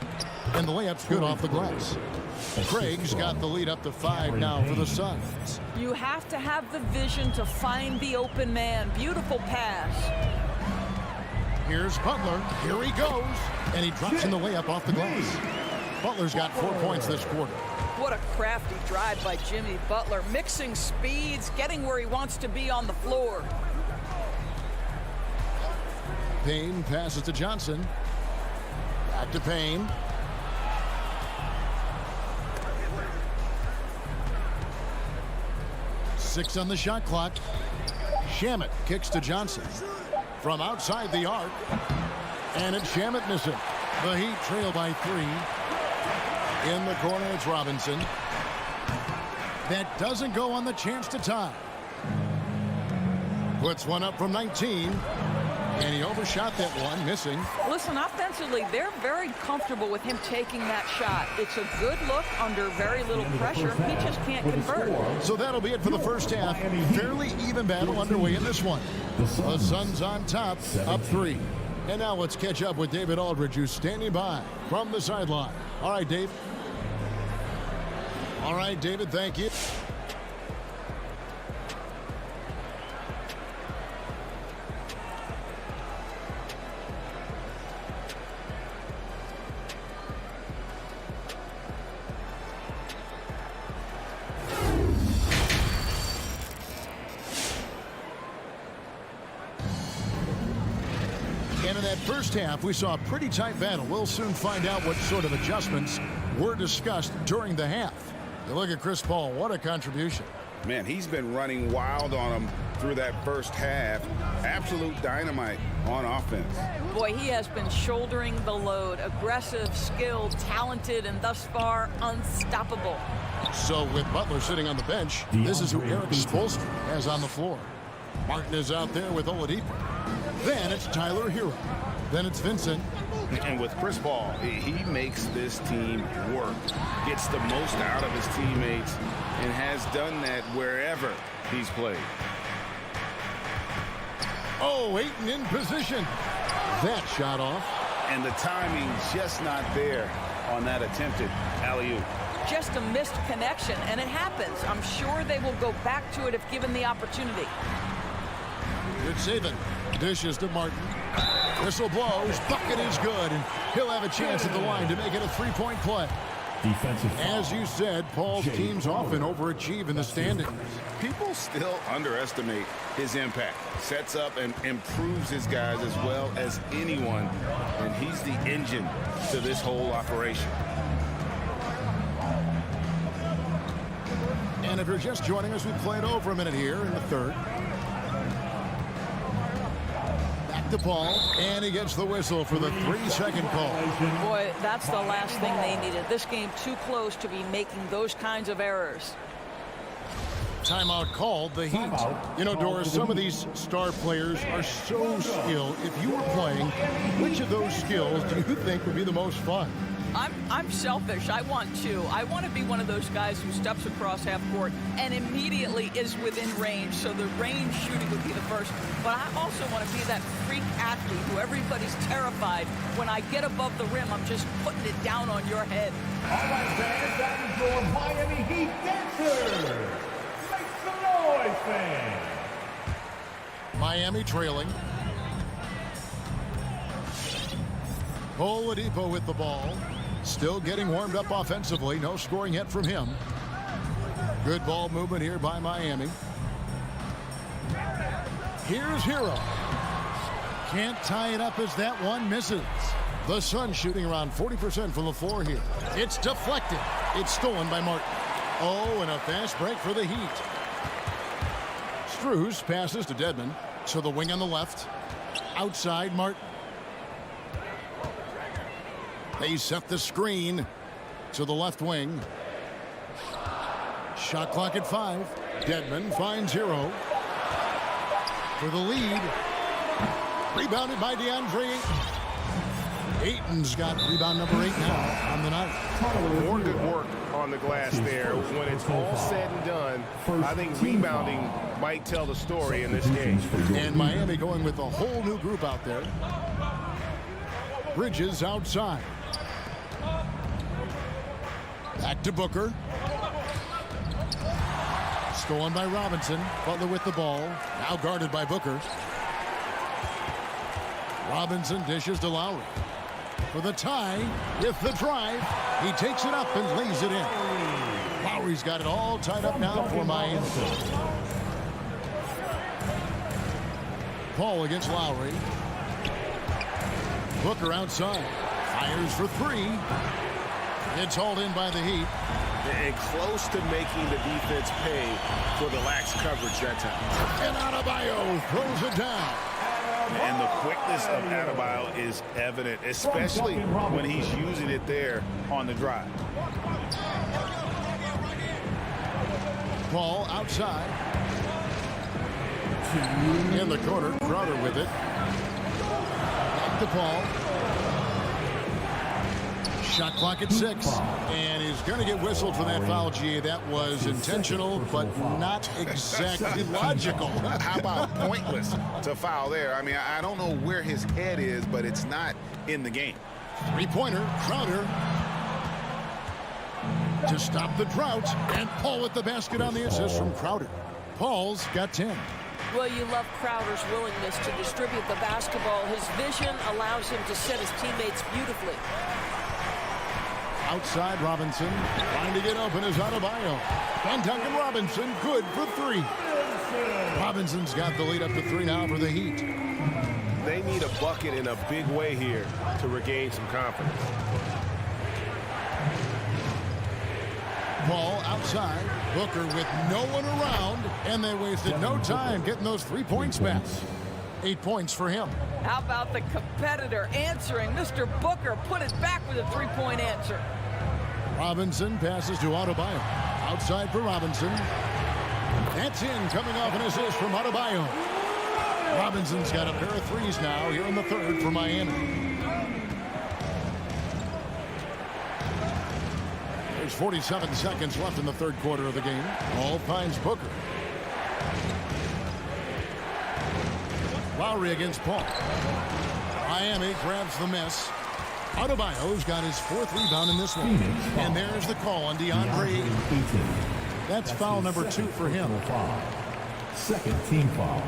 and the layup's good off the glass. Craig's got the lead up to 5 now for the Suns. You have to have the vision to find the open man. Beautiful pass. Here's Butler. Here he goes, and he drops in the layup off the glass. Butler's got 4 points this quarter. What a crafty drive by Jimmy Butler, mixing speeds, getting where he wants to be on the floor. Payne passes to Johnson. Back to Payne. Six on the shot clock. Shamet kicks to Johnson. From outside the arc. And it's Shamet missing. The Heat trail by 3. In the corner, it's Robinson. That doesn't go on the chance to tie. Puts one up from 19. And he overshot that one, missing. Listen, offensively, they're very comfortable with him taking that shot. It's a good look under very little pressure. He just can't convert. So that'll be it for the first half. Fairly even battle underway in this one. The Suns on top, up 3. And now let's catch up with David Aldridge, who's standing by from the sideline. All right, Dave. All right, David, thank you. And in that first half, we saw a pretty tight battle. We'll soon find out what sort of adjustments were discussed during the half. You look at Chris Paul, what a contribution. Man, he's been running wild on him through that first half. Absolute dynamite on offense. Boy, he has been shouldering the load. Aggressive, skilled, talented, and thus far unstoppable. So with Butler sitting on the bench, this is who Eric Spoelstra has on the floor. Martin is out there with Oladipo. Then it's Tyler Hero. Then it's Vincent. And with Chris Paul, he makes this team work. Gets the most out of his teammates and has done that wherever he's played. Oh, Ayton in position. That shot off. And the timing just not there on that attempted alley-oop. Just a missed connection, and it happens. I'm sure they will go back to it if given the opportunity. Good saving. Dishes to Martin. Whistle blows. Bucket is good, and he'll have a chance at the line to make it a 3-point play. Defensive foul. As you said, Paul's teams often overachieve in the standings. People still underestimate his impact. Sets up and improves his guys as well as anyone, and he's the engine to this whole operation. And if you're just joining us, we played over a minute here in the third. Back to Paul, and he gets the whistle for the 3-second call. Boy, that's the last thing they needed. This game too close to be making those kinds of errors. Timeout called, the Heat. You know, Doris, some of these star players are so skilled. If you were playing, which of those skills do you think would be the most fun? I'm selfish. I want to. I want to be one of those guys who steps across half court and immediately is within range. So the range shooting would be the first. But I also want to be that freak athlete who everybody's terrified. When I get above the rim, I'm just putting it down on your head. All right, fans, that is your Miami Heat dancer. Make some noise, fans. Miami trailing. Oladipo with the ball. Still getting warmed up offensively. No scoring yet from him. Good ball movement here by Miami. Here's Hero. Can't tie it up as that one misses. The Suns shooting around 40% from the floor here. It's deflected. It's stolen by Martin. Oh, and a fast break for the Heat. Strus passes to Dedmon. So the wing on the left. Outside Martin. They set the screen to the left wing. Shot clock at 5. Dedmon finds Hero for the lead. Rebounded by DeAndre. Ayton's got rebound number 8 now on the night. More good work on the glass there. When it's all said and done, I think rebounding might tell the story in this game. And Miami going with a whole new group out there. Bridges outside. Back to Booker. Stolen by Robinson. Butler with the ball. Now guarded by Booker. Robinson dishes to Lowry. For the tie with the drive. He takes it up and lays it in. Lowry's got it all tied up now for Miami. Paul against Lowry. Booker outside. Fires for 3. It's hauled in by the Heat. And close to making the defense pay for the lax coverage that time. And Adebayo throws it down. And the quickness of Adebayo is evident, especially when he's using it there on the drive. Paul outside. In the corner, Crowder with it. Back to Paul. Shot clock at 6. And he's going to get whistled for that foul, G. That was intentional, but not exactly logical. How about pointless to foul there? I mean, I don't know where his head is, but it's not in the game. 3-pointer, Crowder. To stop the drought. And Paul with the basket on the assist from Crowder. Paul's got 10. Well, you love Crowder's willingness to distribute the basketball. His vision allows him to set his teammates beautifully. Outside Robinson, trying to get open is Adebayo. And Duncan Robinson, good for 3. Robinson's got the lead up to 3 now for the Heat. They need a bucket in a big way here to regain some confidence. Paul outside, Booker with no one around, and they wasted no time getting those 3 points back. 8 points for him. How about the competitor answering? Mr. Booker put it back with a 3-point answer. Robinson passes to Adebayo. Outside for Robinson. That's in, coming off an assist from Adebayo. Robinson's got a pair of 3s now here in the third for Miami. There's 47 seconds left in the third quarter of the game. Ball finds Booker. Lowry against Paul. Miami grabs the miss. Adebayo's got his 4th rebound in this one. And there's the call on DeAndre. That's foul number 2 for him. Second team foul.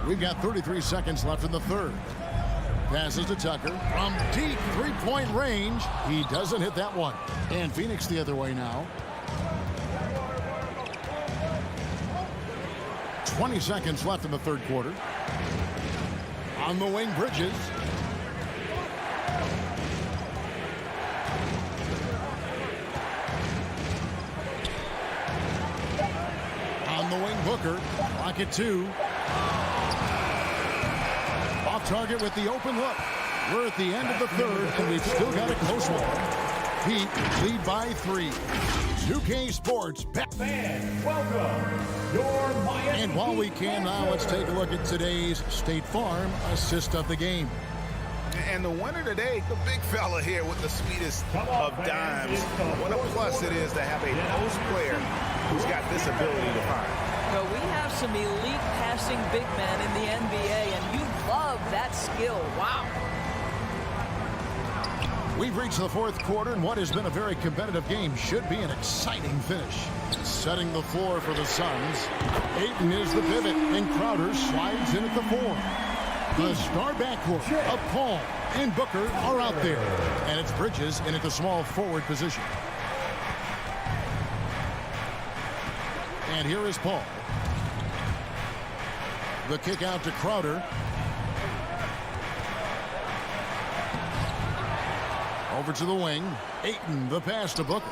We've got 33 seconds left in the third. Passes to Tucker. From deep three-point range, he doesn't hit that one. And Phoenix the other way now. 20 seconds left in the third quarter. On the wing, Bridges. On the wing, Booker. Clock at 2. Off target with the open look. We're at the end of the third, and we've still got a close one. Heat lead by 3. 2K Sports. Fans, welcome your Miami. And while we can now, let's take a look at today's State Farm assist of the game. And the winner today, the big fella here with the sweetest of dimes. What a plus it is to have a post player who's got this ability to find. Well, we have some elite passing big men in the NBA, and you love that skill. Wow. We've reached the fourth quarter, and what has been a very competitive game should be an exciting finish. Setting the floor for the Suns. Ayton is the pivot, and Crowder slides in at the 4. The star backcourt of Paul and Booker are out there. And it's Bridges in at the small forward position. And here is Paul. The kick out to Crowder. Over to the wing. Ayton, the pass to Booker.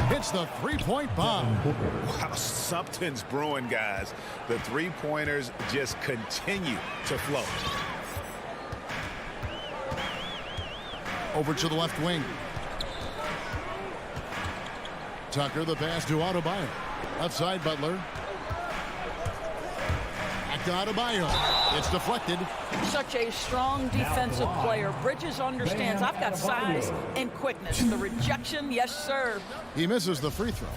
Hits the three-point bomb. Wow, something's brewing, guys. The three-pointers just continue to flow. Over to the left wing. Tucker, the pass to Adebayo. Left side, Butler. Back to Adebayo. It's deflected. Such a strong defensive player. Bridges understands I've got size and quickness. The rejection, yes, sir. He misses the free throw.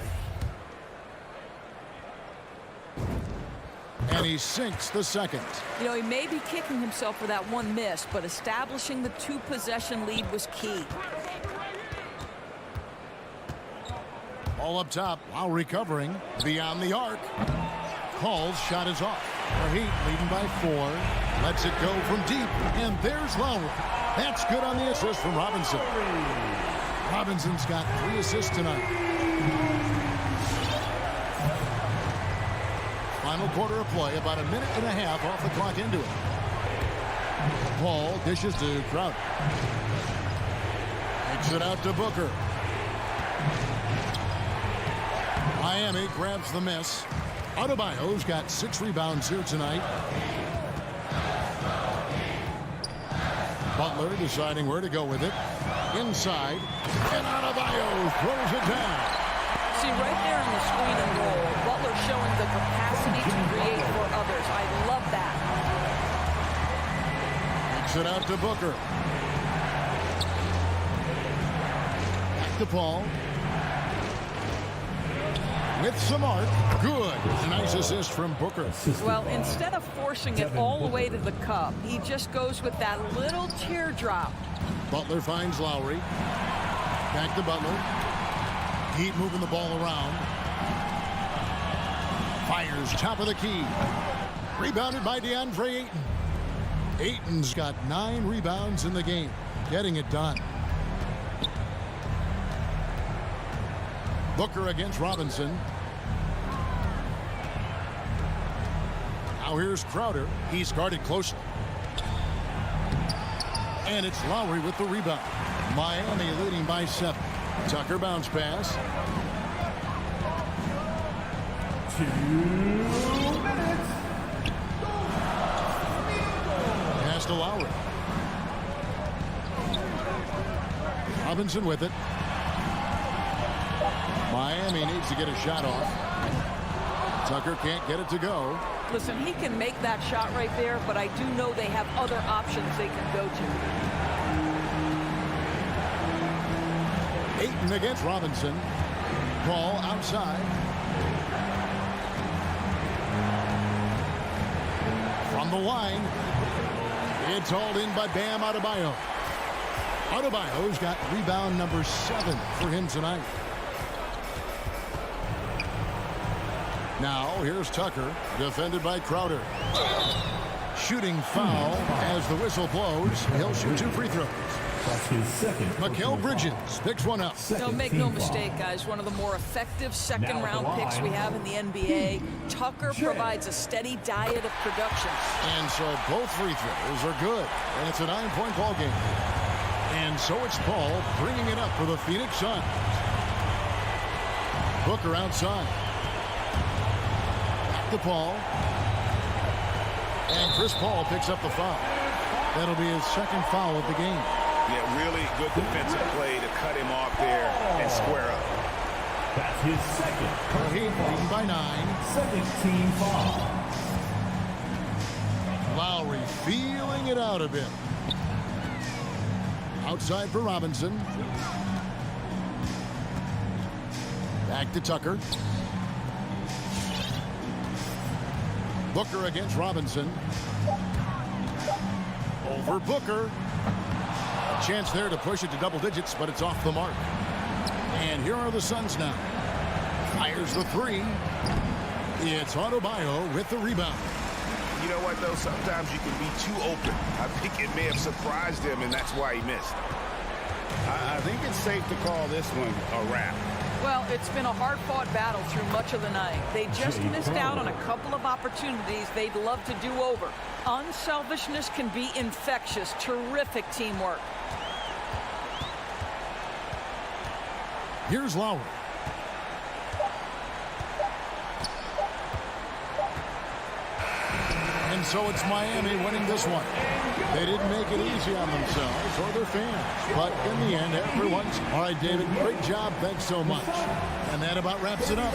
And he sinks the second. You know, he may be kicking himself for that one miss, but establishing the 2-possession lead was key. All up top while recovering. Beyond the arc. Paul's shot is off. The Heat leading by 4. Lets it go from deep. And there's Lowry. That's good on the assist from Robinson. Robinson's got 3 assists tonight. Final quarter of play, about a minute and a half off the clock into it. Paul dishes to Crowder. Takes it out to Booker. Miami grabs the miss. Adebayo's got 6 rebounds here tonight. Butler deciding where to go with it. Inside. And Adebayo throws it down. See, right there in the screen and roll, Butler showing the capacity to create for others. I love that. Takes it out to Booker. Back to Paul. With some arc. Good. A nice assist from Booker. Well, instead of forcing it all the way to the cup, he just goes with that little teardrop. Butler finds Lowry. Back to Butler. Heat moving the ball around. Fires top of the key. Rebounded by DeAndre Ayton. Ayton's got 9 rebounds in the game. Getting it done. Booker against Robinson. Now here's Crowder. He's guarded closely. And it's Lowry with the rebound. Miami leading by 7. Tucker bounce pass. 2 minutes. Pass to Lowry. Robinson with it. Miami needs to get a shot off. Tucker can't get it to go. Listen, he can make that shot right there, but I do know they have other options they can go to. Ayton against Robinson. Ball outside. From the line. It's hauled in by Bam Adebayo. Adebayo's got rebound number 7 for him tonight. Now, here's Tucker, defended by Crowder. Shooting foul as the whistle blows. He'll shoot 2 free throws. That's his second. Mikal Bridges picks one up. Don't make no mistake, guys. One of the more effective second-round picks we have in the NBA. Tucker provides a steady diet of production. And so both free throws are good. And it's a 9-point ball game. And so it's Paul bringing it up for the Phoenix Suns. Booker outside. Back to Paul. And Chris Paul picks up the foul. That'll be his second foul of the game. Yeah, really good defensive play to cut him off there and square up. That's his second. The Heat leading by 9. Second team foul. Lowry feeling it out a bit. Outside for Robinson. Back to Tucker. Booker against Robinson. Over Booker. A chance there to push it to double digits, but it's off the mark. And here are the Suns now. Fires the 3. It's Adebayo with the rebound. You know what, though? Sometimes you can be too open. I think it may have surprised him, and that's why he missed. I think it's safe to call this one a wrap. Well, it's been a hard-fought battle through much of the night. They just missed out on a couple of opportunities they'd love to do over. Unselfishness can be infectious. Terrific teamwork. Here's Lowry. And so it's Miami winning this one. They didn't make it easy on themselves or their fans. But in the end, everyone's... All right, David, great job. Thanks so much. And that about wraps it up.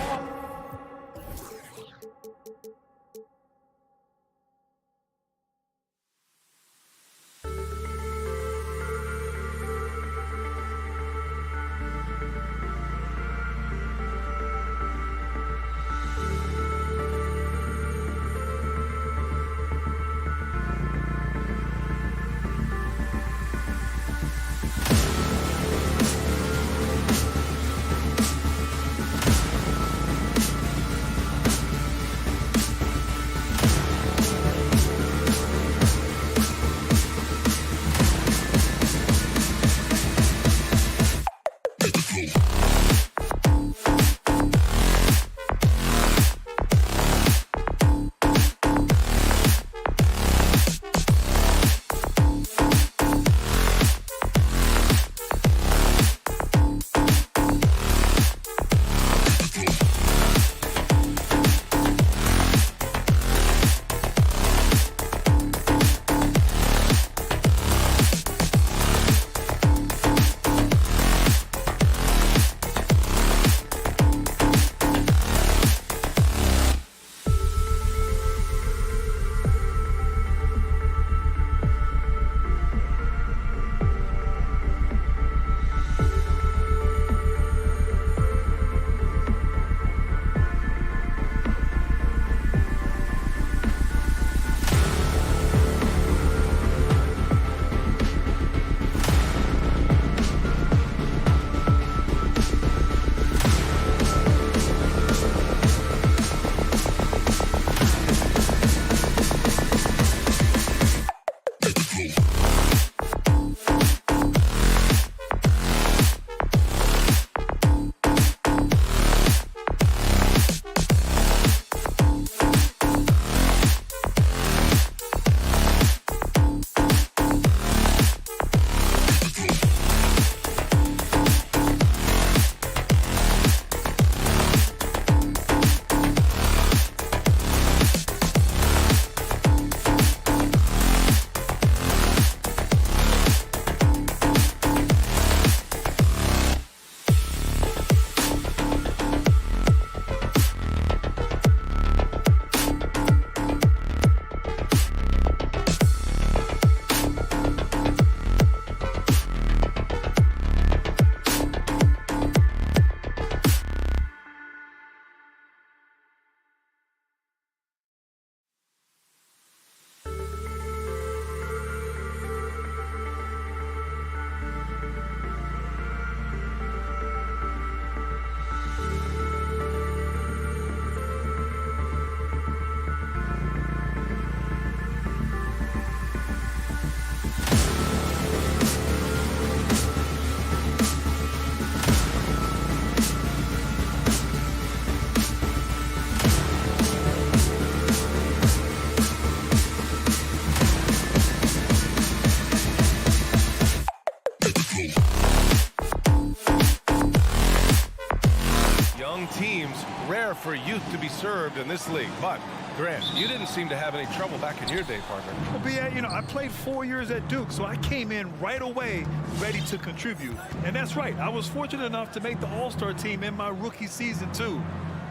teams. Rare for youth to be served in this league. But, Grant, you didn't seem to have any trouble back in your day, partner. Well, B.A., you know, I played 4 years at Duke, so I came in right away ready to contribute. And that's right. I was fortunate enough to make the All-Star team in my rookie season, too.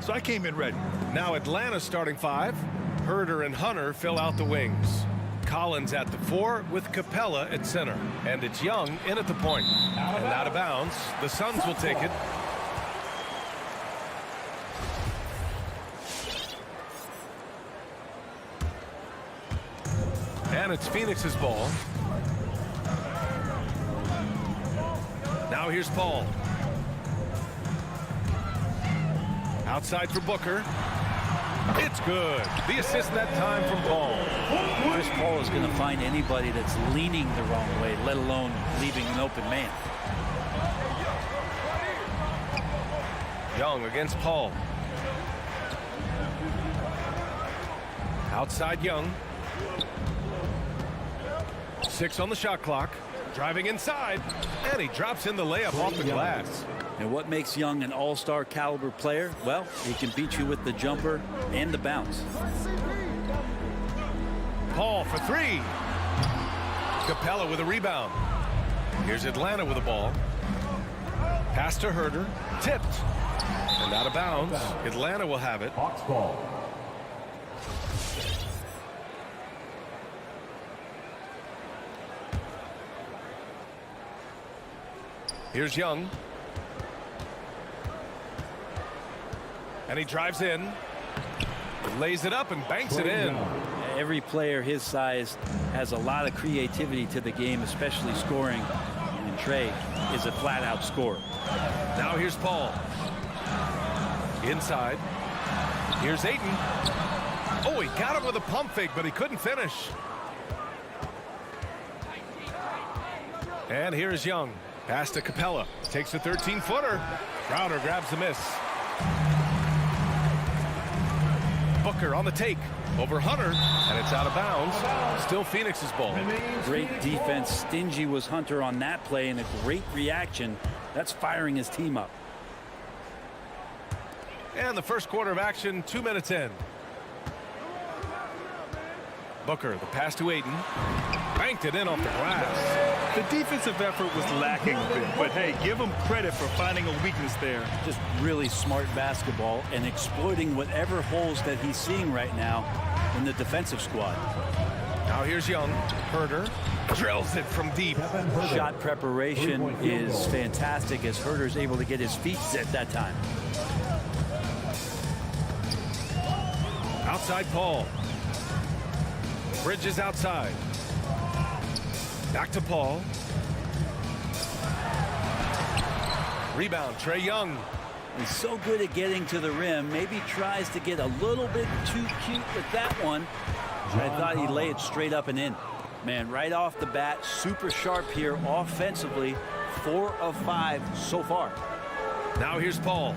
So I came in ready. Now Atlanta's starting 5. Herder and Hunter fill out the wings. Collins at the 4 with Capella at center. And it's Young in at the point. And out of bounds. The Suns will take it. And it's Phoenix's ball. Now here's Paul. Outside for Booker. It's good. The assist that time from Paul. Chris Paul is going to find anybody that's leaning the wrong way, let alone leaving an open man. Young against Paul. Outside Young. 6 on the shot clock. Driving inside. And he drops in the layup off the glass. And what makes Young an all-star caliber player? Well, he can beat you with the jumper and the bounce. Paul for 3. Capella with a rebound. Here's Atlanta with the ball. Pass to Herder. Tipped. And out of bounds. Atlanta will have it. Hawks ball. Here's Young. And he drives in. Lays it up and banks it in. Every player his size has a lot of creativity to the game, especially scoring. And Trey is a flat-out scorer. Now here's Paul. Inside. Here's Ayton. Oh, he got him with a pump fake, but he couldn't finish. And here's Young. Pass to Capella. Takes a 13-footer. Crowder grabs the miss. Booker on the take. Over Hunter. And it's out of bounds. Still Phoenix's ball. Great defense. Stingy was Hunter on that play, and a great reaction. That's firing his team up. And the first quarter of action, 2 minutes in. Booker, the pass to Ayton. Banked it in off the glass. The defensive effort was lacking a bit, but hey, give him credit for finding a weakness there. Just really smart basketball and exploiting whatever holes that he's seeing right now in the defensive squad. Now here's Young. Herder drills it from deep. Shot preparation is fantastic as Herder's able to get his feet set that time. Outside Paul. Bridges outside. Back to Paul. Rebound, Trey Young. He's so good at getting to the rim. Maybe tries to get a little bit too cute with that one. I thought he'd lay it straight up and in. Man, right off the bat, super sharp here offensively. 4 of 5 so far. Now here's Paul.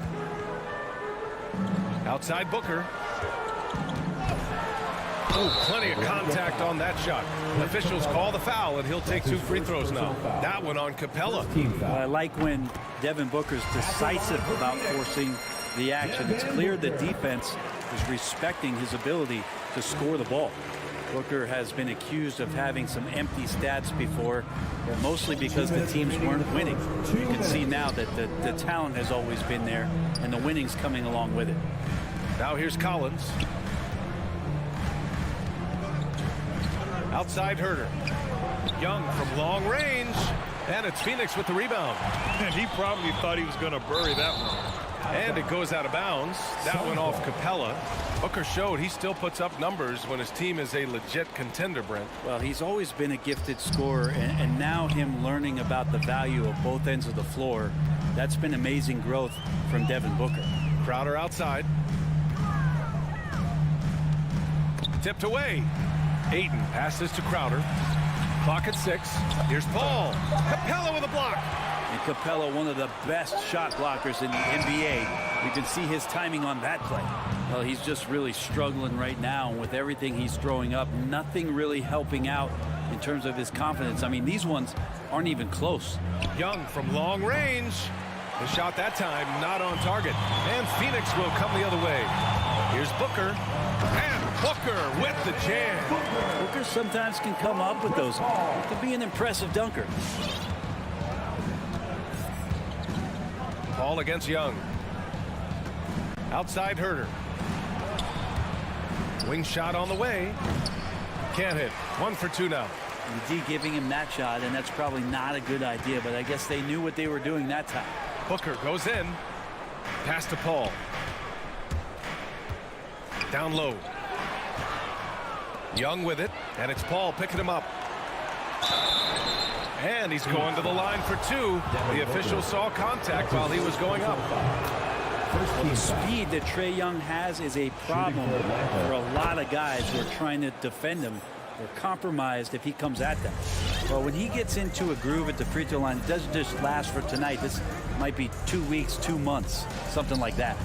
Outside Booker. Oh, plenty of contact on that shot. Officials call the foul, and he'll take 2 free throws now. That one on Capella. I like when Devin Booker's decisive about forcing the action. It's clear the defense is respecting his ability to score the ball. Booker has been accused of having some empty stats before, mostly because the teams weren't winning. You can see now that the talent has always been there, and the winning's coming along with it. Now here's Collins. Outside Herder. Young from long range. And it's Phoenix with the rebound. And he probably thought he was going to bury that one. And it goes out of bounds. That went off Capella. Booker showed he still puts up numbers when his team is a legit contender, Brent. Well, he's always been a gifted scorer, and now him learning about the value of both ends of the floor, that's been amazing growth from Devin Booker. Crowder outside. Tipped away. Ayton passes to Crowder. Clock at 6. Here's Paul. Capella with a block. And Capella, one of the best shot blockers in the NBA. You can see his timing on that play. Well, he's just really struggling right now. And with everything he's throwing up, nothing really helping out in terms of his confidence. I mean, these ones aren't even close. Young from long range. The shot that time not on target. And Phoenix will come the other way. Here's Booker. And Booker with the jam. Booker sometimes can come up with those. He can be an impressive dunker. Paul against Young. Outside Herder. Wing shot on the way. Can't hit. 1 for 2 now. D giving him that shot, and that's probably not a good idea, but I guess they knew what they were doing that time. Booker goes in. Pass to Paul. Down low. Young with it, and it's Paul picking him up. And he's going to the line for 2. The official saw contact while he was going up. Well, the speed that Trae Young has is a problem for a lot of guys who are trying to defend him. They're compromised if he comes at them. Well, when he gets into a groove at the free throw line, it doesn't just last for tonight. This might be 2 weeks, 2 months, something like that.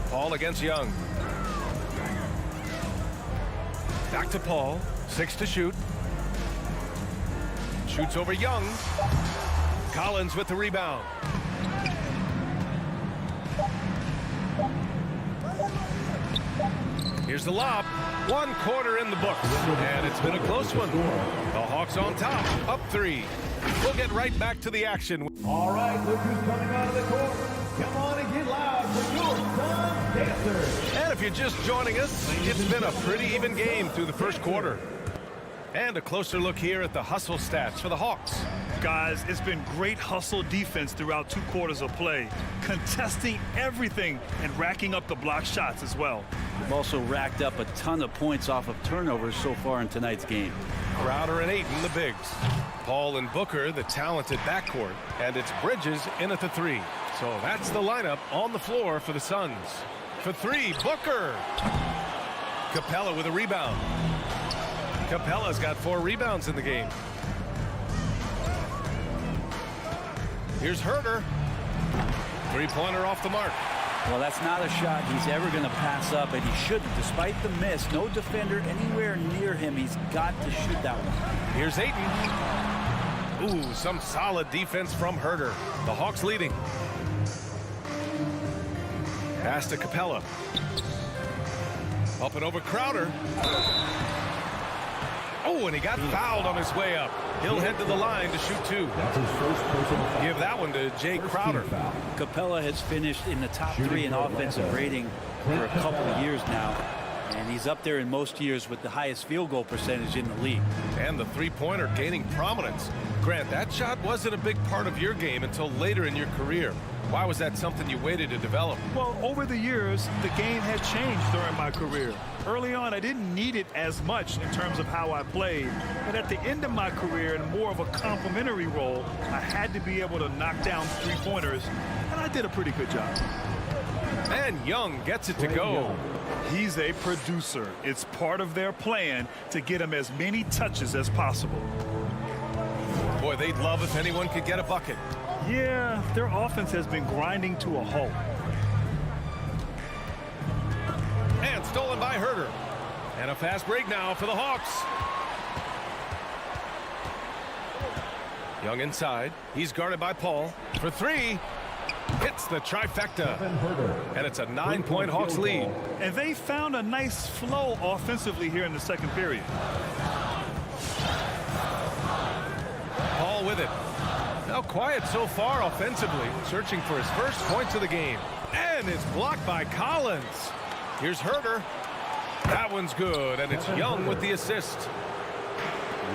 Paul against Young. Back to Paul. 6 to shoot. Shoots over Young. Collins with the rebound. Here's the lob. 1 quarter in the books. And it's been a close one. The Hawks on top. Up 3. We'll get right back to the action. All right, look who's coming out of the court. Come on and get loud for your Sun Dancers. And if you're just joining us, it's been a pretty even game through the first quarter. And a closer look here at the hustle stats for the Hawks. Guys, it's been great hustle defense throughout 2 quarters of play, contesting everything and racking up the block shots as well. We've also racked up a ton of points off of turnovers so far in tonight's game. Crowder and Ayton, the bigs. Paul and Booker, the talented backcourt. And it's Bridges in at the 3. So that's the lineup on the floor for the Suns. For 3, Booker. Capella with a rebound. Capella's got 4 rebounds in the game. Here's Herder. 3-pointer off the mark. Well, that's not a shot he's ever going to pass up, and he shouldn't. Despite the miss, no defender anywhere near him. He's got to shoot that one. Here's Ayton. Ooh, some solid defense from Herder. The Hawks leading. Pass to Capella. Up and over Crowder. Oh, and he got fouled on his way up. He'll head to the line to shoot 2. That's his first personal foul. Give that one to Jay Crowder. Capella has finished in the top 3 in offensive rating for a couple of years now. And he's up there in most years with the highest field goal percentage in the league. And the 3-pointer gaining prominence. Grant, that shot wasn't a big part of your game until later in your career. Why was that something you waited to develop? Well, over the years, the game had changed during my career. Early on, I didn't need it as much in terms of how I played. But at the end of my career, in more of a complementary role, I had to be able to knock down 3-pointers, and I did a pretty good job. And Young gets it to go. He's a producer. It's part of their plan to get him as many touches as possible. Boy, they'd love if anyone could get a bucket. Yeah, their offense has been grinding to a halt. And stolen by Herder. And a fast break now for the Hawks. Young inside. He's guarded by Paul. For 3. Hits the trifecta. And it's a 9-point Hawks lead. And they found a nice flow offensively here in the second period. Paul with it. Now quiet so far offensively, searching for his first points of the game. And it's blocked by Collins. Here's Herder. That one's good, and it's Young with the assist.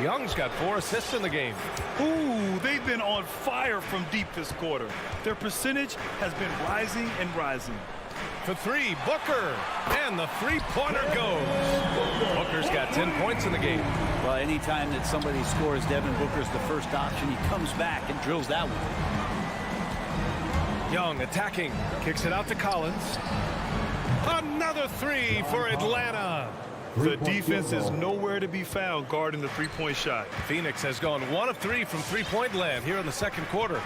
Young's got 4 assists in the game. Ooh, they've been on fire from deep this quarter. Their percentage has been rising and rising. For 3, Booker. And the 3-pointer goes. Booker's got 10 points in the game. Well, anytime that somebody scores, Devin Booker's the first option. He comes back and drills that one. Young attacking. Kicks it out to Collins. Another 3 for Atlanta. The defense is nowhere to be found guarding the 3-point shot. Phoenix has gone 1 of 3 from 3-point land here in the second quarter.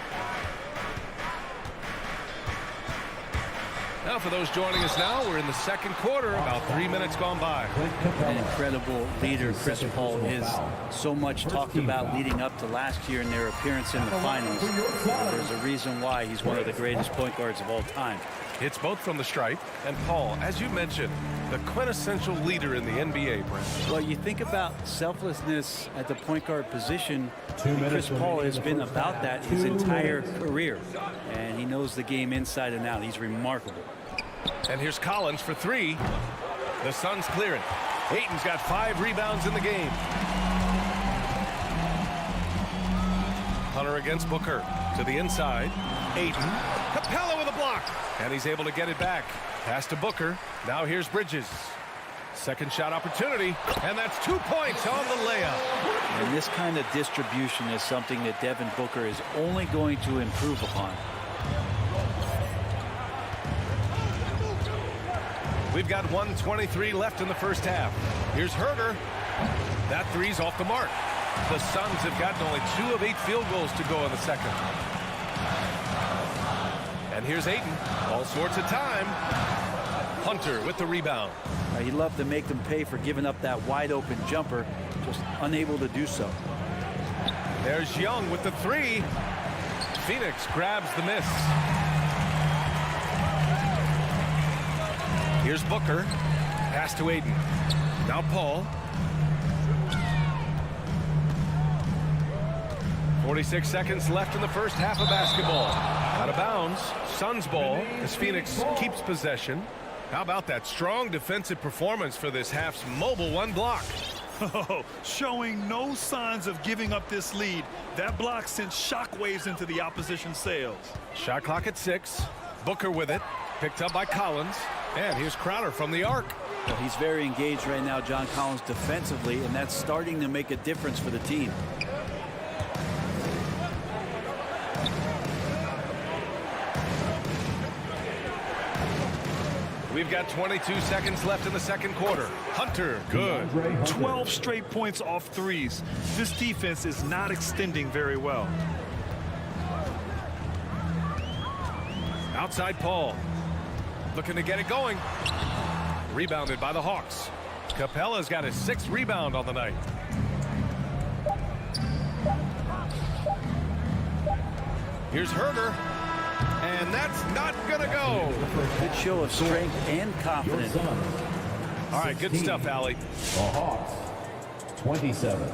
Now for those joining us now, we're in the second quarter, about 3 minutes gone by. An incredible leader, Chris Paul is so much talked about leading up to last year in their appearance in the finals. There's a reason why he's one of the greatest point guards of all time. It's both from the stripe, and Paul, as you mentioned, the quintessential leader in the NBA, Brent. Well, you think about selflessness at the point guard position. Chris Paul has been about that his entire career, and he knows the game inside and out. He's remarkable. And here's Collins for three. The Suns clear it. Ayton's got 5 rebounds in the game. Hunter against Booker to the inside. Ayton. Capella with a block. And he's able to get it back. Pass to Booker. Now here's Bridges. Second shot opportunity. And that's 2 points on the layup. And this kind of distribution is something that Devin Booker is only going to improve upon. We've got 1:23 left in the first half. Here's Herter. That three's off the mark. The Suns have gotten only 2 of 8 field goals to go in the second. And here's Ayton. All sorts of time. Hunter with the rebound. He'd love to make them pay for giving up that wide open jumper, just unable to do so. There's Young with the 3. Phoenix grabs the miss. Here's Booker. Pass to Ayton. Now Paul. 46 seconds left in the first half of basketball. Out of bounds. Suns ball as Phoenix keeps possession. How about that strong defensive performance for this half's mobile 1 block? Oh, showing no signs of giving up this lead. That block sent shockwaves into the opposition sails. Shot clock at 6. Booker with it. Picked up by Collins. And here's Crowder from the arc. Well, he's very engaged right now, John Collins, defensively, and that's starting to make a difference for the team. We've got 22 seconds left in the second quarter. Hunter, good. 12 straight points off threes. This defense is not extending very well. Outside Paul. Looking to get it going. Rebounded by the Hawks. Capella's got his 6th rebound on the night. Here's Herter. And that's not going to go. Good show of strength and confidence. All right, good stuff, Allie. The Hawks, 27.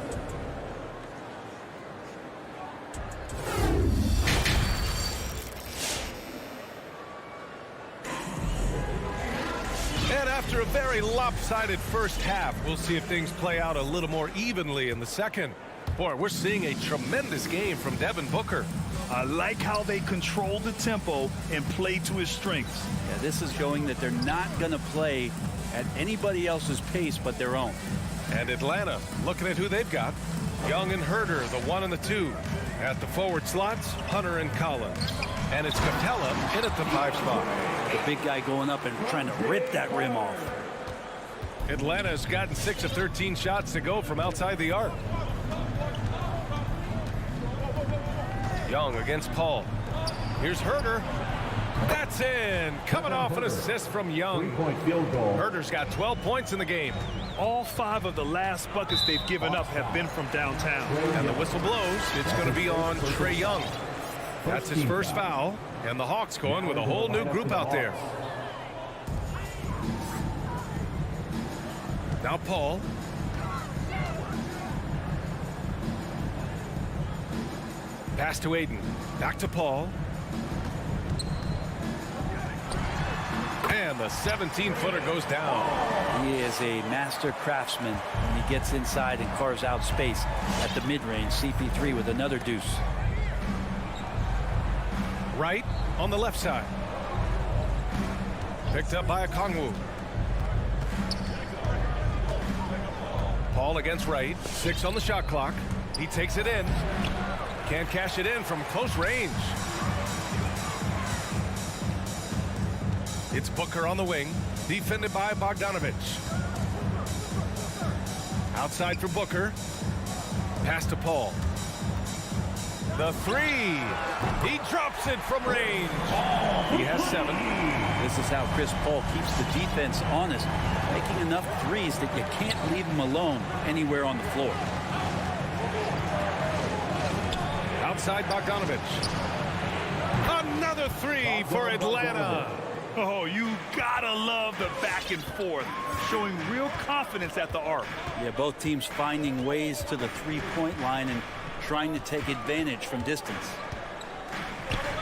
And after a very lopsided first half, we'll see if things play out a little more evenly in the second. Boy, we're seeing a tremendous game from Devin Booker. I like how they control the tempo and play to his strengths. Yeah, this is showing that they're not going to play at anybody else's pace but their own. And Atlanta, looking at who they've got. Young and Herter, the 1 and the 2. At the forward slots, Hunter and Collins. And it's Capella in at the 5 spot. The big guy going up and trying to rip that rim off. Atlanta's gotten 6 of 13 shots to go from outside the arc. Young against Paul. Here's Herter. That's in. Coming off an assist from Young. 3-point field goal. Herter's got 12 points in the game. All 5 of the last buckets they've given up have been from downtown. And the whistle blows. It's going to be on Trae Young. That's his first foul. And the Hawks going with a whole new group out there. Now Paul. Pass to Ayton. Back to Paul. And the 17-footer goes down. He is a master craftsman when he gets inside and carves out space at the mid-range. CP3 with another deuce. Right on the left side. Picked up by Okongwu. Paul against Wright. 6 on the shot clock. He takes it in. Can't cash it in from close range. It's Booker on the wing. Defended by Bogdanovich. Outside for Booker. Pass to Paul. The three. He drops it from range. He has 7. This is how Chris Paul keeps the defense honest, making enough threes that you can't leave him alone anywhere on the floor. Outside Bogdanovich. Another 3 for Atlanta. Oh, you gotta love the back and forth, showing real confidence at the arc. Yeah, both teams finding ways to the three-point line and trying to take advantage from distance.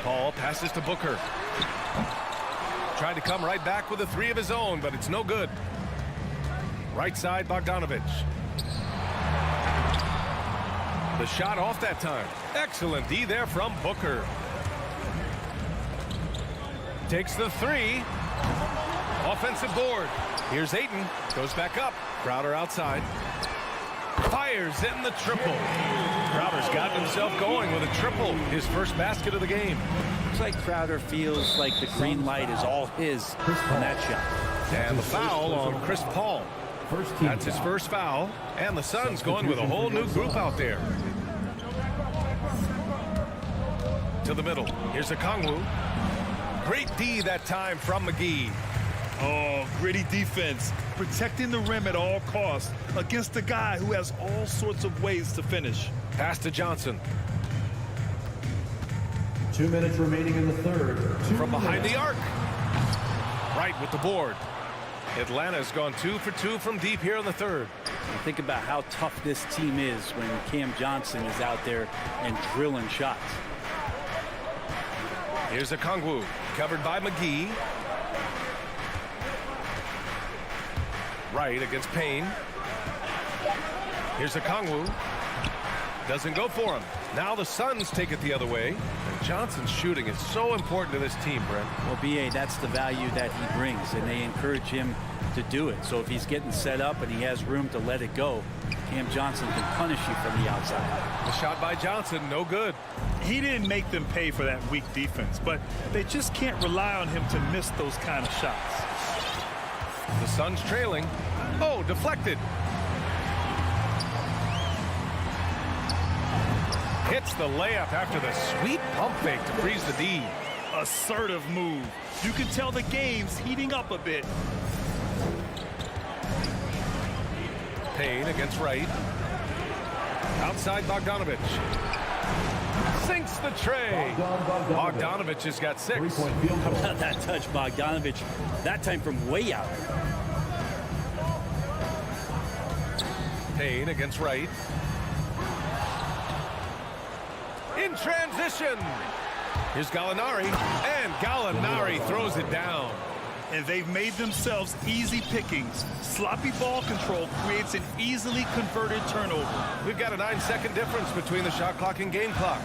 Paul passes to Booker. Tried to come right back with a 3 of his own, but it's no good. Right side Bogdanovich. The shot off that time. Excellent D there from Booker. Takes the 3. Offensive board. Here's Ayton. Goes back up. Crowder outside. Fires in the triple. Crowder's got himself going with a triple. His first basket of the game. Looks like Crowder feels like the green light is all his on that shot. And the foul on Chris Paul. That's his first foul. And the Suns going with a whole new group out there. To the middle. Here's a Kongwu. Great D that time from McGee. Oh, gritty defense, protecting the rim at all costs against a guy who has all sorts of ways to finish. Pass to Johnson. 2 minutes remaining in the third. From behind the arc. Right with the board. Atlanta's gone 2 for 2 from deep here in the third. Think about how tough this team is when Cam Johnson is out there and drilling shots. Here's a Kongwu, covered by McGee. Right against Payne. Here's a Kongwu. Doesn't go for him. Now the Suns take it the other way. And Johnson's shooting is so important to this team, Brent. Well, B.A., that's the value that he brings, and they encourage him to do it. So if he's getting set up and he has room to let it go, Cam Johnson can punish you from the outside. The shot by Johnson, no good. He didn't make them pay for that weak defense, but they just can't rely on him to miss those kind of shots. The Suns trailing. Oh, deflected. Hits the layup after the sweet pump fake to freeze the D. Assertive move. You can tell the game's heating up a bit. Payne against Wright. Outside Bogdanovich. Sinks the tray. Bogdanovich has got 6. How about that touch, Bogdanovich? That time from way out. Payne against Wright. In transition. Here's Gallinari. And Gallinari throws it down. And they've made themselves easy pickings. Sloppy ball control creates an easily converted turnover. We've got a 9-second difference between the shot clock and game clock.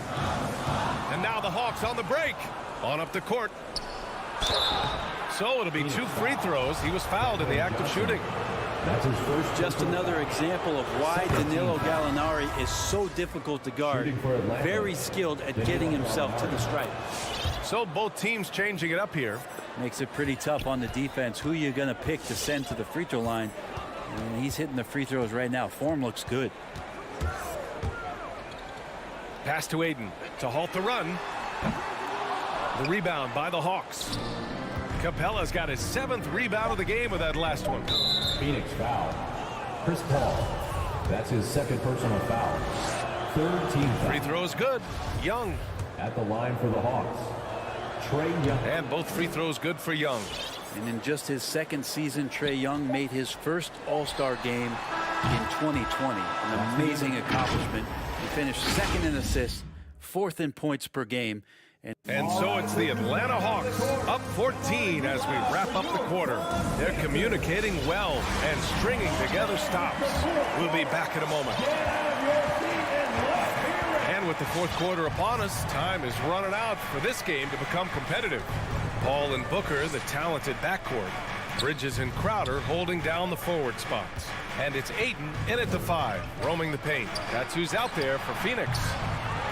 And now the Hawks on the break. On up the court. So it'll be 2 free throws. He was fouled in the act of shooting. That's his first. Just another example of why Danilo Gallinari is so difficult to guard. Very skilled at getting himself to the stripe. So both teams changing it up here. Makes it pretty tough on the defense. Who you going to pick to send to the free throw line? And he's hitting the free throws right now. Form looks good. Pass to Ayton to halt the run. The rebound by the Hawks. Capella's got his 7th rebound of the game with that last one. Phoenix foul. Chris Paul. That's his 2nd personal foul. 3rd team foul. Free throws good. Young. At the line for the Hawks. Trae Young. And both free throws good for Young. And in just his 2nd season, Trae Young made his first All-Star game in 2020. An amazing accomplishment. He finished 2nd in assists, 4th in points per game. And so it's the Atlanta Hawks up 14 as we wrap up the quarter. They're communicating well and stringing together stops. We'll be back in a moment. And with the 4th quarter upon us, time is running out for this game to become competitive. Paul and Booker, the talented backcourt. Bridges and Crowder holding down the forward spots. And it's Ayton in at the 5, roaming the paint. That's who's out there for Phoenix.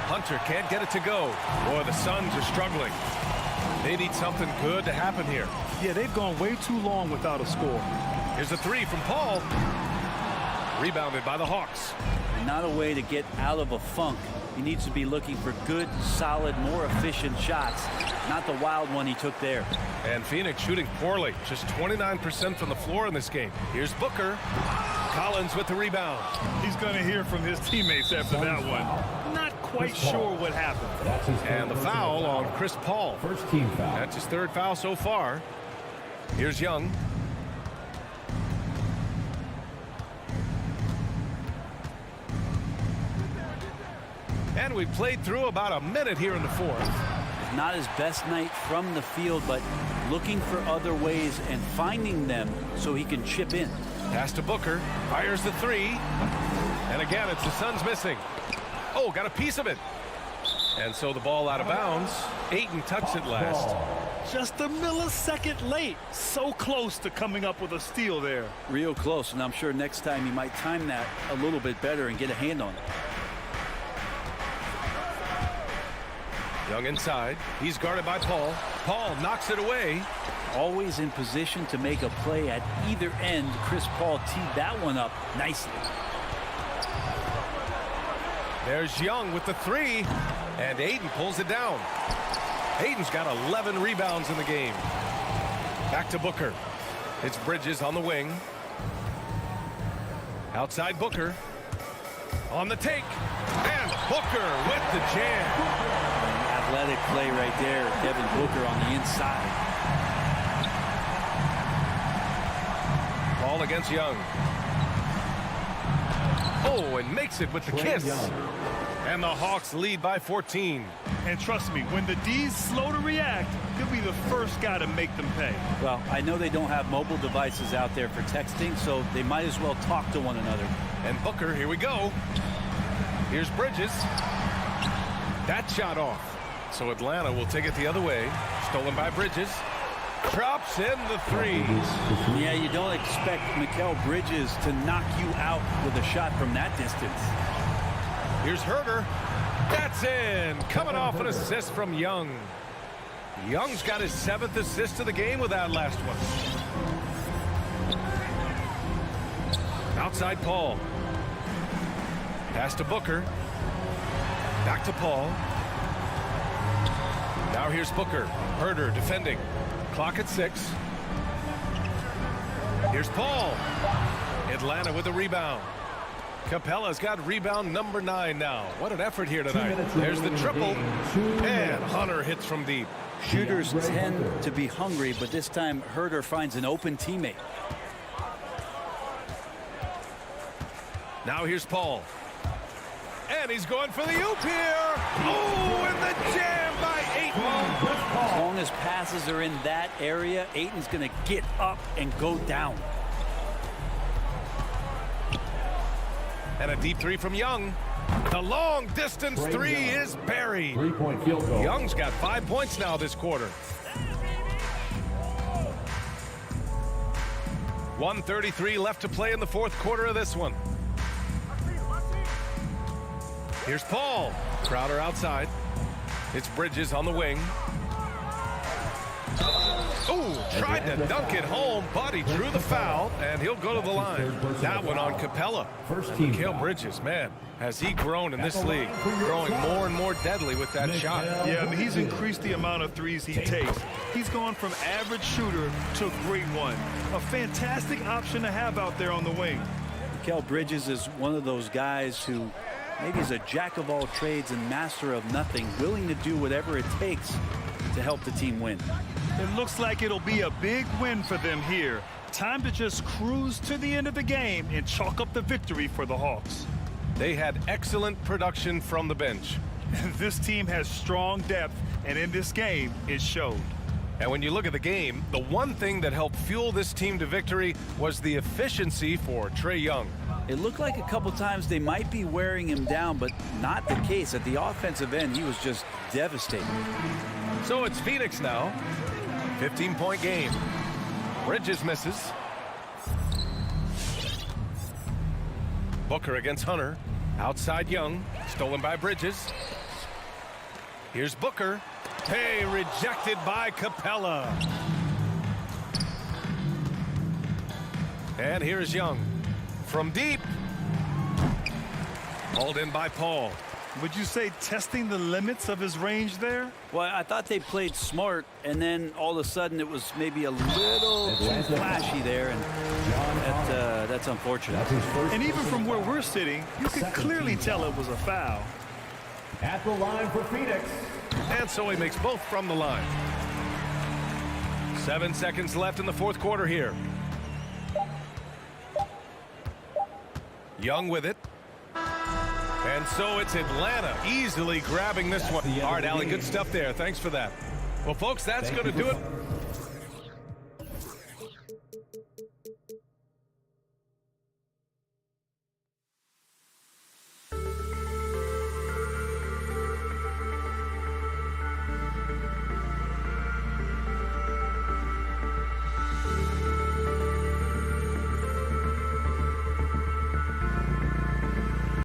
Hunter can't get it to go. Boy, the Suns are struggling. They need something good to happen here. Yeah, they've gone way too long without a score. Here's a 3 from Paul. Rebounded by the Hawks. Not a way to get out of a funk He needs to be looking for good, solid, more efficient shots, not the wild one he took there. And Phoenix shooting poorly, just 29% from the floor in this game. Here's Booker. Collins with the rebound. He's going to hear from his teammates after that one. Not quite sure what happened. And the foul on Chris Paul. First team foul. That's his third foul so far. Here's Young. And we've played through about a minute here in the fourth. Not his best night from the field, but looking for other ways and finding them so he can chip in. Pass to Booker. Fires the three. And again, it's the Suns missing. Oh, got a piece of it. And so the ball out of bounds. Ayton touched it last. Just a millisecond late. So close to coming up with a steal there. Real close, and I'm sure next time he might time that a little bit better and get a hand on it. Young inside. He's guarded by Paul. Paul knocks it away. Always in position to make a play at either end. Chris Paul teed that one up nicely. There's Young with the three. And Ayton pulls it down. Ayton's got 11 rebounds in the game. Back to Booker. It's Bridges on the wing. Outside Booker. On the take. And Booker with the jam. Athletic play right there. Devin Booker on the inside. Ball against Young. Oh, and makes it with the kiss. And the Hawks lead by 14. And trust me, when the D's slow to react, he'll be the first guy to make them pay. Well, I know they don't have mobile devices out there for texting, so they might as well talk to one another. And Booker, here we go. Here's Bridges. That shot off. So Atlanta will take it the other way. Stolen by Bridges. Drops in the three. Yeah, you don't expect Mikal Bridges to knock you out with a shot from that distance. Here's Herter. That's in. Coming off an assist from Young. Young's got his 7th assist of the game with that last one. Outside Paul. Pass to Booker. Back to Paul. Now here's Booker. Herter defending. Clock at 6. Here's Paul. Atlanta with a rebound. Capella's got rebound number 9 now. What an effort here tonight. There's the triple. And Hunter hits from deep. Shooters tend to be hungry, but this time Herter finds an open teammate. Now here's Paul. And he's going for the oop here. Oh, and the jam by Ayton. As long as passes are in that area, Ayton's going to get up and go down. And a deep three from Young. The long distance three is buried. 3-point field goal. Young's got 5 points now this quarter. 1:33 left to play in the fourth quarter of this one. Here's Paul. Crowder outside. It's Bridges on the wing. Oh, tried to dunk it home, but he drew the foul, and he'll go to the line. That one on Capella. Mikal Bridges, man, has he grown in this league, growing more and more deadly with that shot. Yeah, I mean, he's increased the amount of threes he takes. He's gone from average shooter to great one. A fantastic option to have out there on the wing. Mikal Bridges is one of those guys who maybe is a jack of all trades and master of nothing, willing to do whatever it takes to help the team win. It looks like it'll be a big win for them here. Time to just cruise to the end of the game and chalk up the victory for the Hawks. They had excellent production from the bench. This team has strong depth, and in this game, it showed. And when you look at the game, the one thing that helped fuel this team to victory was the efficiency for Trae Young. It looked like a couple times they might be wearing him down, but not the case. At the offensive end, he was just devastating. So it's Phoenix now. 15-point game. Bridges misses. Booker against Hunter. Outside Young. Stolen by Bridges. Here's Booker. Hey, rejected by Capella. And here's Young. From deep. Hauled in by Paul. Would you say testing the limits of his range there? Well, I thought they played smart, and then all of a sudden it was maybe a little too flashy there, and that's unfortunate. And even from where we're sitting, you could clearly tell it was a foul. At the line for Phoenix. And so he makes both from the line. 7 seconds left in the fourth quarter here. Young with it. And so it's Atlanta easily grabbing this one. All right, Allie, good stuff there. Thanks for that. Well, folks, that's going to do it